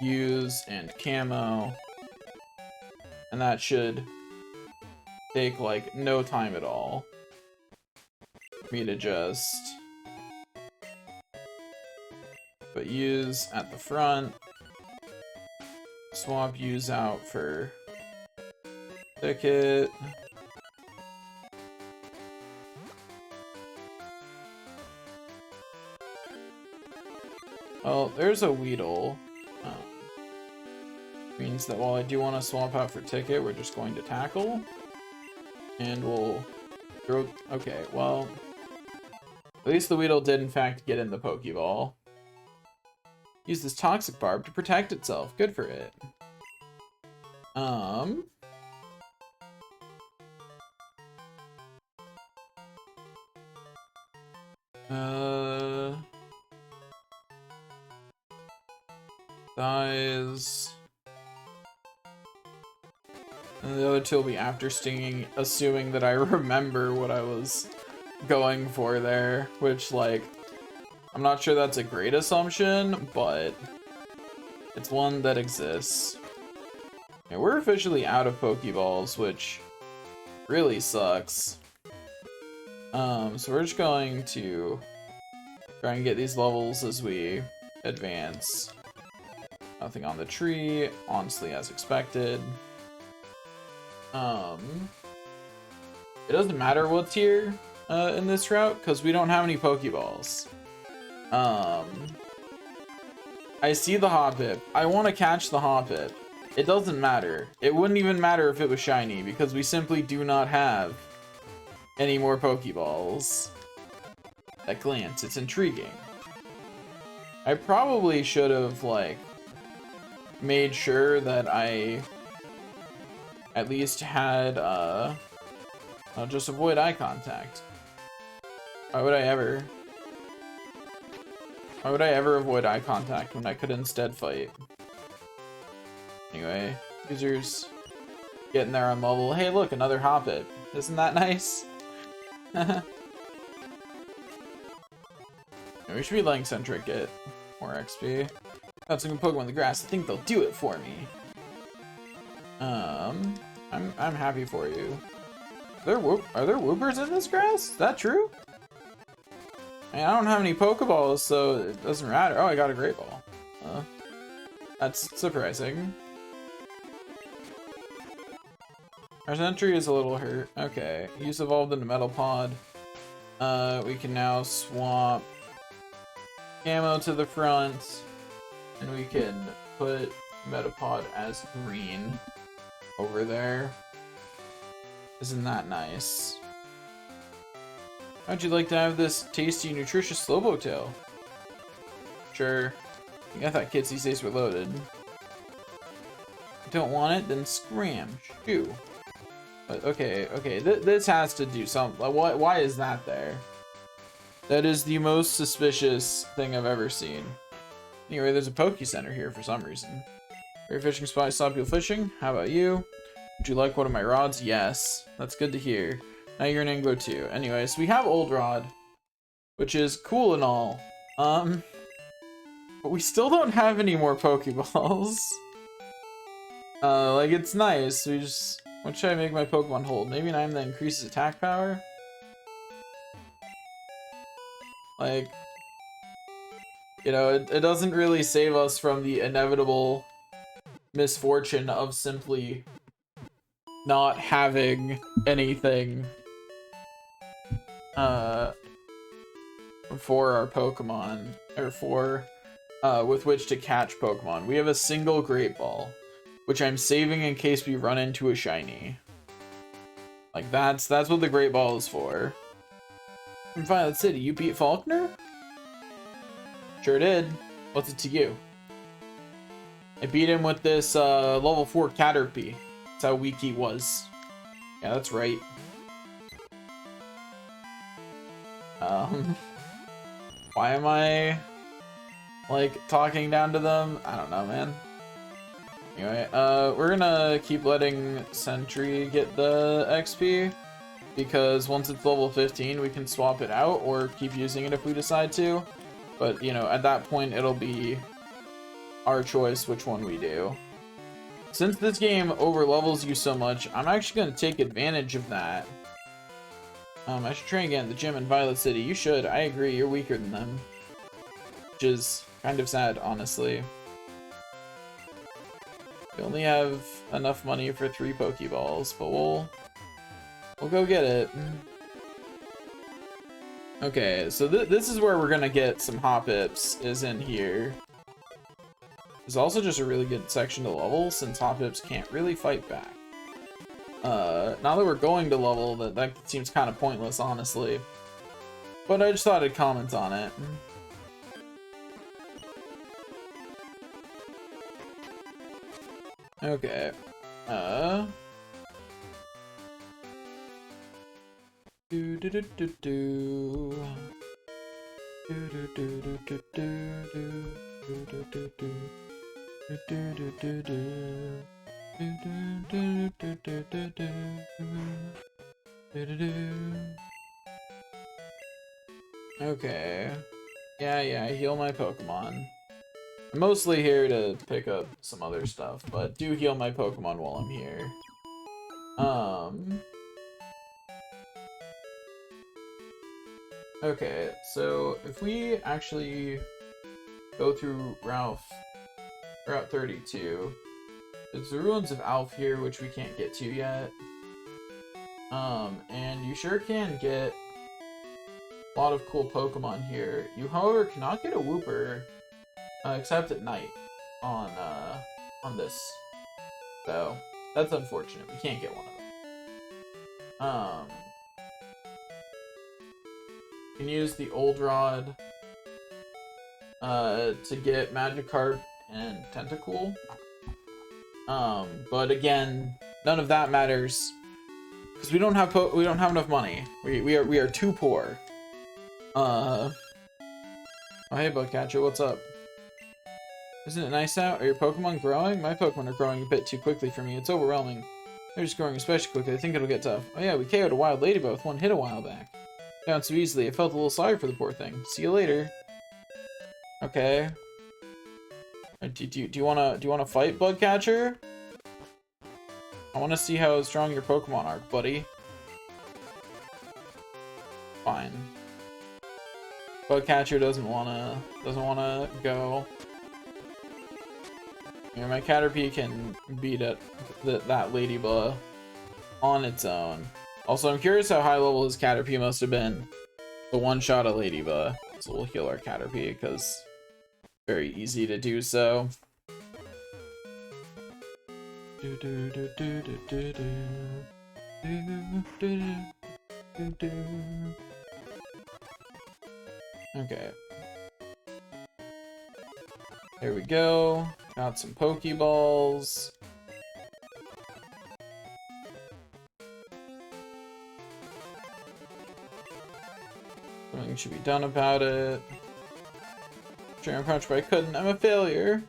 use and camo, and that should take like no time at all for me to just put use at the front, swap use out for ticket. Well, there's a Weedle. Means that while I do want to swap out for Ticket, we're just going to tackle. And we'll throw... Okay, well... At least the Weedle did in fact get in the Pokeball. Use this Toxic Barb to protect itself. Good for it. Dies. And the other two will be after stinging, assuming that I remember what I was going for there, which, like, I'm not sure that's a great assumption, but it's one that exists. Yeah, we're officially out of Pokeballs, which really sucks. So we're just going to try and get these levels as we advance. Nothing on the tree, honestly, as expected. It doesn't matter what's here in this route, because we don't have any Pokeballs. I see the Hoppip. I want to catch the Hoppip. It doesn't matter. It wouldn't even matter if it was shiny, because we simply do not have any more Pokeballs. At glance, it's intriguing. I probably should have, like, made sure that I at least had, I'll just avoid eye contact. Why would I ever avoid eye contact when I could instead fight? Anyway, users getting there on level. Hey, look, another Hoppip. Isn't that nice? We should be letting Centric get more XP. Got some Pokemon in the grass. I think they'll do it for me. I'm happy for you. Are there Whoopers in this grass? Is that true? I mean, I don't have any Pokeballs, so it doesn't matter. Oh, I got a Great Ball. That's surprising. Our Sentry is a little hurt. Okay, he's evolved into Metapod. We can now swap Camo to the front, and we can put Metapod as green over there. Isn't that nice? How'd you like to have this tasty, nutritious Slowpoke tail? Sure. I thought Kitsy stays were loaded. Don't want it? Then scram. Shoo. But okay, this has to do something. Why is that there? That is the most suspicious thing I've ever seen. Anyway, there's a Poke Center here for some reason. Your fishing spot stop you fishing? How about you? Would you like one of my rods? Yes. That's good to hear. Now you're an Angler too. Anyway, so we have Old Rod, which is cool and all. But we still don't have any more Pokeballs. Like, it's nice. We just... What should I make my Pokemon hold? Maybe 9 that increases attack power? Like... You know, it doesn't really save us from the inevitable misfortune of simply not having anything for our Pokemon, or for with which to catch Pokemon. We have a single Great Ball, which I'm saving in case we run into a shiny. Like, that's what the Great Ball is for. In Violet City, you beat Faulkner? Sure did. What's it to you? I beat him with this level 4 Caterpie. That's how weak he was. Yeah, that's right. Why am I, like, talking down to them? I don't know, man. Anyway, we're gonna keep letting Sentry get the XP, because once it's level 15, we can swap it out, or keep using it if we decide to. But, you know, at that point, it'll be our choice which one we do. Since this game overlevels you so much, I'm actually going to take advantage of that. I should train again at the gym in Violet City. You should. I agree. You're weaker than them. Which is kind of sad, honestly. We only have enough money for 3 Pokeballs, but we'll go get it. Okay, so this is where we're gonna get some Hoppips, is in here. It's also just a really good section to level since Hoppips can't really fight back. Now that we're going to level, that seems kind of pointless, honestly. But I just thought I'd comment on it. Okay. Do do do do do. Do do do do do do do do do do do do do do. Okay. Yeah, heal my Pokemon. I'm mostly here to pick up some other stuff, but do heal my Pokemon while I'm here. Okay, so if we actually go through Route 32, there's the Ruins of Alph here, which we can't get to yet. And you sure can get a lot of cool Pokemon here. You, however, cannot get a Wooper, except at night on this. So, that's unfortunate. We can't get one of them. You can use the Old Rod to get Magikarp and Tentacool. But again, none of that matters because we don't have enough money. We are too poor. Oh hey Bugcatcher, what's up? Isn't it nice out? Are your Pokemon growing? My Pokemon are growing a bit too quickly for me. It's overwhelming. They're just growing especially quickly. I think it'll get tough. Oh yeah, we KO'd a wild ladybug with one hit a while back. Down so easily. I felt a little sorry for the poor thing. See you later. Okay. Do you wanna fight, Bugcatcher? I wanna see how strong your Pokemon are, buddy. Fine. Bugcatcher doesn't wanna go. Yeah, my Caterpie can beat that Ladybug on its own. Also, I'm curious how high level his Caterpie must have been. The one shot of Ladybug. So we'll heal our Caterpie because very easy to do so. Okay. There we go. Got some Pokeballs. Something should be done about it. Dragon Punch, but I couldn't. I'm a failure.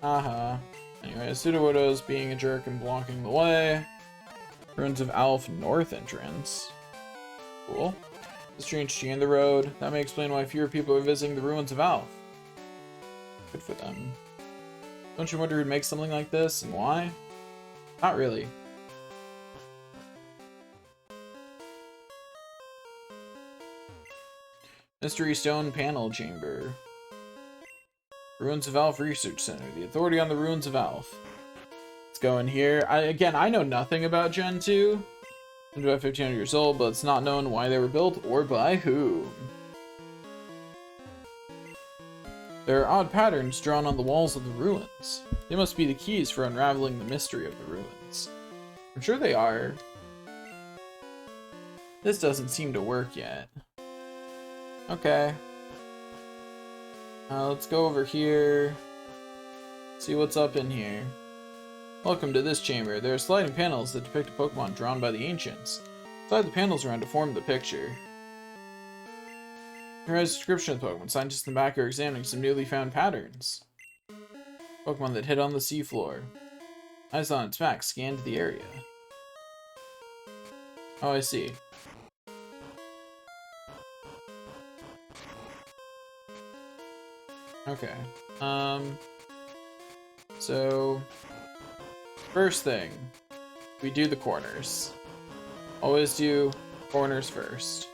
Anyway, Sudowoodo's being a jerk and blocking the way. Ruins of Alph North entrance. Cool. The strange tree in the road. That may explain why fewer people are visiting the Ruins of Alph. Good for them. Don't you wonder who'd make something like this and why? Not really. Mystery Stone Panel Chamber. Ruins of Alph Research Center. The authority on the Ruins of Alph. Let's go in here. I know nothing about Gen 2. I'm about 1500 years old, but it's not known why they were built or by who. There are odd patterns drawn on the walls of the ruins. They must be the keys for unraveling the mystery of the ruins. I'm sure they are. This doesn't seem to work yet. Okay. Let's go over here. See what's up in here. Welcome to this chamber. There are sliding panels that depict a Pokemon drawn by the ancients. Slide the panels around to form the picture. Here is a description of the Pokemon. Scientists in the back are examining some newly found patterns. Pokemon that hid on the seafloor. Eyes on its back scanned the area. Oh, I see. Okay. So first thing, we do the corners. Always do corners first.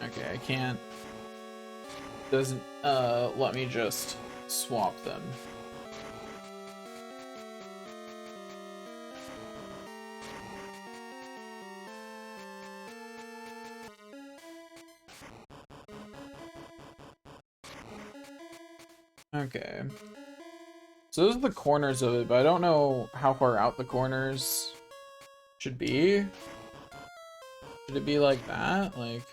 Okay, I can't. Doesn't let me just swap them. Okay. So those are the corners of it, but I don't know how far out the corners should be. Should it be like that? Like...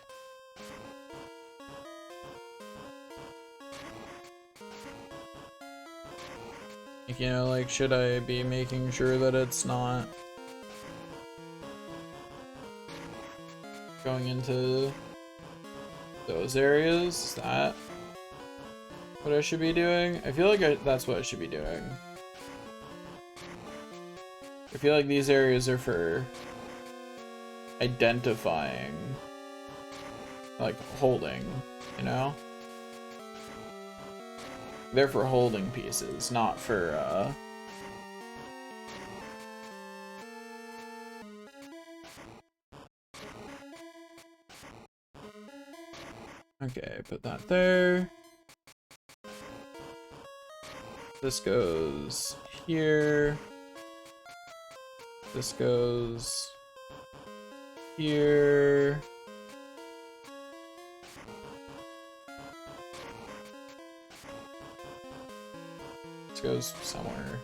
you know, like, should I be making sure that it's not going into those areas? Is that what I should be doing? I feel like that's what I should be doing. I feel like these areas are for identifying, like, holding, you know? They're for holding pieces, not for, okay, put that there. This goes here. This goes here. This goes somewhere.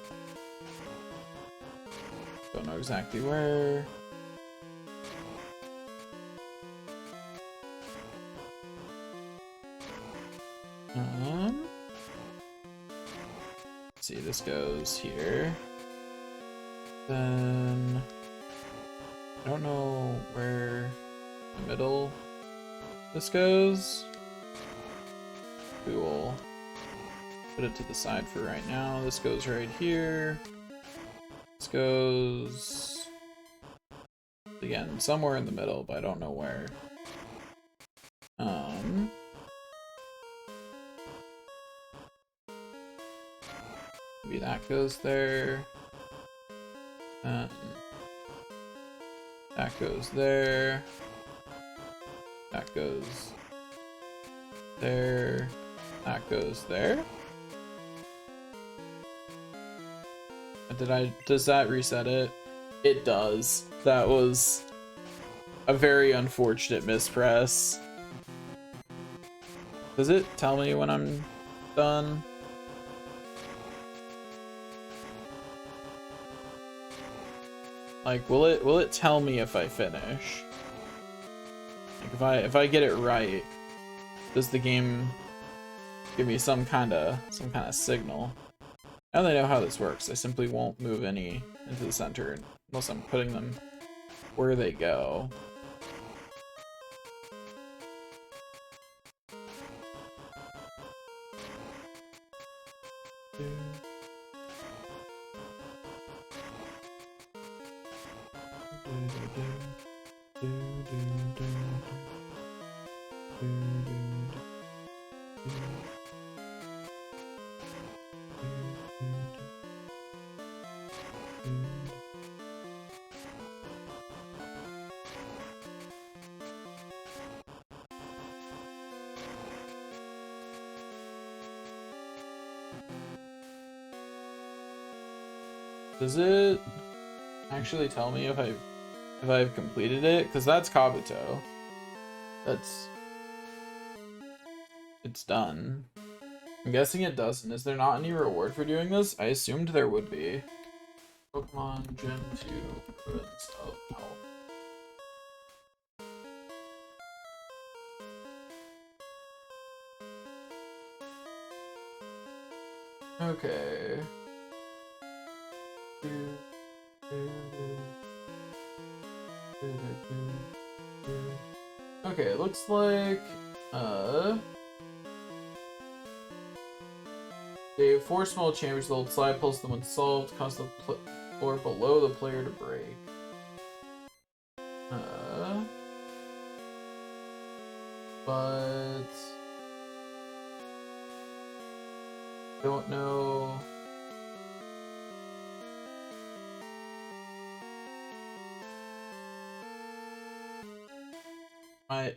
Don't know exactly where. Let's see, this goes here. Then I don't know where the middle this goes. We will put it to the side for right now. This goes right here. This goes again somewhere in the middle, but I don't know where. Maybe that goes there. That goes there. That goes there. That goes there. Does that reset it? It does. That was a very unfortunate mispress. Does it tell me when I'm done? Like, will it tell me if I finish? Like, if I get it right, does the game give me some kind of signal? Now that I know how this works, I simply won't move any into the center unless I'm putting them where they go. Does it actually tell me if I've completed it? Because that's Kabuto. It's done. I'm guessing it doesn't. Is there not any reward for doing this? I assumed there would be. Pokemon Gym 2 Ruins of Health. Okay. Okay, it looks like they have 4 small chambers that will slide pulse them when solved, cause the floor below the player to break. But don't know.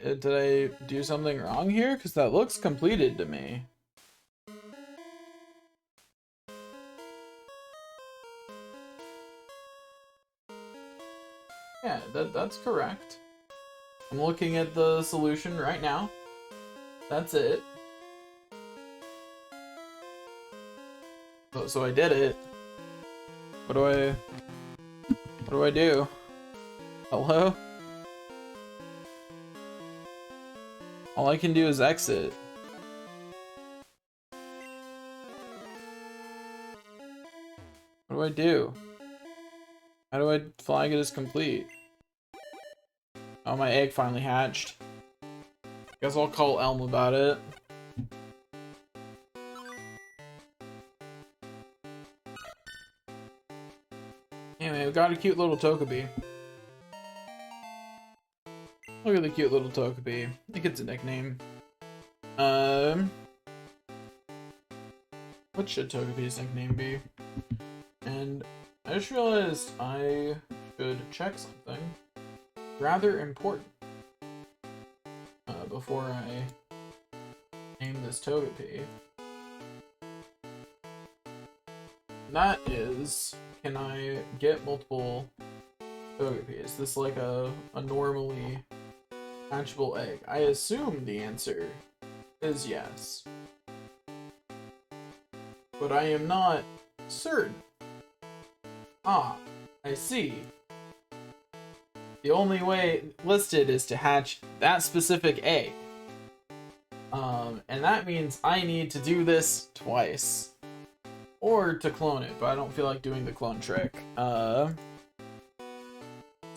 Did I do something wrong here? Because that looks completed to me. Yeah, that's correct. I'm looking at the solution right now. That's it. so I did it. What do I do? Hello? All I can do is exit. What do I do? How do I flag it as complete? Oh, my egg finally hatched. Guess I'll call Elm about it. Anyway, we got a cute little Togepi. Look at the cute little Togepi. I think it's a nickname. What should Togepi's nickname be? And I just realized I should check something rather important before I name this Togepi. That is, can I get multiple Togepi? Is this like a normally hatchable egg? I assume the answer is yes. But I am not certain. Ah, I see. The only way listed is to hatch that specific egg. And that means I need to do this twice. Or to clone it, but I don't feel like doing the clone trick. So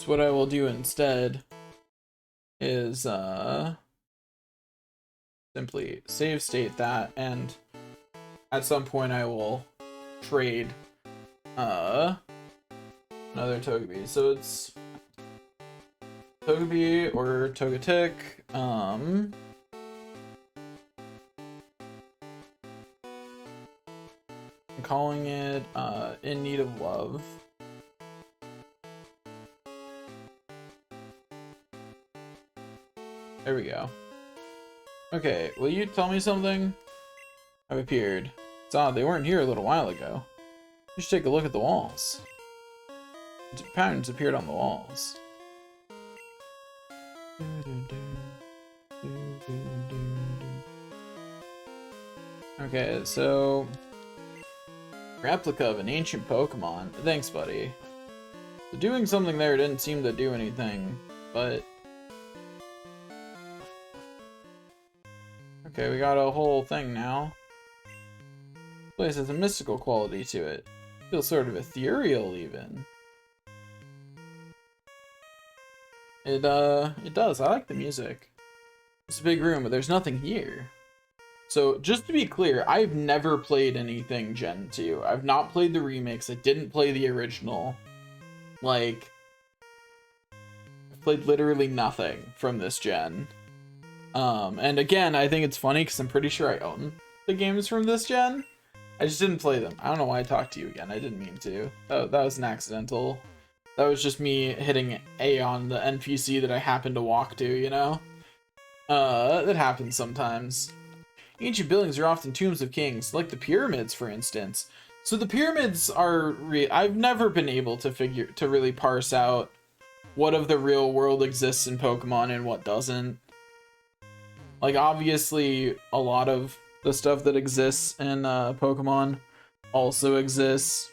what I will do instead is simply save state that, and at some point I will trade another Togepi. So it's Togepi or Togetic. I'm calling it In Need of Love. There we go. Okay, will you tell me something? I've appeared. It's odd, they weren't here a little while ago. You should take a look at the walls. Patterns appeared on the walls. Okay, so replica of an ancient Pokemon. Thanks, buddy. So doing something there didn't seem to do anything, but okay, we got a whole thing now. This place has a mystical quality to it. Feels sort of ethereal, even. It does. I like the music. It's a big room, but there's nothing here. So, just to be clear, I've never played anything Gen 2. I've not played the remakes. I didn't play the original. Like, I've played literally nothing from this gen. And again, I think it's funny because I'm pretty sure I own the games from this gen. I just didn't play them. I don't know why I talked to you again. I didn't mean to. That was an accidental. That was just me hitting A on the NPC that I happened to walk to, you know? That happens sometimes. Ancient buildings are often tombs of kings, like the pyramids, for instance. So the pyramids are I've never been able to really parse out what of the real world exists in Pokemon and what doesn't. Like, obviously, a lot of the stuff that exists in Pokemon also exists.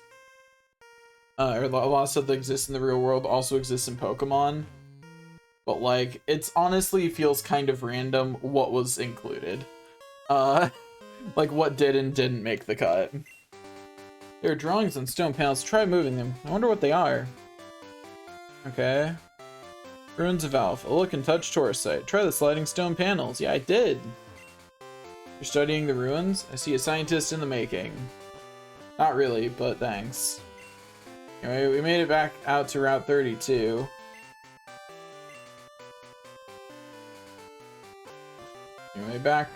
Or a lot of stuff that exists in the real world also exists in Pokemon. But, like, it's honestly feels kind of random what was included. Like, what did and didn't make the cut. There are drawings on stone panels. Try moving them. I wonder what they are. Okay. Ruins of Alph. A look and touch tourist site. Try the sliding stone panels. Yeah, I did. You're studying the ruins? I see a scientist in the making. Not really, but thanks. Anyway, we made it back out to Route 32. Anyway, back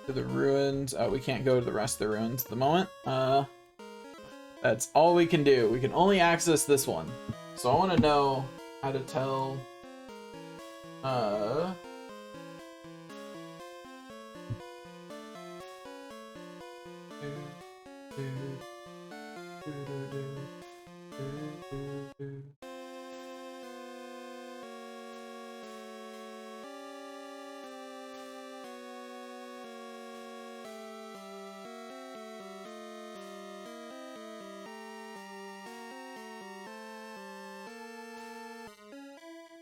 to the ruins. We can't go to the rest of the ruins at the moment. That's all we can do. We can only access this one. So I want to know how to tell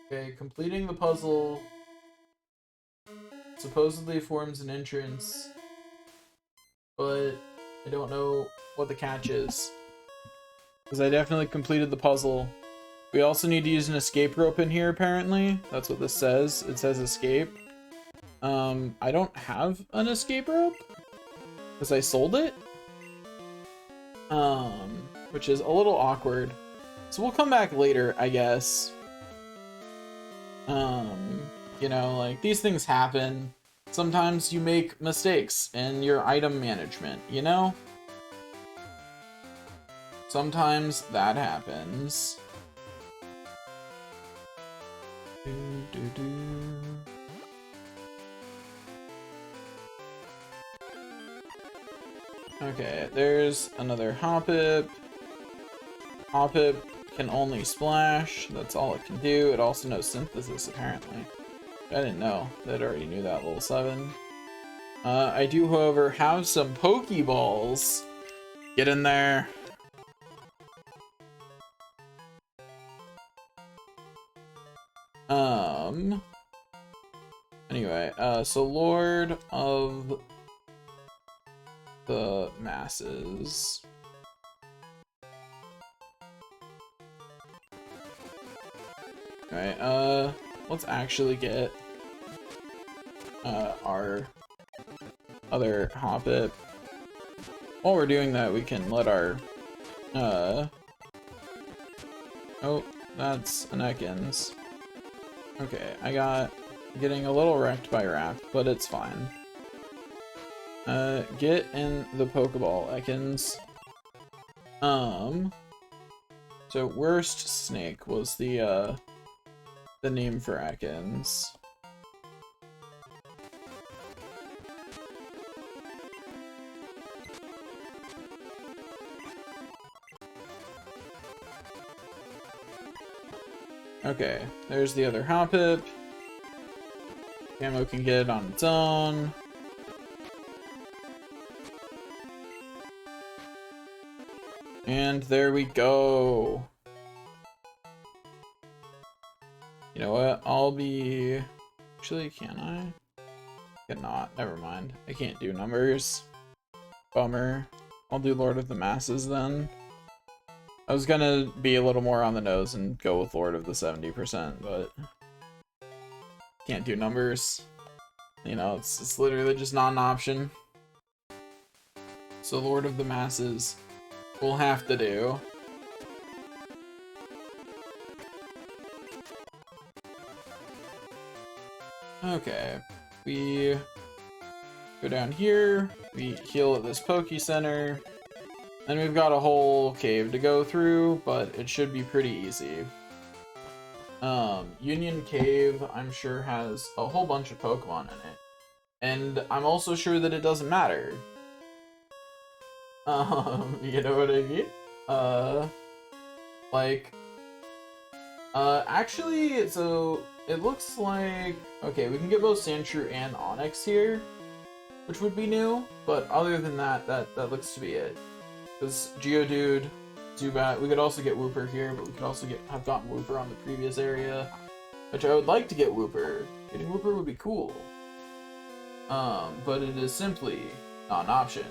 Okay, completing the puzzle supposedly forms an entrance, but I don't know what the catch is. Because I definitely completed the puzzle. We also need to use an escape rope in here, apparently. That's what this says. It says escape. I don't have an escape rope. Because I sold it. Which is a little awkward. So we'll come back later, I guess. You know, like, these things happen. Sometimes you make mistakes in your item management, you know? Sometimes that happens. Okay, there's another Hoppip. Hoppip can only splash. That's all it can do. It also knows synthesis, apparently. I didn't know. That already knew that, level 7. I do, however, have some Pokeballs. Get in there. Anyway, so Lord of the Masses. Alright, let's actually get our other Hoppip. While we're doing that, we can let our oh, that's an Ekans. Okay, getting a little wrecked by Wrap, but it's fine. Get in the Pokeball, Ekans. So Worst Snake was the name for Ekans. Okay, there's the other Hoppip. Camo can get it on its own. And there we go. You know what? I'll be... Actually, can I? Cannot. Never mind. I can't do numbers. Bummer. I'll do Lord of the Masses then. I was gonna be a little more on the nose and go with Lord of the 70%, but... Can't do numbers. You know, it's literally just not an option. So Lord of the Masses we'll have to do. Okay, we go down here, we heal at this Poke Center, and we've got a whole cave to go through, but it should be pretty easy. Union Cave, I'm sure, has a whole bunch of Pokemon in it, and I'm also sure that it doesn't matter. You know what I mean? Actually, so it looks like, okay, we can get both Sandshrew and Onix here, which would be new, but other than that, that looks to be it. Because Geodude, Zubat, we could also get Wooper here, but we could also have gotten Wooper on the previous area, which I would like to get Wooper. Getting Wooper would be cool. But it is simply not an option.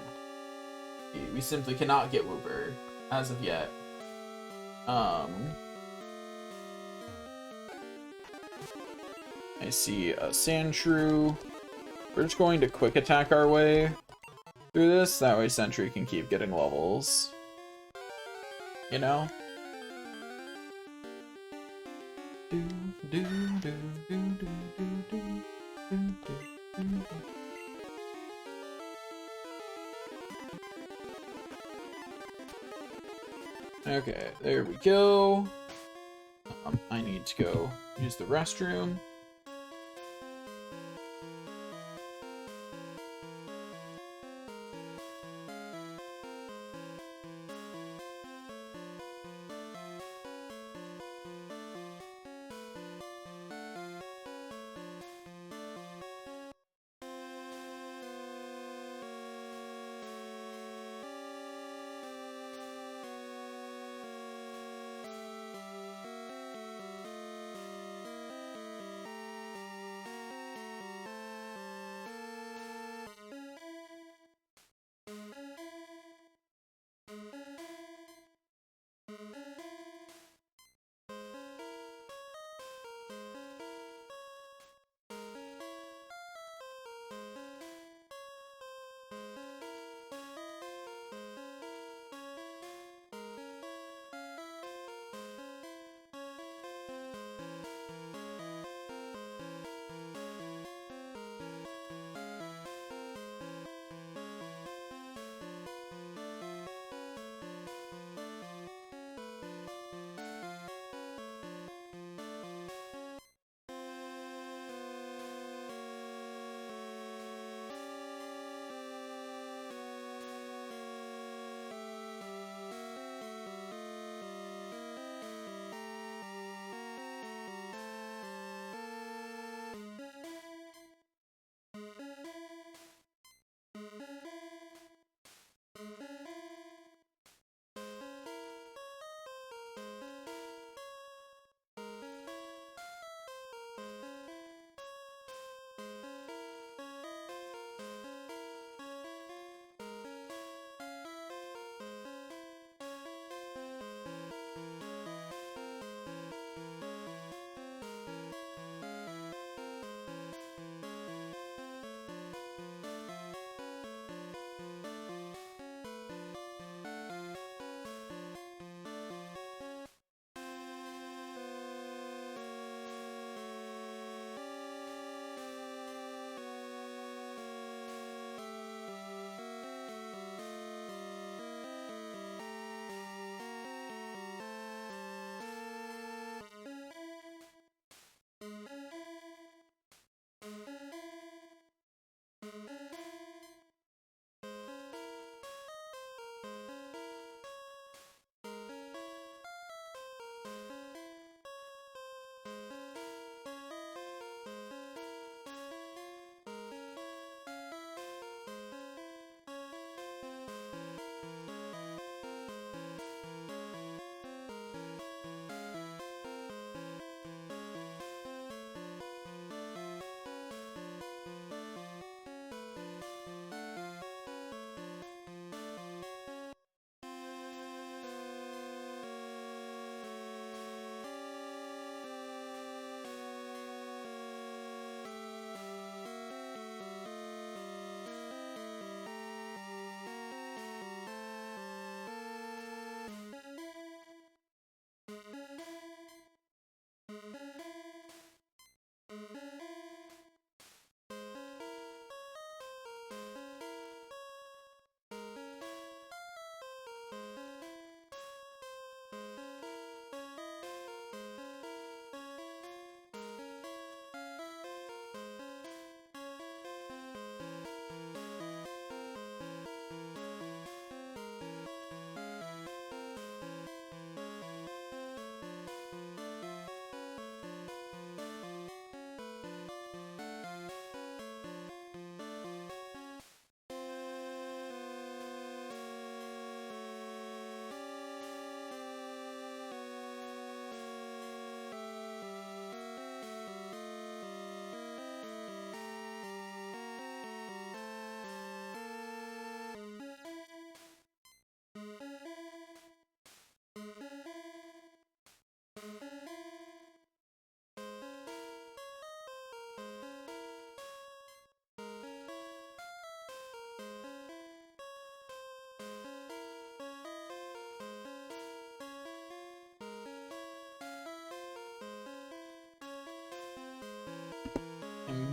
We simply cannot get Wooper as of yet. I see a Sandshrew. We're just going to quick attack our way through this. That way Sentry can keep getting levels. You know? Okay, there we go. I need to go use the restroom.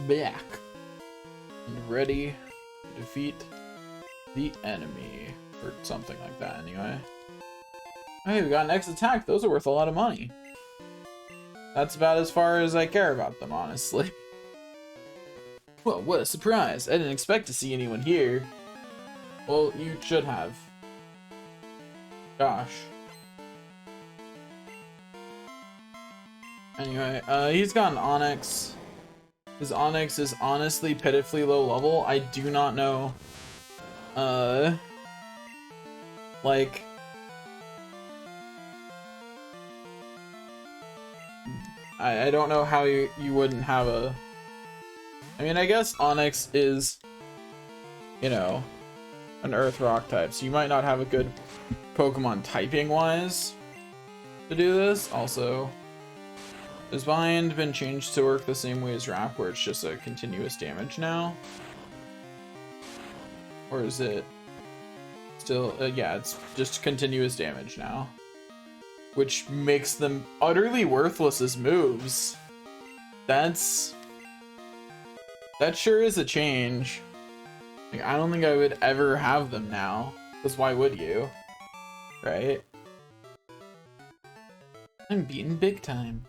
back and ready to defeat the enemy, or something like that anyway. Hey, we got an X attack. Those are worth a lot of money. That's about as far as I care about them, honestly. Well, what a surprise. I didn't expect to see anyone here. Well, you should have. Gosh. Anyway, he's got an Onyx. His Onyx is honestly pitifully low level. I do not know. Like... I don't know how you wouldn't have a... I mean, I guess Onyx is, you know, an Earth Rock type, so you might not have a good Pokemon typing-wise to do this. Also, has Bind been changed to work the same way as Wrap, where it's just a continuous damage now? Or is it still... yeah, it's just continuous damage now. Which makes them utterly worthless as moves. That sure is a change. Like, I don't think I would ever have them now. Because why would you? Right? I'm beaten big time.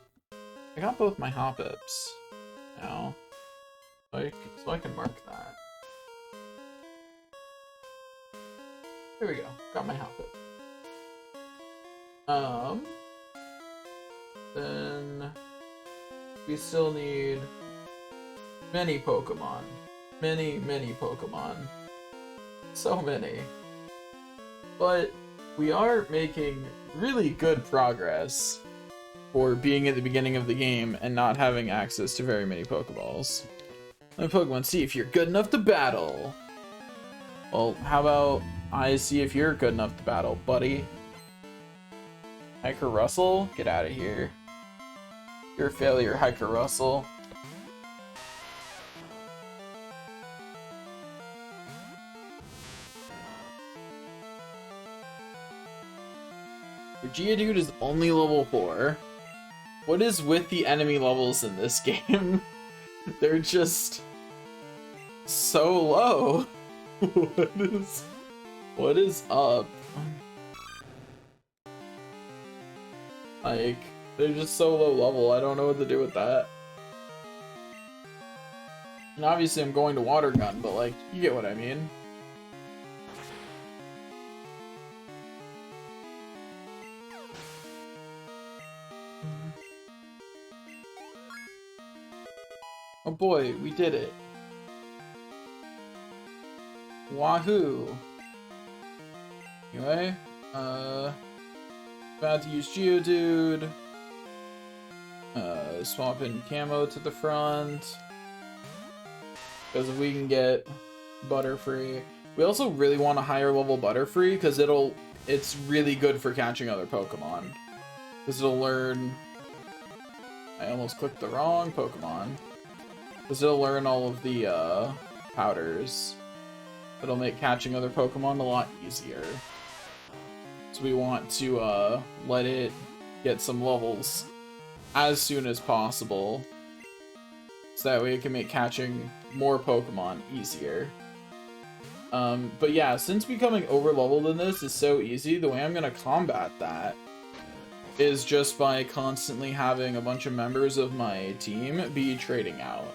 I got both my Hop-Ups now. So I can mark that. Here we go. Got my Hop-Up. Then we still need many Pokemon. Many Pokemon. So many. But we are making really good progress for being at the beginning of the game and not having access to very many Pokeballs. My Pokemon, see if you're good enough to battle. Well, how about I see if you're good enough to battle, buddy? Hiker Russell? Get out of here. You're a failure, Hiker Russell. Your Geodude is only level 4. What is with the enemy levels in this game? They're just so low. What is up? Like, they're just so low level, I don't know what to do with that. And obviously I'm going to Water Gun, but like, you get what I mean. Oh boy, we did it. Wahoo! Anyway, about to use Geodude. Swap in Camo to the front. Because if we can get Butterfree. We also really want a higher level Butterfree because it's really good for catching other Pokemon. Because it'll learn... I almost clicked the wrong Pokemon. Because it'll learn all of the powders. It'll make catching other Pokemon a lot easier. So we want to let it get some levels as soon as possible. So that way it can make catching more Pokemon easier. But yeah, since becoming over-leveled in this is so easy, the way I'm going to combat that is just by constantly having a bunch of members of my team be trading out.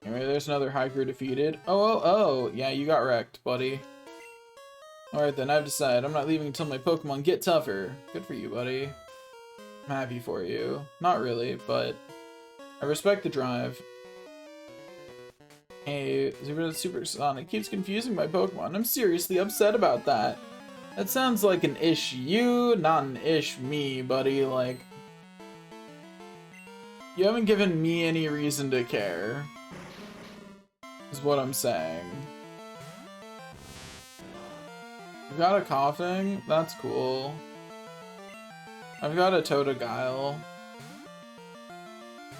Anyway, there's another hiker defeated. Oh, yeah, you got wrecked, buddy. Alright then, I've decided I'm not leaving until my Pokemon get tougher. Good for you, buddy. I'm happy for you. Not really, but I respect the drive. Hey, Supersonic keeps confusing my Pokemon. I'm seriously upset about that. That sounds like an ish you, not an ish me, buddy. Like, you haven't given me any reason to care, is what I'm saying. I've got a Coughing, that's cool. I've got a Totodile.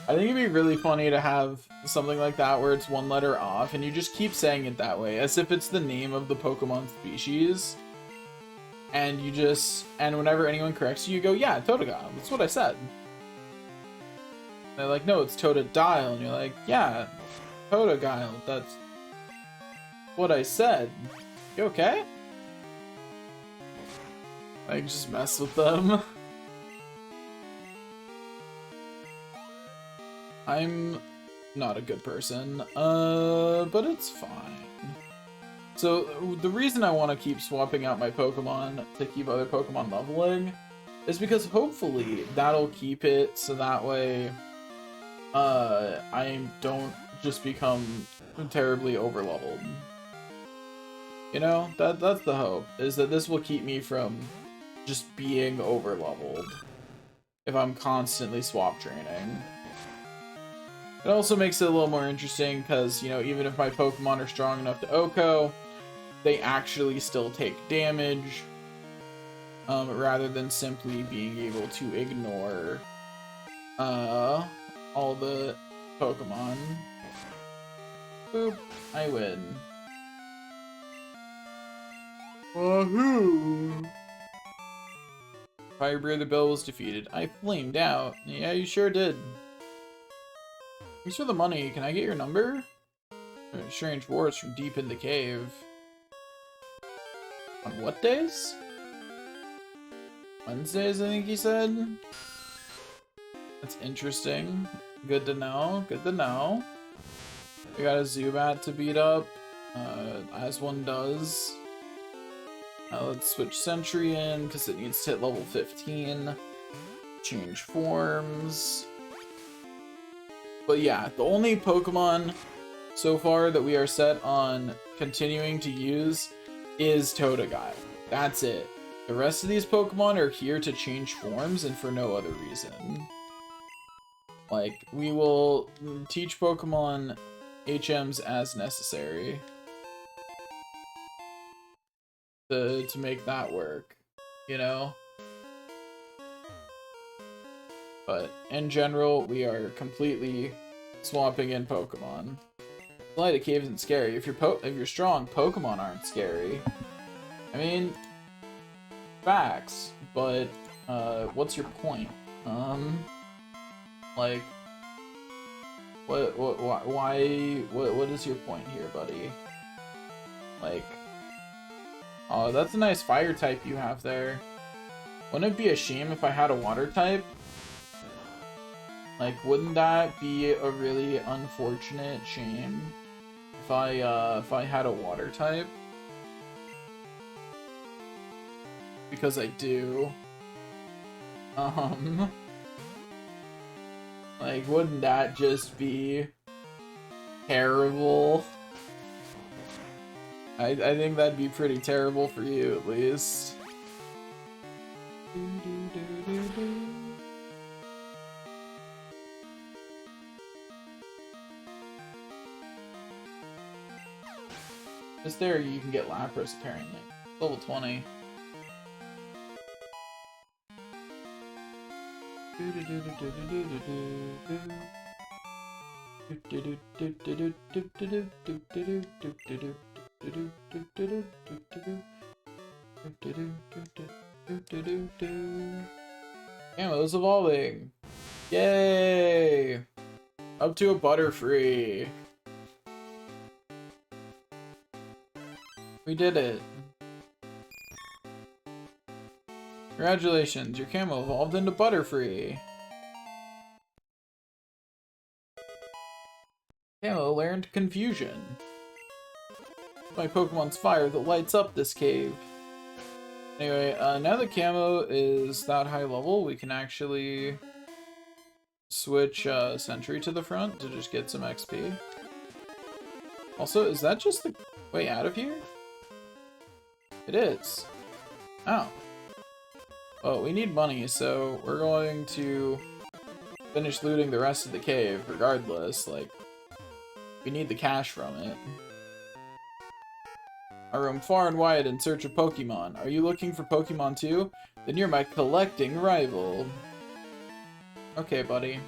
I think it'd be really funny to have something like that where it's one letter off and you just keep saying it that way, as if it's the name of the Pokemon species. And you just, and whenever anyone corrects you, you go, yeah, Totodile, that's what I said. They're like, no, it's Totodile, and you're like, yeah, Totodile, that's what I said. You okay? Like, just mess with them. I'm not a good person, but it's fine. So, the reason I want to keep swapping out my Pokemon to keep other Pokemon leveling is because hopefully that'll keep it so that way I don't just become terribly overleveled. You know, that's the hope, is that this will keep me from just being overleveled if I'm constantly swap training. It also makes it a little more interesting because, you know, even if my Pokemon are strong enough to OHKO, they actually still take damage, rather than simply being able to ignore all the Pokemon. Boop, I win. Wahoo! Fire Breather Bill was defeated. I flamed out. Yeah, you sure did. Thanks for the money. Can I get your number? Strange words from deep in the cave. On what days? Wednesdays, I think he said. That's interesting. Good to know. Good to know. We got a Zubat to beat up, as one does. Let's switch Sentry in because it needs to hit level 15. Change forms. But yeah, the only Pokemon so far that we are set on continuing to use is Totodile. That's it. The rest of these Pokemon are here to change forms and for no other reason. Like, we will teach Pokemon HMs as necessary to make that work, you know? But in general, we are completely swapping in Pokemon. Light of Cave isn't scary. If you're strong, Pokemon aren't scary. I mean, facts, but what's your point? Like, what is your point here, buddy? Like, oh, that's a nice fire type you have there. Wouldn't it be a shame if I had a water type? Like, wouldn't that be a really unfortunate shame if I had a water type? Because I do. Like, wouldn't that just be terrible? I think that'd be pretty terrible for you, at least. Just there, you can get Lapras, apparently. Level 20. Camo's evolving. Yay! Up to a Butterfree. We did it. Congratulations, your Camo evolved into Butterfree. Camo learned Confusion. My Pokemon's fire that lights up this cave. Anyway, now that Camo is that high level, we can actually switch Sentry to the front to just get some XP. Also, is that just the way out of here? It is. Oh. Well, we need money, so we're going to finish looting the rest of the cave regardless. Like, we need the cash from it. I roam far and wide in search of Pokemon. Are you looking for Pokemon too? Then you're my collecting rival. Okay, buddy.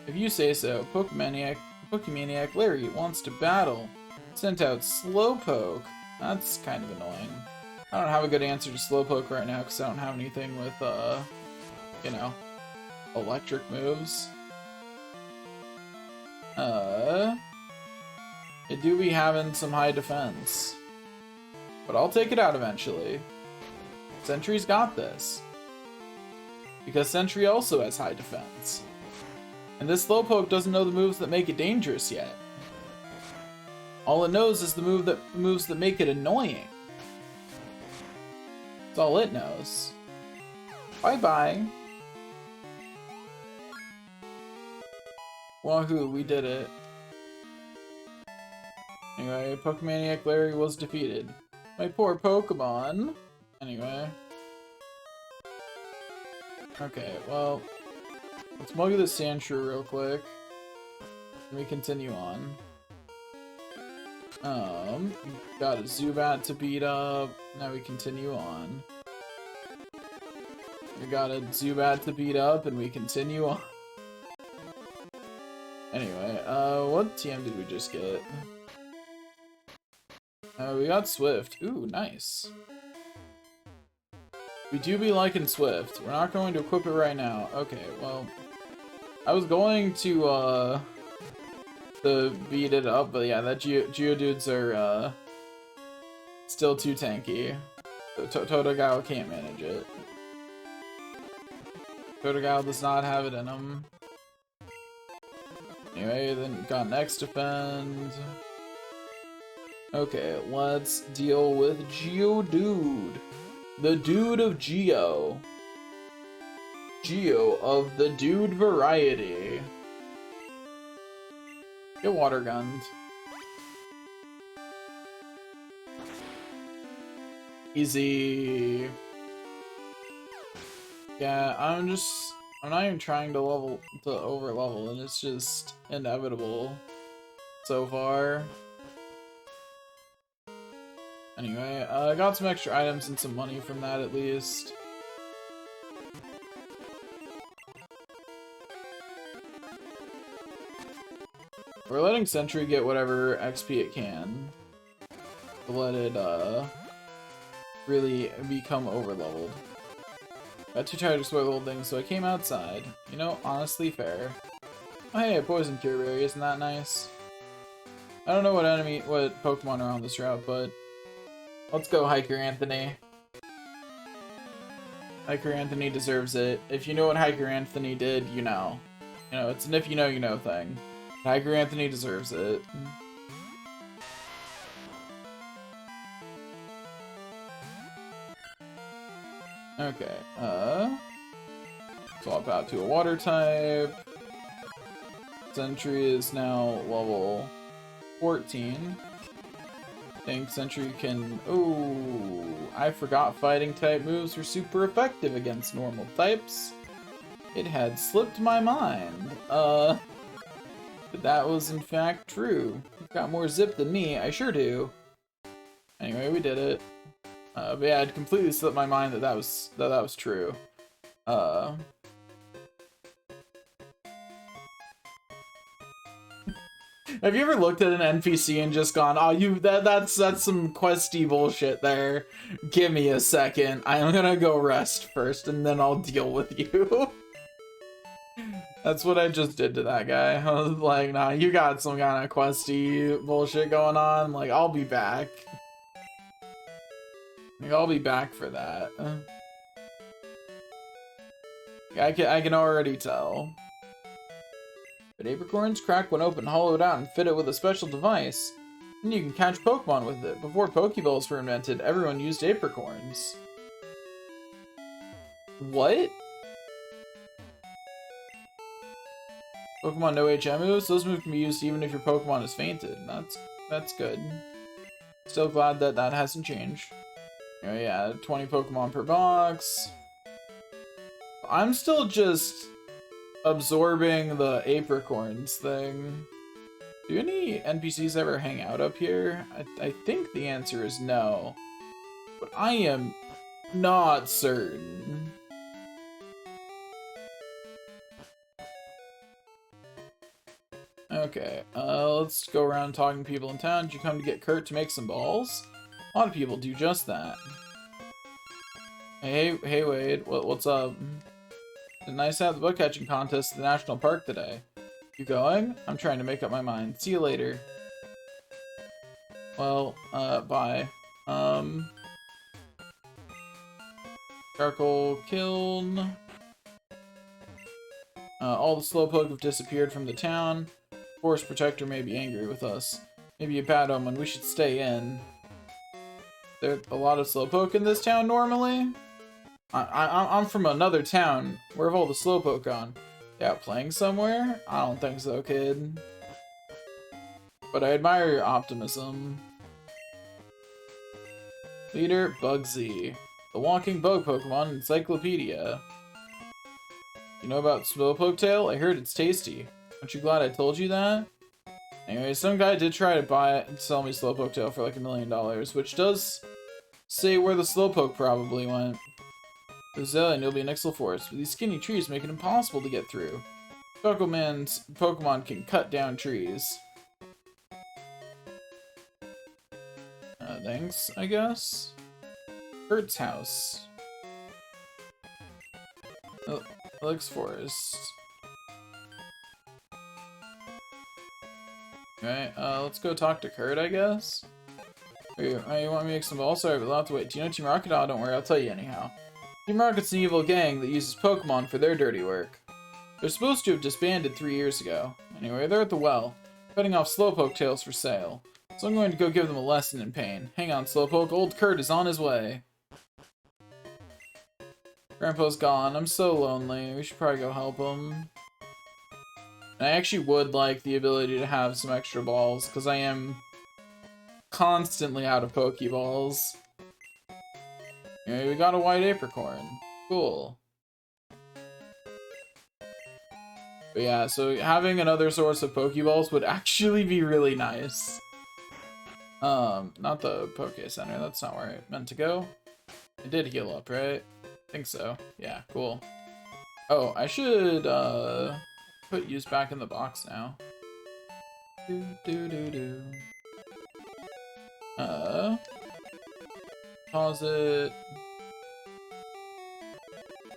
If you say so, Pokemaniac Larry wants to battle. Sent out Slowpoke. That's kind of annoying. I don't have a good answer to Slowpoke right now because I don't have anything with, you know, electric moves. It do be having some high defense. But I'll take it out eventually. Sentry's got this. Because Sentry also has high defense. And this Slowpoke doesn't know the moves that make it dangerous yet. All it knows is the moves that make it annoying. That's all it knows. Bye-bye. Wahoo, we did it. Anyway, Pokemaniac Larry was defeated. My poor Pokemon. Anyway. Okay, well, let's mug this Sandshrew real quick. Let me continue on. Got a Zubat to beat up. Now we continue on. We got a Zubat to beat up, and we continue on. Anyway, what TM did we just get? We got Swift. Ooh, nice. We do be liking Swift. We're not going to equip it right now. Okay, well, I was going to beat it up, but yeah, that Geodudes are, still too tanky. Totodile can't manage it. Totodile does not have it in him. Anyway, then got next defend. Okay, let's deal with Geodude. The dude of Geo. Geo of the dude variety. Get water gunned. Easy. Yeah, I'm not even trying to over level, and it's just inevitable so far. Anyway, I got some extra items and some money from that at least. We're letting Sentry get whatever XP it can to let it really become overleveled. Got too tired to explore the whole thing, so I came outside. You know, honestly fair. Oh hey, a poison cure berry, isn't that nice? I don't know what Pokemon are on this route, but let's go, Hiker Anthony. Hiker Anthony deserves it. If you know what Hiker Anthony did, you know. You know, it's an if you know, you know thing. Hiker Anthony deserves it. Okay, swap out to a water type. Sentry is now level 14. Think Sentry can... Oh, I forgot fighting type moves were super effective against normal types. It had slipped my mind. But that was in fact true. You've got more zip than me, I sure do. Anyway, we did it. But yeah, it completely slipped my mind that was true. Have you ever looked at an NPC and just gone, oh, that's some questy bullshit there. Give me a second. I'm gonna go rest first and then I'll deal with you. That's what I just did to that guy. I was like, nah, you got some kind of questy bullshit going on. Like, I'll be back. Like, I'll be back for that. I can already tell. But apricorns crack when open, hollowed out, and fit it with a special device. Then you can catch Pokemon with it. Before Pokeballs were invented, everyone used apricorns. What? Pokemon no HM moves? Those moves can be used even if your Pokemon is fainted. That's good. Still glad that hasn't changed. Oh yeah, 20 Pokemon per box. I'm still just absorbing the apricorns thing. Do any NPCs ever hang out up here? I think the answer is no. But I am not certain. Okay, let's go around talking to people in town. Did you come to get Kurt to make some balls? A lot of people do just that. Hey, Wade, what's up? It's nice to have the book catching contest at the national park today. You going? I'm trying to make up my mind. See you later. Well, bye. Charcoal kiln. All the Slowpoke have disappeared from the town. Forest Protector may be angry with us. Maybe a bad omen. We should stay in. There's a lot of Slowpoke in this town normally. I'm from another town. Where have all the Slowpoke gone? They out playing somewhere? I don't think so, kid. But I admire your optimism. Leader Bugsy. The Walking Bug Pokemon Encyclopedia. You know about Slowpoke Tail? I heard it's tasty. Aren't you glad I told you that? Anyway, some guy did try to sell me Slowpoke Tail for like $1 million, which does say where the Slowpoke probably went. Roselia and you'll be in Ixtal Forest, but these skinny trees make it impossible to get through. Chuckleman's Pokemon can cut down trees. Thanks, I guess. Kurt's house. Alex Forest. Alright, let's go talk to Kurt, I guess. You want me to make some balls? Sorry, but we'll have to wait. Do you know Team Rocket? Oh, don't worry, I'll tell you anyhow. Team Rocket's an evil gang that uses Pokemon for their dirty work. They're supposed to have disbanded 3 years ago. Anyway, they're at the well, cutting off Slowpoke tails for sale. So I'm going to go give them a lesson in pain. Hang on, Slowpoke, old Kurt is on his way. Grandpa's gone. I'm so lonely. We should probably go help him. And I actually would like the ability to have some extra balls, because I am constantly out of Pokeballs. Yeah, we got a white apricorn. Cool. But yeah, so having another source of Pokeballs would actually be really nice. Not the Poke Center, that's not where I meant to go. It did heal up, right? I think so. Yeah, cool. Oh, I should, put use back in the box now. Pause it.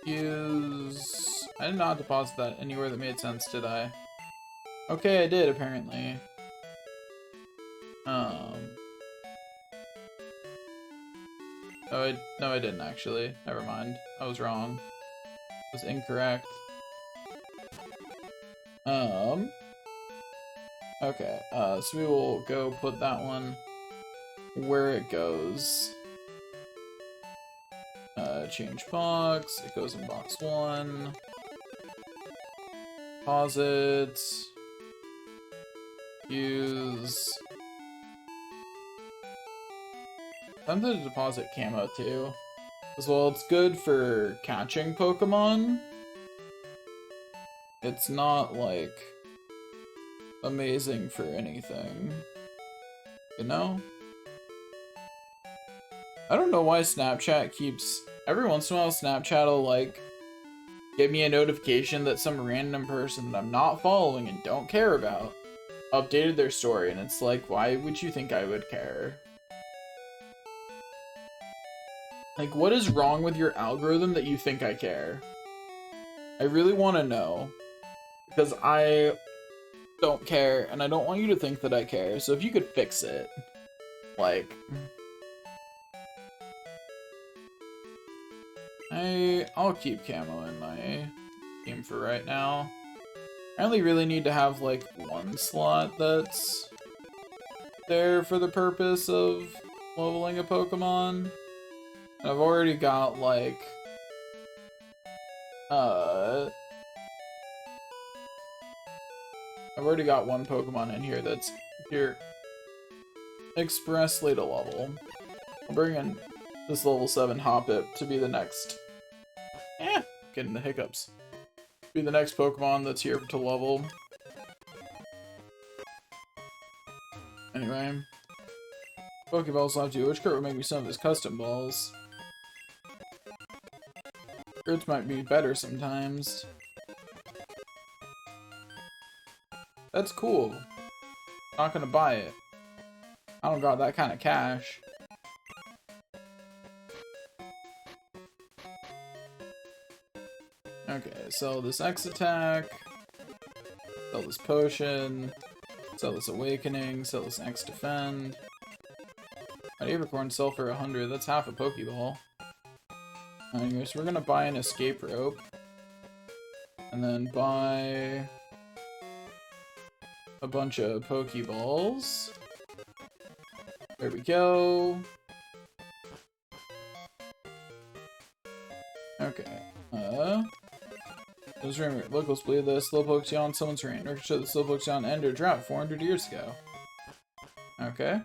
Use... I did not deposit that anywhere that made sense, did I? Okay, I did, apparently. No, I didn't, actually. Never mind. I was wrong. It was incorrect. Okay, so we will go put that one where it goes. Change box. It goes in box 1. Pause it. Use. I'm tempted to deposit Camo too. As well, it's good for catching Pokemon. It's not, like, amazing for anything. You know? I don't know why Snapchat keeps... Every once in a while, Snapchat will, like, give me a notification that some random person that I'm not following and don't care about updated their story, and it's like, why would you think I would care? Like, what is wrong with your algorithm that you think I care? I really want to know. Because I don't care, and I don't want you to think that I care, so if you could fix it. Like... I'll keep Camo in my team for right now. I only really need to have, like, one slot that's there for the purpose of leveling a Pokemon. And I've already got, like, I've already got one Pokemon in here that's here expressly to level. I'll bring in this level 7 Hoppip to be the next... getting the hiccups. Be the next Pokemon that's here to level. Anyway. Pokeballs left you. Which Kurt would make me some of his custom balls? Kurt's might be better sometimes. That's cool. Not gonna buy it. I don't got that kind of cash. Okay, sell this X attack. Sell this potion. Sell this awakening. Sell this X defend. An Apricorn sell for 100. That's half a Pokeball. Anyways, we're gonna buy an escape rope. And then buy a bunch of Pokeballs. There we go. Okay. Those locals believe that Slowpoke's yawned someone's reign. Records show that Slowpoke's yawned ended a drought 400 years ago. Okay.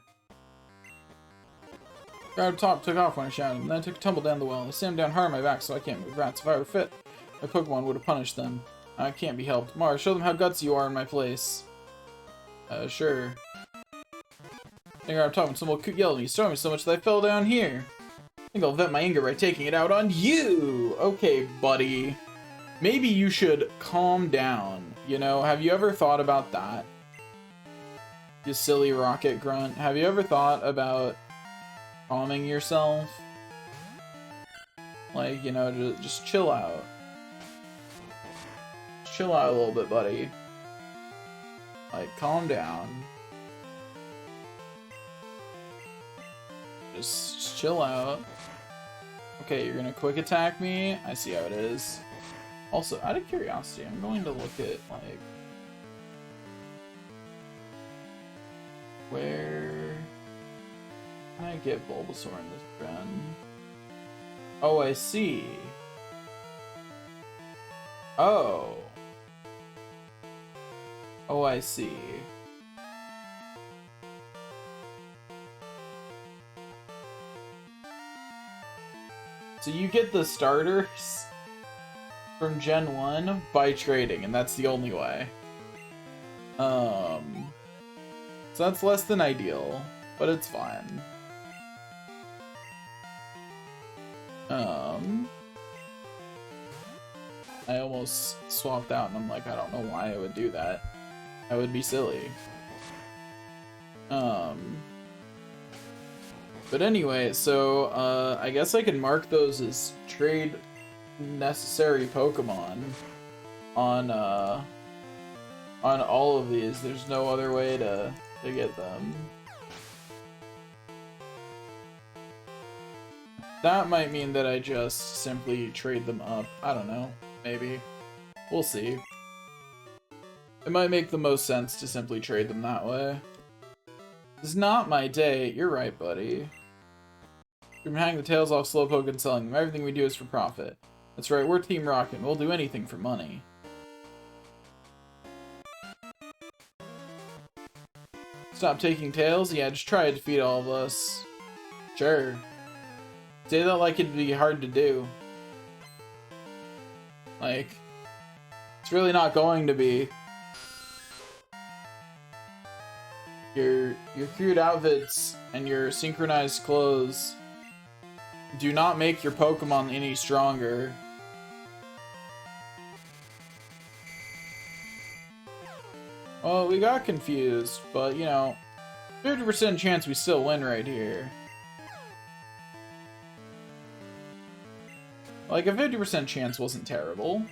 Guy up top took off when I shouted, and then took a tumble down the well. I slammed down hard on my back so I can't move rats. If I were fit, my Pokemon would have punished them. I can't be helped. Mara, show them how gutsy you are in my place. Sure. I think I'm talking, someone yelled at me, stormed me so much that I fell down here. I think I'll vent my anger by taking it out on you! Okay, buddy. Maybe you should calm down, you know? Have you ever thought about that? You silly rocket grunt. Have you ever thought about calming yourself? Like, you know, just chill out. Chill out a little bit, buddy. Like, calm down. Just chill out. Okay, you're gonna quick attack me. I see how it is. Also, out of curiosity, I'm going to look at, like, where can I get Bulbasaur in this run? Oh, I see. Oh. Oh, I see. So you get the starters from Gen 1 by trading, and that's the only way. So that's less than ideal, but it's fine. I almost swapped out, and I'm like, I don't know why I would do that. That would be silly. But anyway, so, I guess I can mark those as trade necessary Pokemon on all of these. There's no other way to get them. That might mean that I just simply trade them up. I don't know. Maybe. We'll see. It might make the most sense to simply trade them that way. It's not my day. You're right, buddy. We've been hanging the tails off Slowpoke and selling them. Everything we do is for profit. That's right, we're Team Rocket. We'll do anything for money. Stop taking tails? Yeah, just try to defeat all of us. Sure. Say that like it'd be hard to do. Like, it's really not going to be. Your cute outfits and your synchronized clothes do not make your Pokemon any stronger. Well, we got confused, but you know, 50% chance we still win right here. Like, a 50% chance wasn't terrible.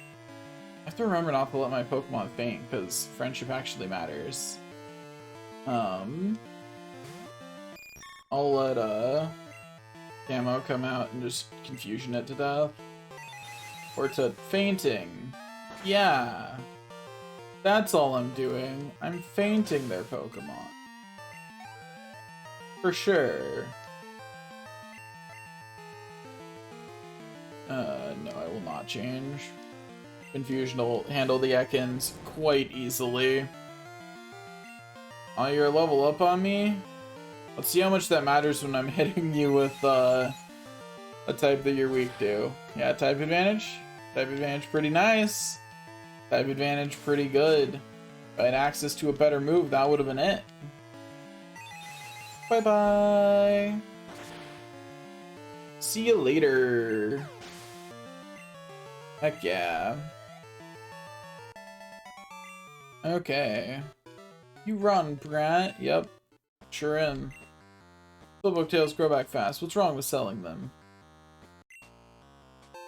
I have to remember not to let my Pokemon faint, because friendship actually matters. I'll let, Camo come out and just confusion it to death. Or to fainting. Yeah. That's all I'm doing. I'm fainting their Pokemon. For sure. No, I will not change. Confusion will handle the Ekans quite easily. Oh, you're a level up on me? Let's see how much that matters when I'm hitting you with, a type that you're weak to. Yeah, type advantage. Type advantage pretty nice. Type advantage pretty good. If I had access to a better move, that would have been it. Bye-bye. See you later. Heck yeah. Okay. You run, Brat. Yep. Sure am. Slowpoke tails grow back fast. What's wrong with selling them?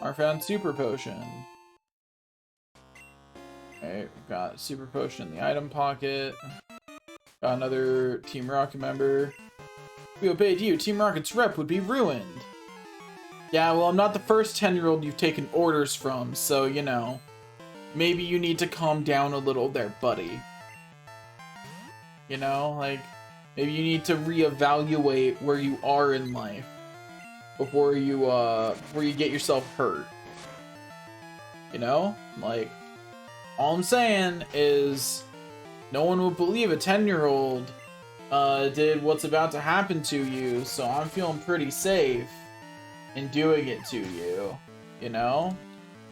I found Super Potion. Okay, we've got Super Potion in the item pocket. Got another Team Rocket member. If we obeyed you, Team Rocket's rep would be ruined. Yeah, well, I'm not the first 10-year-old you've taken orders from, so, you know. Maybe you need to calm down a little there, buddy. You know, like, maybe you need to reevaluate where you are in life before you get yourself hurt. You know? Like, all I'm saying is no one would believe a 10-year-old did what's about to happen to you, so I'm feeling pretty safe in doing it to you. You know?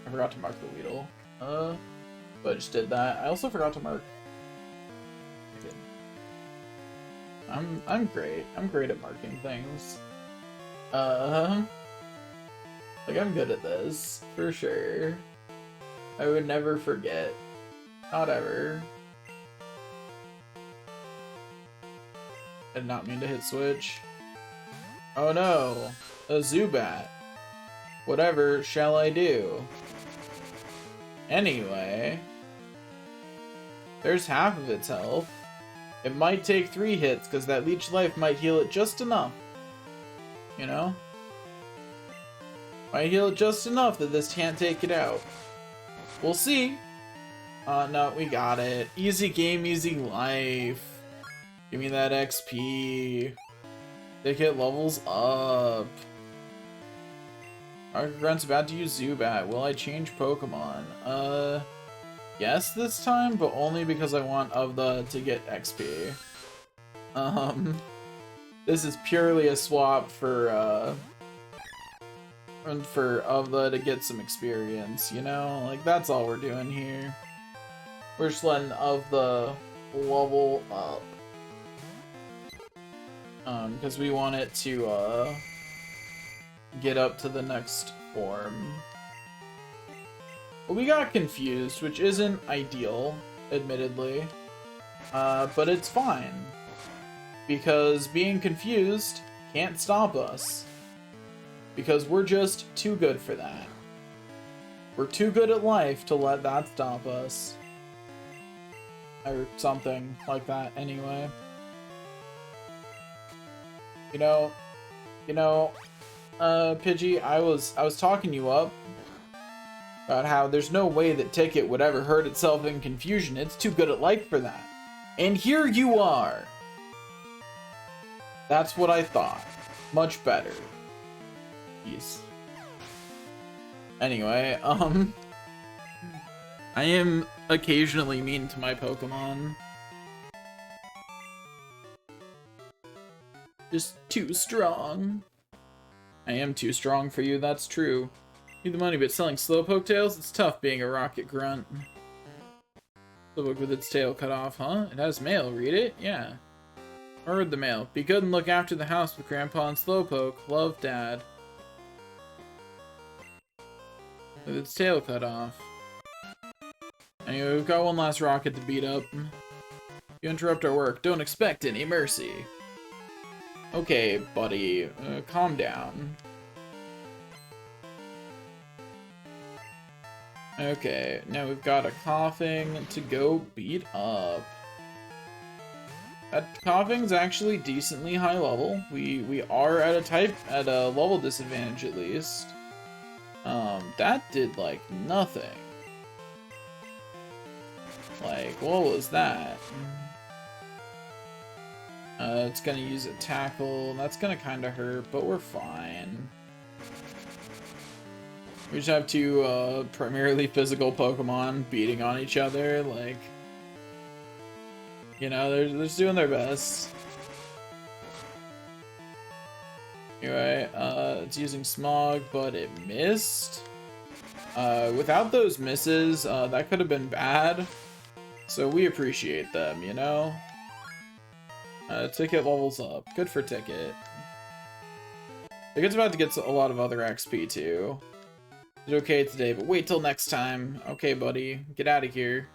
I forgot to mark the Weedle. But I just did that. I also forgot to mark. I'm great. I'm great at marking things. Like, I'm good at this, for sure. I would never forget. Not ever. I did not mean to hit switch. Oh no! A Zubat. Whatever shall I do? Anyway. There's half of its health. It might take 3 hits, because that leech life might heal it just enough. You know? Might heal it just enough that this can't take it out. We'll see. No, we got it. Easy game, easy life. Give me that XP. Take it levels up. Rocket Grunt's about to use Zubat. Will I change Pokemon? Yes this time, but only because I want Uvda to get XP. This is purely a swap for Uvda to get some experience, you know? Like, that's all we're doing here. We're just letting Uvda level up. Because we want it to, get up to the next form. Well, we got confused, which isn't ideal, admittedly. But it's fine. Because being confused can't stop us. Because we're just too good for that. We're too good at life to let that stop us. Or something like that, anyway. You know, Pidgey, I was talking you up about how there's no way that Ticket would ever hurt itself in confusion. It's too good at life for that. And here you are. That's what I thought. Much better. Yes. Anyway, I am occasionally mean to my Pokemon. Just too strong. I am too strong for you, that's true. Need the money, but selling Slowpoke tails? It's tough being a rocket grunt. Slowpoke with its tail cut off, huh? It has mail, read it? Yeah. I read the mail. Be good and look after the house with Grandpa and Slowpoke. Love, Dad. With its tail cut off. Anyway, we've got one last rocket to beat up. You interrupt our work. Don't expect any mercy. Okay, buddy. Calm down. Okay, now we've got a Coughing to go beat up. That Coughing's actually decently high level. We are at a level disadvantage at least. That did like nothing. Like, what was that? It's gonna use a Tackle. That's gonna kinda hurt, but we're fine. We just have two primarily physical Pokemon beating on each other, like, you know, they're just doing their best. Anyway, it's using Smog, but it missed. Without those misses, that could have been bad. So we appreciate them, you know? Ticket levels up. Good for Ticket. Ticket's about to get a lot of other XP too. Did okay today, but wait till next time. Okay, buddy. Get out of here.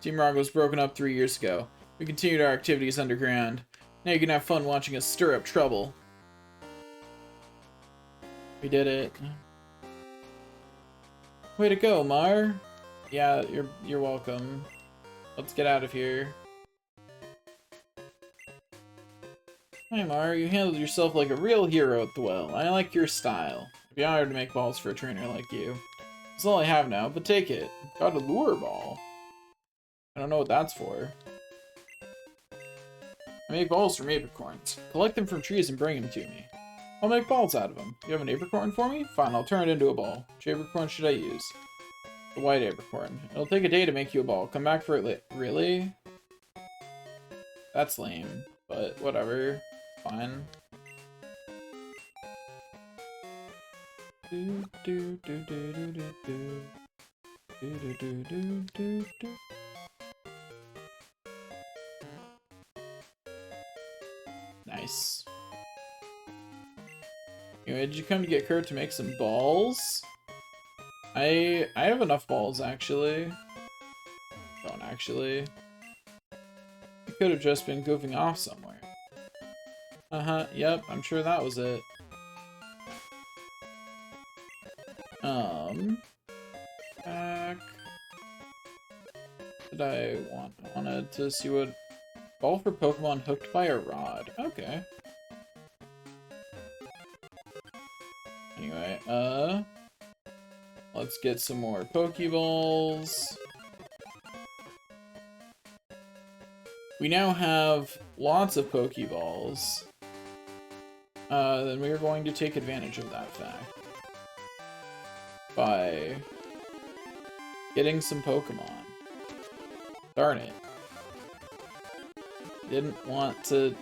Team Rocket was broken up 3 years ago. We continued our activities underground. Now you can have fun watching us stir up trouble. We did it. Way to go, Mar. Yeah, you're welcome. Let's get out of here. Hi, Mar. You handled yourself like a real hero at the well. I like your style. I'd be honored to make balls for a trainer like you. That's all I have now, but take it. Got a lure ball. I don't know what that's for. I make balls from apricorns. Collect them from trees and bring them to me. I'll make balls out of them. You have an apricorn for me? Fine, I'll turn it into a ball. Which apricorn should I use? The white apricorn. It'll take a day to make you a ball. Come back for it Really? That's lame, but whatever. Fine. Do do do do do do do do do do do do. Nice. Anyway, did you come to get Kurt to make some balls? I have enough balls actually. Don't actually. You could have just been goofing off somewhere. Yep, I'm sure that was it. Back. Did I wanted to see what ball for Pokemon hooked by a rod. Okay. Anyway, let's get some more Pokeballs. We now have lots of Pokeballs. Then we are going to take advantage of that fact by getting some Pokemon. Darn it. Didn't want to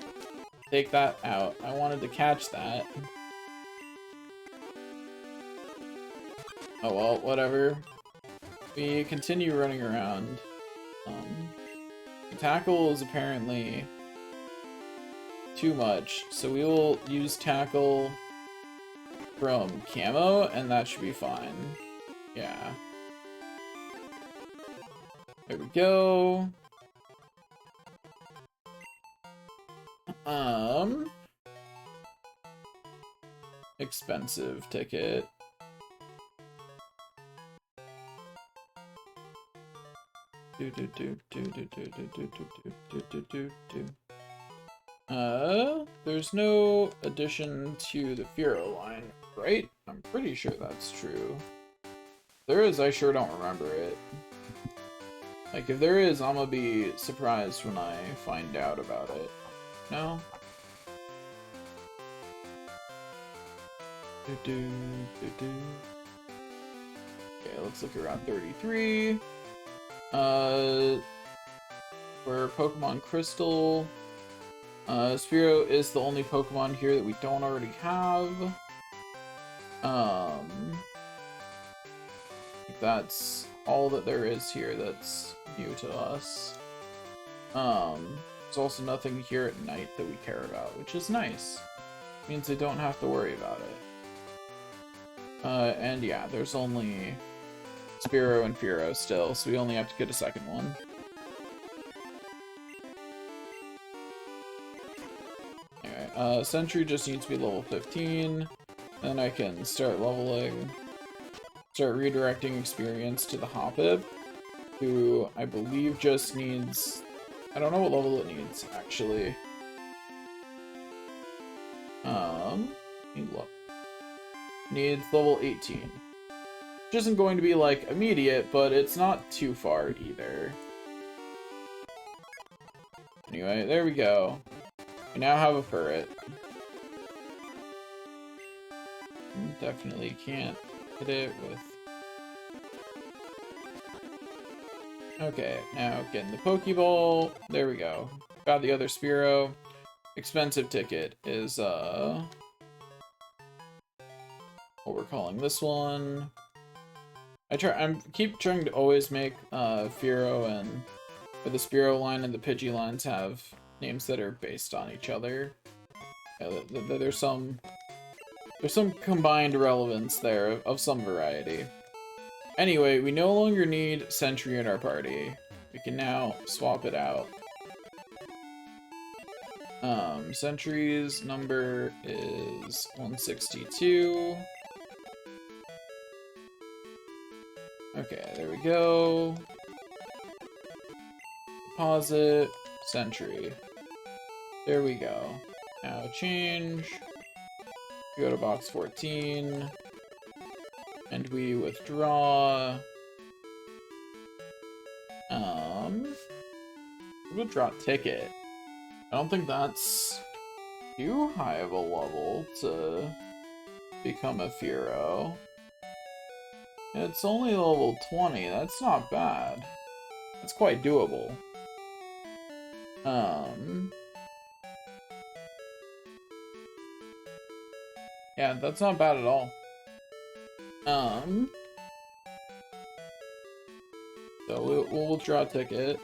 take that out. I wanted to catch that. Oh well, whatever. We continue running around. Tackle is apparently too much, so we will use Tackle from Camo, and that should be fine. Yeah. There we go. Expensive ticket. There's no addition to the Fearow line, right? I'm pretty sure that's true. If there is, I sure don't remember it. Like, if there is, I'm gonna be surprised when I find out about it. No? Okay, let's look around 33. For Pokemon Crystal, Spearow is the only Pokemon here that we don't already have. That's all that there is here that's new to us. There's also nothing here at night that we care about, which is nice. Means I don't have to worry about it. And yeah, there's only Spearow and Fearow still, so we only have to get a second one. Anyway, Sentry just needs to be level 15, then I can start redirecting experience to the Hoppip, who I believe just needs, I don't know what level it needs, actually. Needs level 18. Which isn't going to be, like, immediate, but it's not too far either. Anyway, there we go. We now have a Purret. Definitely can't hit it with... Okay, now getting the Pokeball. There we go. Got the other Spearow. Expensive ticket is, what we're calling this one. I keep trying to always make Fearow and the Spearow line and the Pidgey lines have names that are based on each other. There's some combined relevance there of some variety. Anyway, we no longer need Sentry in our party. We can now swap it out. Sentry's number is 162. Okay, there we go. Deposit, Sentry. There we go. Now change. Go to box 14. And we withdraw. Withdraw ticket. I don't think that's too high of a level to become a Firo. It's only level 20, that's not bad. That's quite doable. Yeah, that's not bad at all. So we'll withdraw a ticket.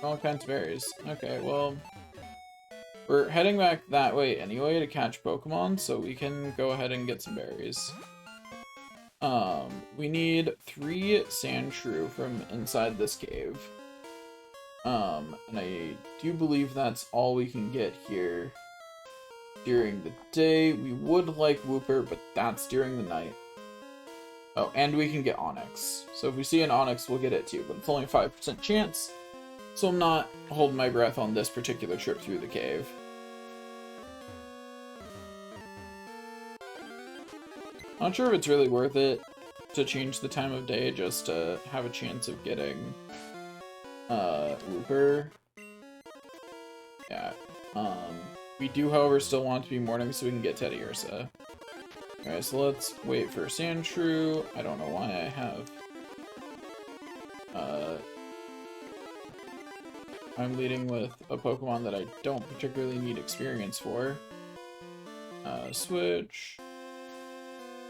All kinds of berries. Okay, well, we're heading back that way anyway to catch Pokemon, so we can go ahead and get some berries. We need 3 Sandshrew from inside this cave. And I do believe that's all we can get here during the day. We would like Wooper, but that's during the night. Oh, and we can get Onyx. So if we see an Onyx, we'll get it too, but it's only a 5% chance. So I'm not holding my breath on this particular trip through the cave. Not sure if it's really worth it to change the time of day just to have a chance of getting Wooper. Yeah. We do, however, still want to be morning so we can get Teddiursa. Alright, so let's wait for Sandshrew. I don't know why I have I'm leading with a Pokemon that I don't particularly need experience for. Switch.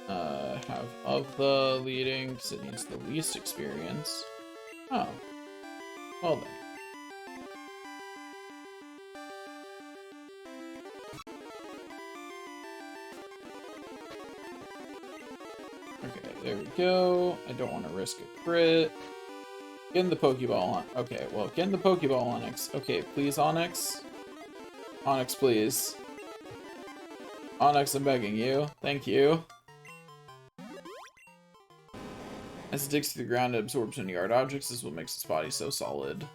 Have of the leading because it needs the least experience. Oh. Well then. Okay, there we go. I don't want to risk a crit. Getting the Pokeball on. Okay, well, getting the Pokeball Onyx. Okay, please, Onyx. Onyx, please. Onyx, I'm begging you. Thank you. As it digs to the ground, it absorbs any hard objects. This is what makes its body so solid.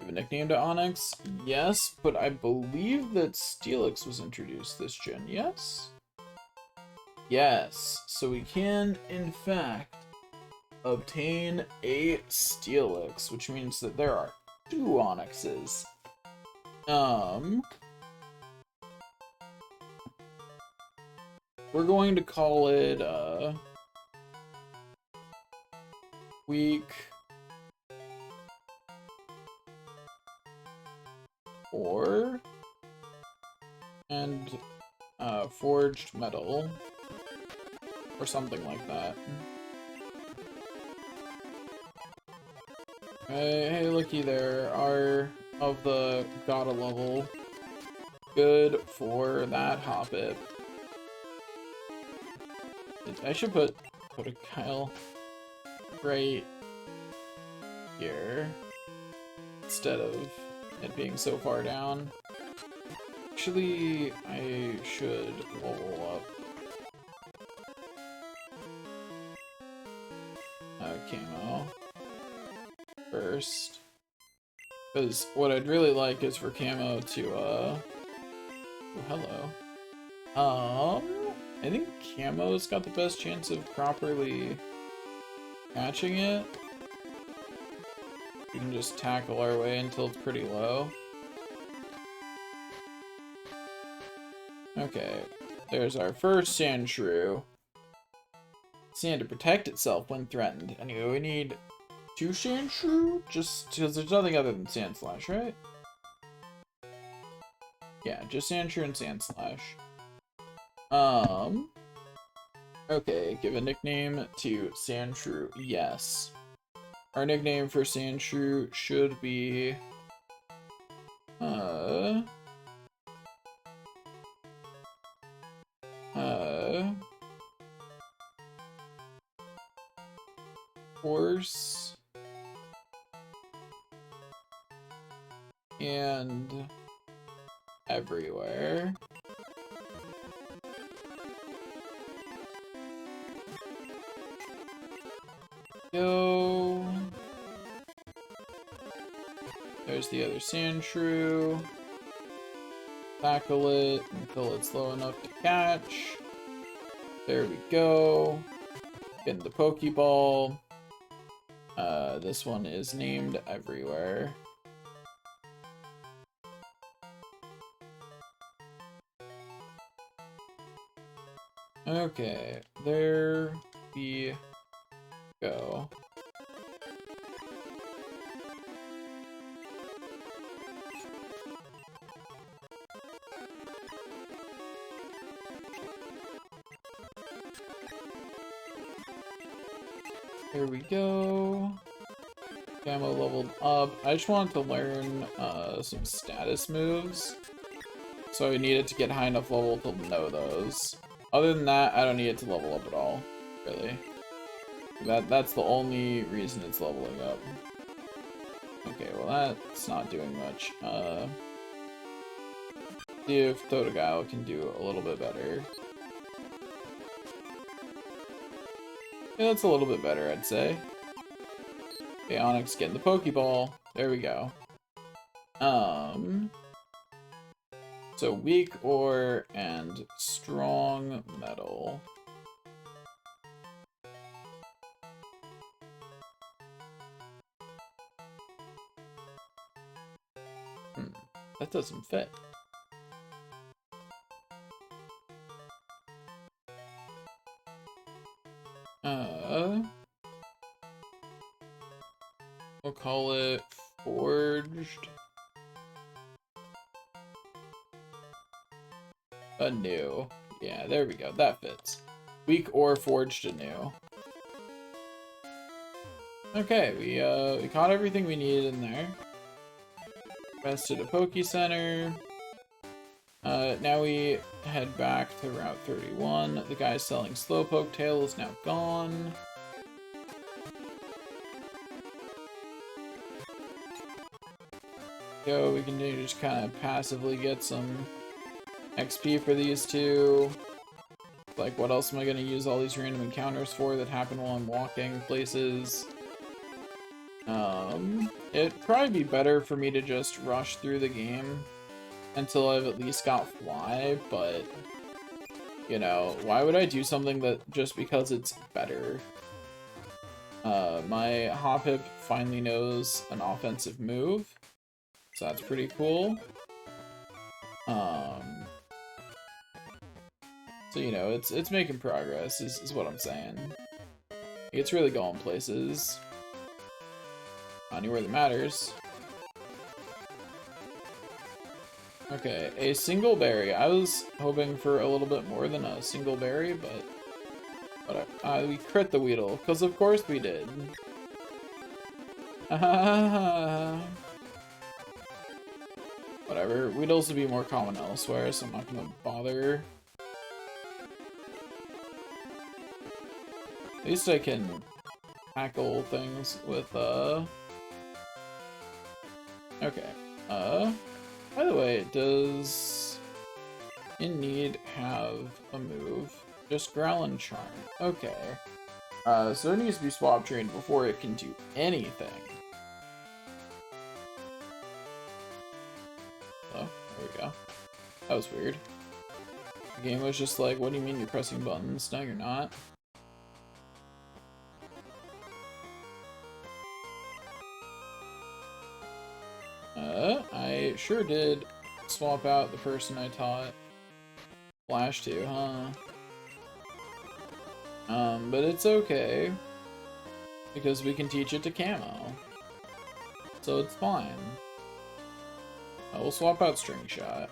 Give a nickname to Onyx? Yes, but I believe that Steelix was introduced this gen, yes? Yes, so we can, in fact, obtain a Steelix, which means that there are 2 Onyxes. We're going to call it, week 4 and forged metal or something like that. Hey, looky there, are of the Gotta level. Good for that Hoppip. I should put a Kyle right here instead of it being so far down. Actually, I should level up Camo first, because what I'd really like is for Camo to oh, hello. I think Camo's got the best chance of properly catching it. We can just tackle our way until it's pretty low. Okay, there's our first Sandshrew. Sand to protect itself when threatened. Anyway, we need 2 Sandshrew? Just because there's nothing other than Sandslash, right? Yeah, just Sandshrew and Sandslash. Okay, give a nickname to Sandshrew. Yes. Our nickname for Sandshrew should be... Horse... and everywhere. Go. There's the other Sandshrew. Tackle it until it's low enough to catch. There we go. Get the Pokeball. This one is named everywhere. Okay, there we go. There we go. Gamma leveled up. I just wanted to learn some status moves. So I needed to get high enough level to know those. Other than that, I don't need it to level up at all, really. That's the only reason it's leveling up. Okay, well that's not doing much. See if Totodile can do a little bit better. Yeah, that's a little bit better, I'd say. Okay, Onix getting the Pokeball. There we go. So weak ore and strong metal. That doesn't fit. We'll call it forged anew. Yeah, there we go. That fits. Weak or forged anew. Okay, we caught everything we needed in there. Rested a Poke Center. Now we head back to Route 31. The guy selling Slowpoke Tail is now gone. Go, we can just kind of passively get some XP for these two. Like, what else am I going to use all these random encounters for that happen while I'm walking places? It'd probably be better for me to just rush through the game until I've at least got Fly, but, you know, why would I do something that just because it's better? My Hoppip finally knows an offensive move, so that's pretty cool. So, you know, it's making progress, is what I'm saying. It's really going places. Anywhere that matters. Okay, a single berry. I was hoping for a little bit more than a single berry, but whatever. We crit the Weedle, because of course we did. Whatever. Weedles would be more common elsewhere, so I'm not gonna bother. At least I can tackle things with, Okay. By the way, does Indeed have a move? Just Growl and Charm. Okay. So it needs to be swap trained before it can do anything. Oh, there we go. That was weird. The game was just like, what do you mean you're pressing buttons? No, you're not. I sure did swap out the person I taught Flash to, huh? But it's okay, because we can teach it to Camo, so it's fine. We'll swap out String Shot.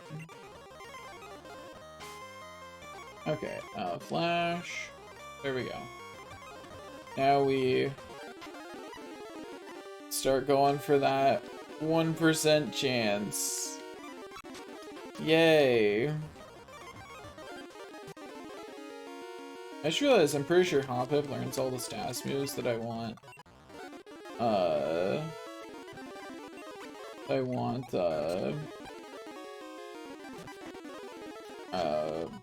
Okay, Flash, there we go. Now we start going for that 1% chance. Yay. I just realized I'm pretty sure Hoppip learns all the status moves that I want. I want,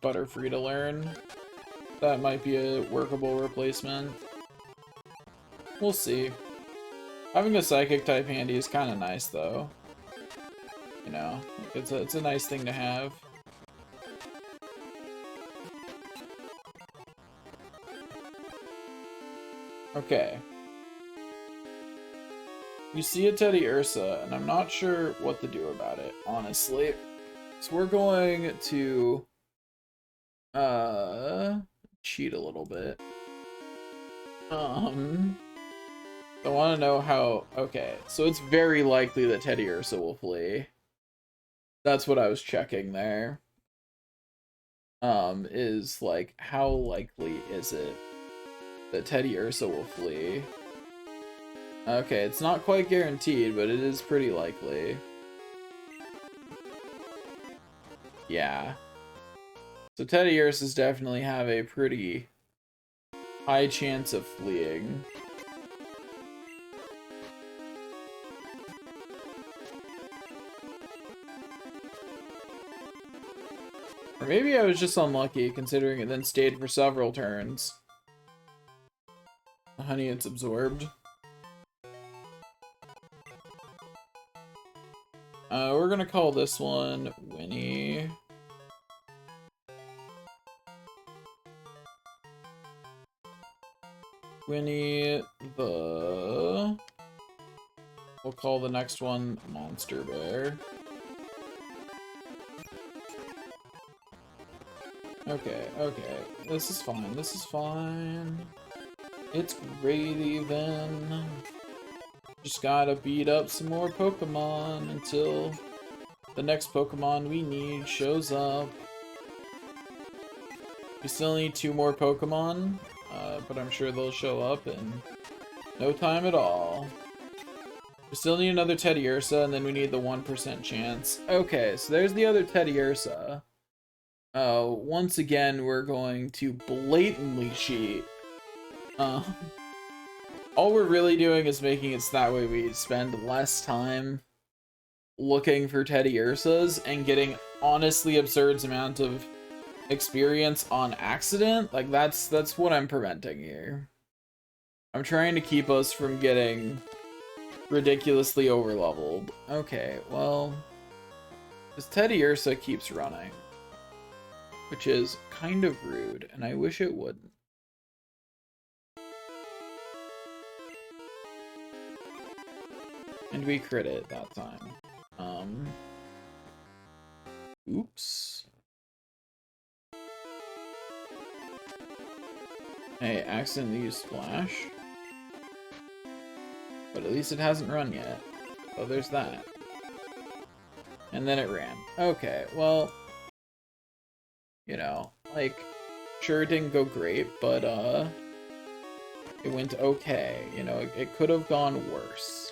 Butterfree to learn. That might be a workable replacement. We'll see. Having a Psychic type handy is kind of nice, though. You know, it's a nice thing to have. Okay. You see a Teddiursa, and I'm not sure what to do about it, honestly. So we're going to cheat a little bit. I want to know how... Okay, so it's very likely that Teddiursa will flee. That's what I was checking there. Is, like, how likely is it that Teddiursa will flee? Okay, it's not quite guaranteed, but it is pretty likely. Yeah. So Teddiursas definitely have a pretty high chance of fleeing. Or maybe I was just unlucky, considering it then stayed for several turns. Honey, it's absorbed. We're gonna call this one Winnie. Winnie the... We'll call the next one Monster Bear. Okay, okay. This is fine, this is fine. It's gravy then. Just gotta beat up some more Pokemon until the next Pokemon we need shows up. We still need 2 more Pokemon, but I'm sure they'll show up in no time at all. We still need another Teddiursa, and then we need the 1% chance. Okay, so there's the other Teddiursa. Once again, we're going to blatantly cheat. All we're really doing is making it so that way we spend less time looking for Teddiursas and getting honestly absurd amount of experience on accident. Like, that's what I'm preventing here. I'm trying to keep us from getting ridiculously overleveled. Okay, well, this Teddiursa keeps running, which is kind of rude, and I wish it wouldn't. And we crit it that time. Oops. Hey, accidentally used Splash. But at least it hasn't run yet. So there's that. And then it ran. Okay, well... You know, like... Sure, it didn't go great, but, it went okay. You know, it could have gone worse.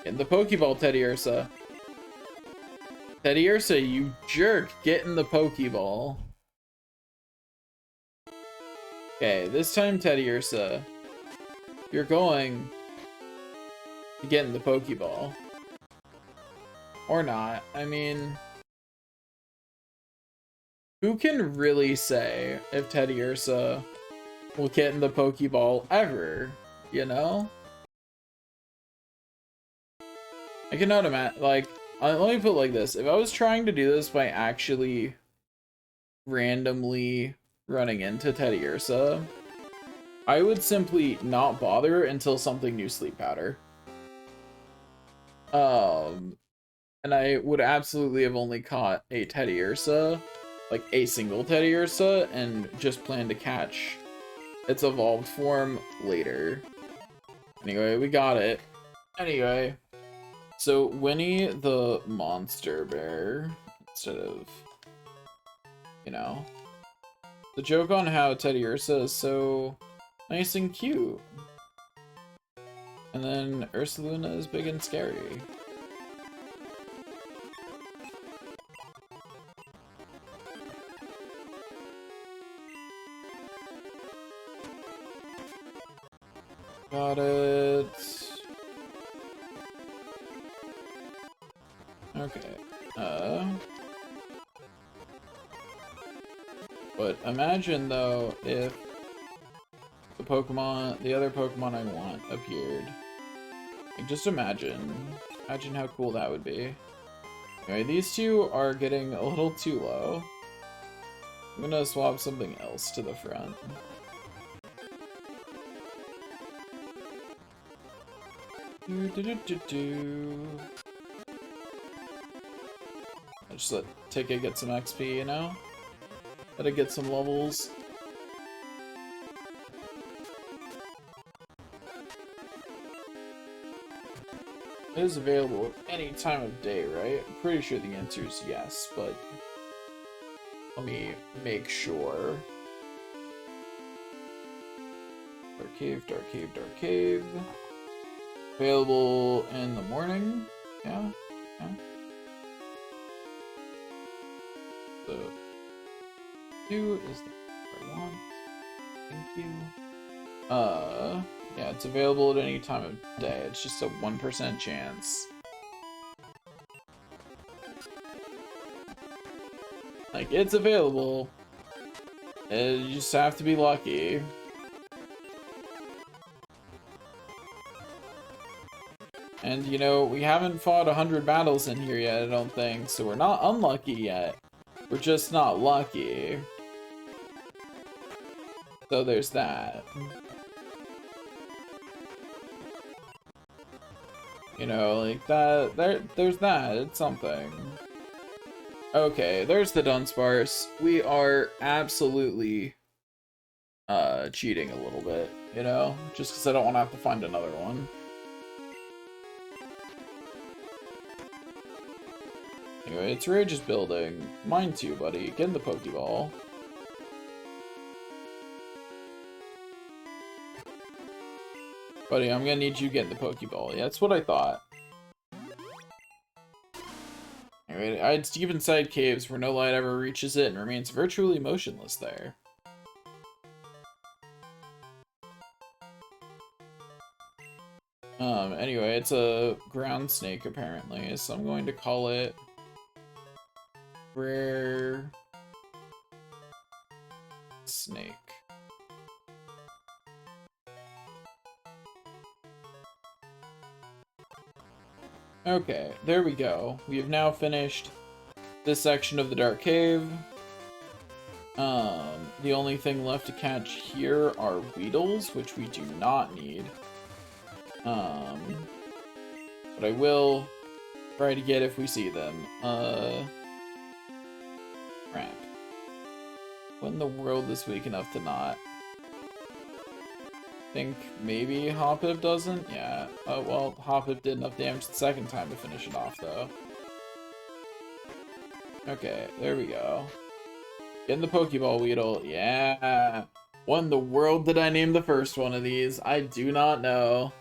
In the Pokeball, Teddiursa. Teddiursa, you jerk! Get in the Pokeball. Okay, this time, Teddiursa, you're going to get in the Pokeball. Or not. I mean... Who can really say if Teddiursa will get in the Pokeball ever, you know? I cannot imagine, like, let me put it like this. If I was trying to do this by actually randomly running into Teddiursa, I would simply not bother until something new Sleep Powder. And I would absolutely have only caught a Teddiursa, like a single Teddiursa, and just plan to catch its evolved form later. Anyway, we got it. Anyway, so Winnie the Monster Bear, instead of, you know, the joke on how Teddiursa is so nice and cute. And then Ursaluna is big and scary. Got it. Okay. But imagine though if the other Pokemon I want appeared. Like, just imagine how cool that would be. Anyway, these two are getting a little too low. I'm gonna swap something else to the front. I just let Ticket get some XP, you know? Let it get some levels. It is available at any time of day, right? I'm pretty sure the answer is yes, but let me make sure. Dark Cave, Dark Cave, Dark Cave. Available in the morning. Yeah, yeah. So, 2 is the I want. Thank you. Yeah, it's available at any time of day. It's just a 1% chance. Like, it's available. You just have to be lucky. And, you know, we haven't fought 100 battles in here yet, I don't think, so we're not unlucky yet. We're just not lucky. So there's that. You know, like that, there's that, it's something. Okay, there's the Dunsparce. We are absolutely, cheating a little bit, you know? Just because I don't want to have to find another one. Anyway, its rage is building. Mine too, buddy. Get in the Pokeball. Buddy, I'm gonna need you to get in the Pokeball. Yeah, that's what I thought. Anyway, I hide deep inside caves where no light ever reaches it and remains virtually motionless there. Anyway, it's a ground snake apparently, so I'm going to call it Rare Snake. Okay, there we go. We have now finished this section of the Dark Cave. The only thing left to catch here are Weedles, which we do not need. But I will try to get if we see them. Crap. What in the world is weak enough to not? Think maybe Hoppip doesn't? Yeah. Oh, well, Hoppip did enough damage the second time to finish it off, though. Okay, there we go. Get in the Pokeball, Weedle. Yeah! What in the world did I name the first one of these? I do not know.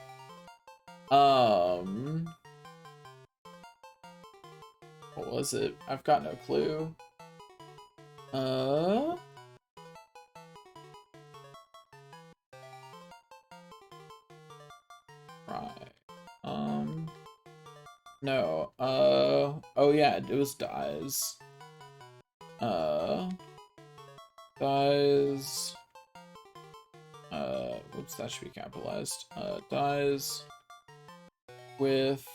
What was it? I've got no clue. Right. No. Oh yeah, it was Dies. Dies. Whoops, that should be capitalized. Dies with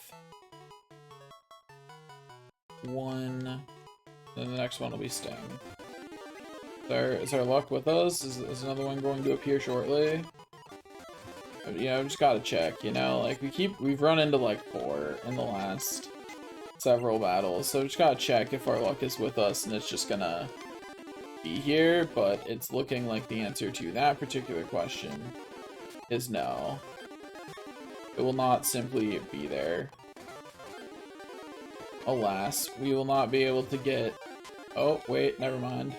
1. Then the next one will be Sting. Is our luck with us? Is another one going to appear shortly? You know, just gotta check, you know, like we've run into like 4 in the last several battles, so just gotta check if our luck is with us and it's just gonna be here, but it's looking like the answer to that particular question is no. It will not simply be there. Alas, we will not be able to get... Oh, wait, never mind.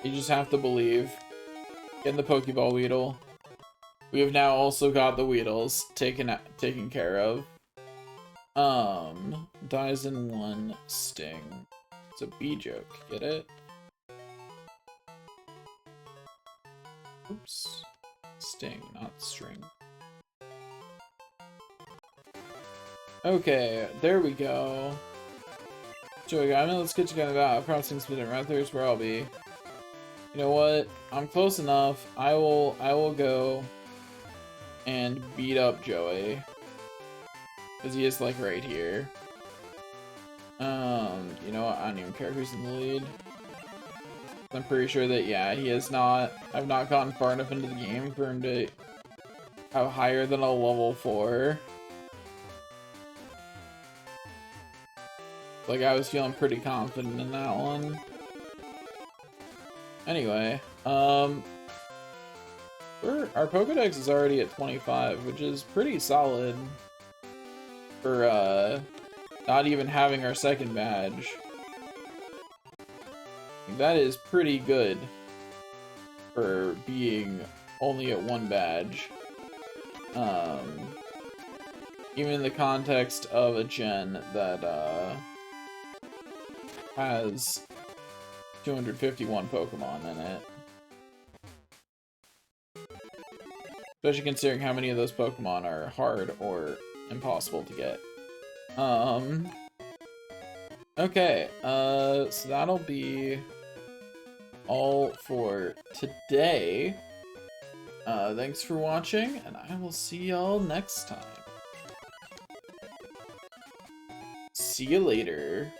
You just have to believe. Get in the Pokeball, Weedle. We have now also got the Weedles taken care of. Dies in 1 Sting. It's a B joke, get it? Oops. Sting, not string. Okay, there we go. Joey, I know let's get you kind of out. I promise things been right there's where I'll be. You know what? I'm close enough. I will go and beat up Joey. Because he is like right here. You know what? I don't even care who's in the lead. I'm pretty sure that, yeah, he has not... I've not gotten far enough into the game for him to have higher than a level 4. Like, I was feeling pretty confident in that one. Anyway, our Pokedex is already at 25, which is pretty solid for, not even having our second badge. That is pretty good for being only at 1 badge. Even in the context of a gen that, has 251 Pokemon in it. Especially considering how many of those Pokemon are hard or impossible to get. Okay, so that'll be all for today. Thanks for watching, and I will see y'all next time. See you later.